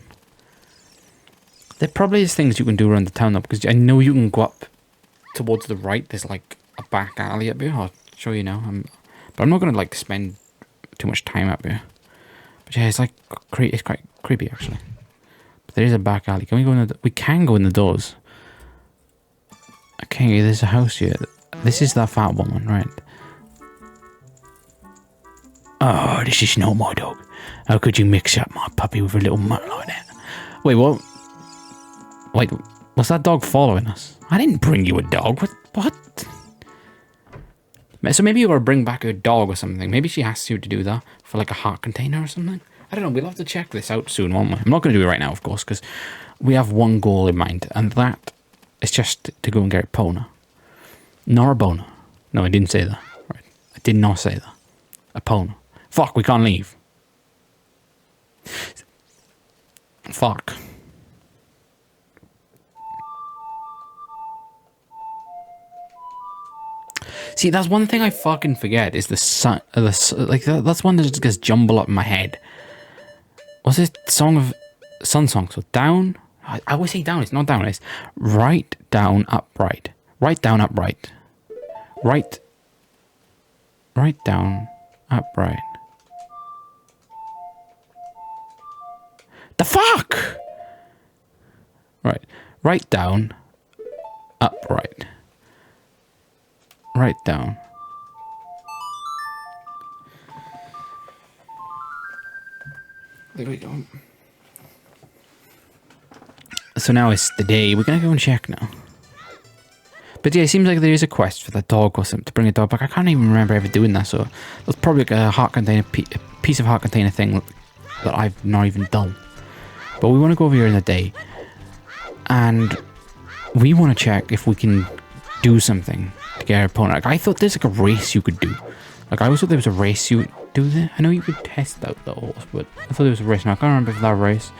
There probably is things you can do around the town though, because I know you can go up towards the right. There's like a back alley up here. I'll show you now. But I'm not going to like spend too much time up here. But yeah, it's like... it's quite creepy actually. But there is a back alley. Can we go in the... we can go in the doors. Okay, there's a house here. This is that fat woman, right? Oh, this is not my dog. How could you mix up my puppy with a little mutt like that? Wait, what? Wait, was that dog following us? I didn't bring you a dog. What? So maybe you gotta bring back a dog or something. Maybe she asked you to do that for like a heart container or something. I don't know. We'll have to check this out soon, won't we? I'm not gonna do it right now, of course, because we have one goal in mind, and that It's just to go and get Epona. Nor Epona. No, I didn't say that. Right. I did not say that. Epona. Fuck, we can't leave. Fuck. See, that's one thing I fucking forget is the sun. That's one that just gets jumbled up in my head. What's this song of sun song? So down. I always say down. It's not down. It's right, down, upright. Right, down, upright. Right, down, upright. The fuck? Right, down, upright. Right down. There we go. So now it's the day. We're gonna go and check now. But yeah, it seems like there is a quest for that dog or something to bring a dog back. I can't even remember ever doing that. So that's probably like a heart container, a piece of heart container thing that I've not even done. But we want to go over here in the day, and we want to check if we can do something to get our opponent. Like, I thought there's like a race you could do. Like, I always thought there was a race you would do there. I know you could test out the horse, but I thought there was a race. Now I can't remember if that race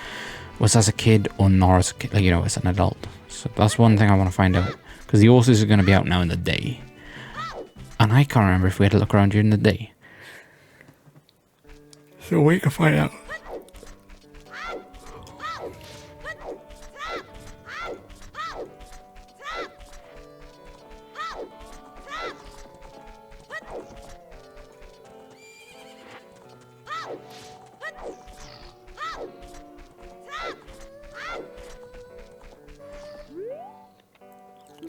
was as a kid or not as a kid, like, you know, as an adult. So that's one thing I want to find out, because the horses are going to be out now in the day, and I can't remember if we had to look around during the day. So we can find out.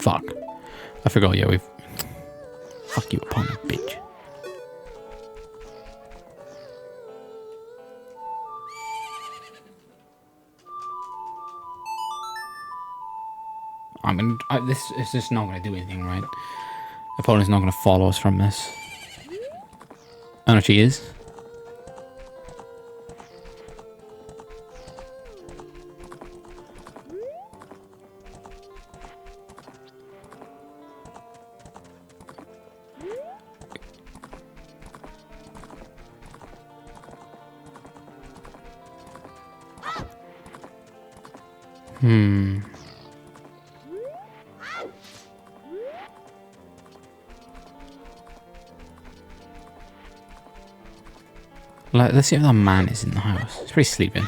Fuck. I forgot, yeah, we've... Fuck you, opponent, bitch. This is just not gonna do anything, right? Opponent's not gonna follow us from this. Oh no, she is. Let's see if that man is in the house. He's probably sleeping.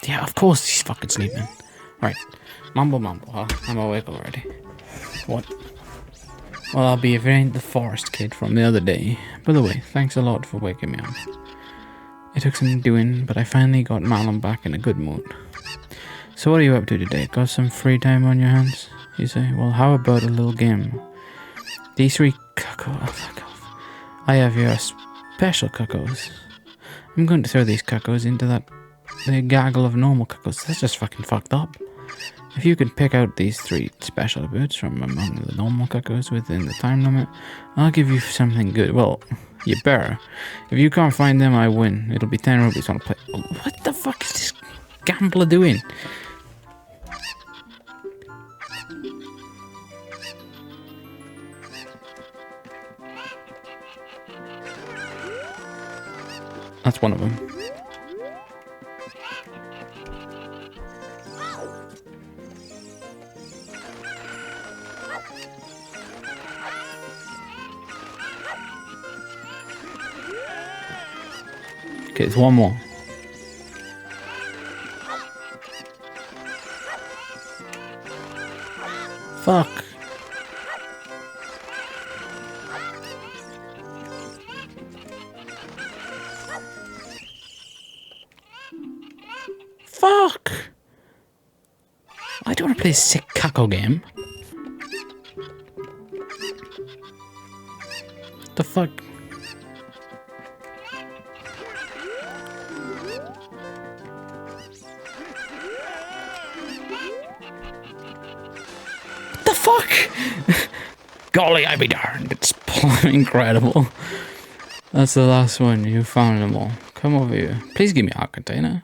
Yeah, of course he's fucking sleeping. Right. Mumble, huh? I'm awake already. What? Well, I'll be if it ain't the forest kid from the other day. By the way, thanks a lot for waking me up. It took some doing, but I finally got Malum back in a good mood. So what are you up to today? Got some free time on your hands? You say? Well, how about a little game? These three cuckoos. I have your special cuckoos. I'm going to throw these cuckoos into the gaggle of normal cuckoos. That's just fucking fucked up. If you could pick out these three special birds from among the normal cuckoos within the time limit, I'll give you something good. Well, you better. If you can't find them, I win. It'll be 10 rupees on a plate. What the fuck is this gambler doing? That's one of them. Okay, there's one more. Fuck. Fuck! I don't want to play a sick cucko game. The fuck? What the fuck? Golly, I be darned. It's incredible. That's the last one. You found them all. Come over here. Please give me a container.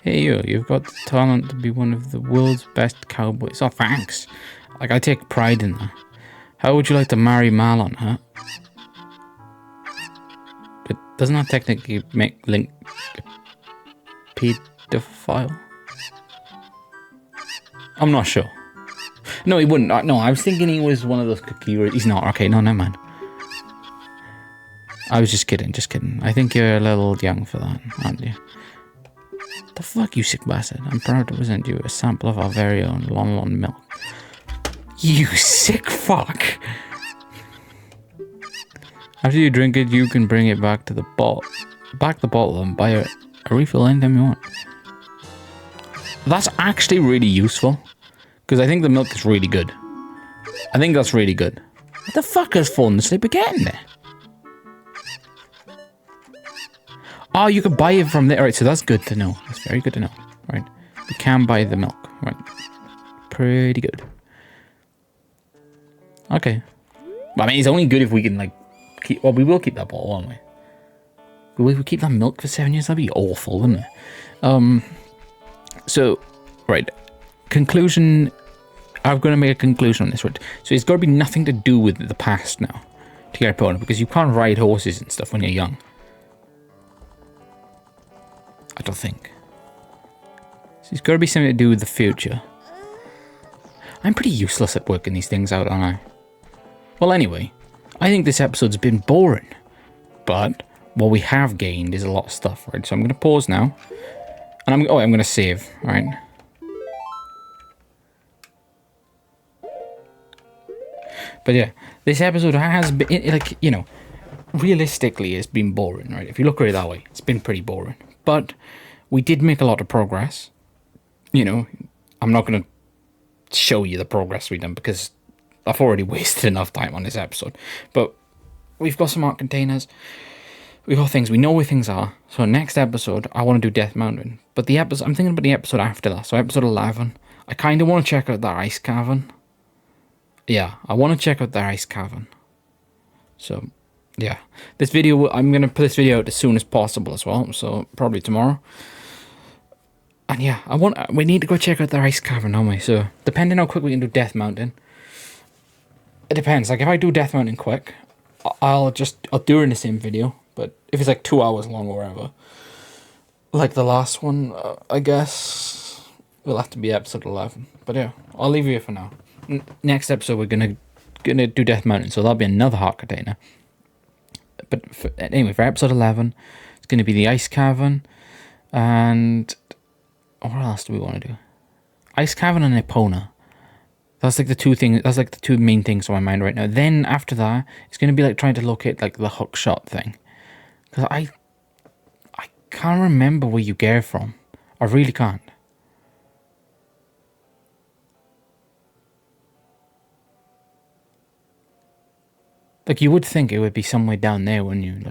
Hey you've got the talent to be one of the world's best cowboys. Oh, thanks. Like, I take pride in that. How would you like to marry Marlon, huh? But doesn't that technically make Link a pedophile? I'm not sure. No, he wouldn't. No, I was thinking he was one of those cookie... He's not. Okay, no, never mind. I was just kidding, I think you're a little young for that, aren't you? The fuck, you sick bastard. I'm proud to present you a sample of our very own Lon Lon milk. You sick fuck! After you drink it, you can bring it back to the bottle. Back the bottle and buy a refill anytime you want. That's actually really useful. Because I think the milk is really good. I think that's really good. What the fuck is falling asleep again there? Oh, you can buy it from there. Alright, so that's good to know. That's very good to know. Right. You can buy the milk. Right. Pretty good. Okay. Well, I mean, it's only good if we can, like, keep... Well, we will keep that bottle, won't we? Will we keep that milk for 7 years? That'd be awful, wouldn't it? So, right. Conclusion... I'm going to make a conclusion on this, right? So it's got to be nothing to do with the past now. To get a point, because you can't ride horses and stuff when you're young. I don't think. So it's got to be something to do with the future. I'm pretty useless at working these things out, aren't I? Well, anyway, I think this episode's been boring. But what we have gained is a lot of stuff, right? So I'm going to pause now. And I'm going to save, right? But yeah, this episode has been, like, you know, realistically, it's been boring, right? If you look at it that way, it's been pretty boring. But we did make a lot of progress. You know, I'm not going to show you the progress we've done because I've already wasted enough time on this episode. But we've got some art containers. We've got things. We know where things are. So next episode, I want to do Death Mountain. But the episode, I'm thinking about the episode after that. So episode 11. I kind of want to check out that ice cavern. Yeah, I want to check out that ice cavern. So, yeah. This video, I'm going to put this video out as soon as possible as well. So, probably tomorrow. And yeah, we need to go check out the ice cavern, don't we? So, depending how quick we can do Death Mountain. It depends. Like, if I do Death Mountain quick, I'll do it in the same video. But if it's like 2 hours long or whatever, like the last one, I guess, will have to be episode 11. But yeah, I'll leave you here for now. Next episode, we're gonna do Death Mountain, so that'll be another heart container. But anyway, for episode 11, it's gonna be the ice cavern, and what else do we want to do? Ice cavern and Epona. That's like the two things. That's like the two main things on my mind right now. Then after that, it's gonna be like trying to locate like the hook shot thing, because I can't remember where you get it from. I really can't. Like, you would think it would be somewhere down there, wouldn't you?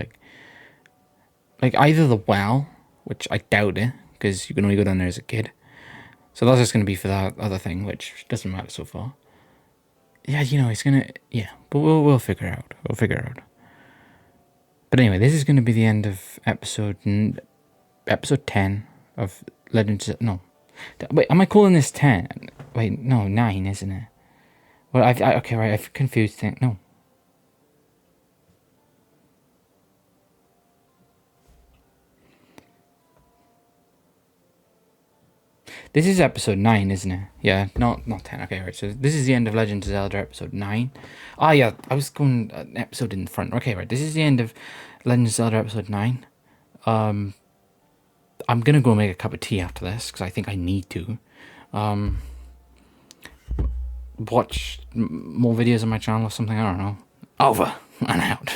Like either the well, which I doubt it, because you can only go down there as a kid. So that's just going to be for that other thing, which doesn't matter so far. Yeah, you know, it's going to... Yeah, but we'll figure it out. We'll figure it out. But anyway, this is going to be the end of episode 10 of Legends... No. Wait, am I calling this 10? Wait, no, 9, isn't it? Well, okay, right, I've confused things. No. This is episode 9, isn't it? Yeah, not 10. Okay, right. So this is the end of Legend of Zelda episode 9. Ah, yeah, I was going an episode in the front. Okay, right. This is the end of Legend of Zelda episode 9. I'm gonna go make a cup of tea after this because I think I need to. Watch more videos on my channel or something. I don't know. Over and out.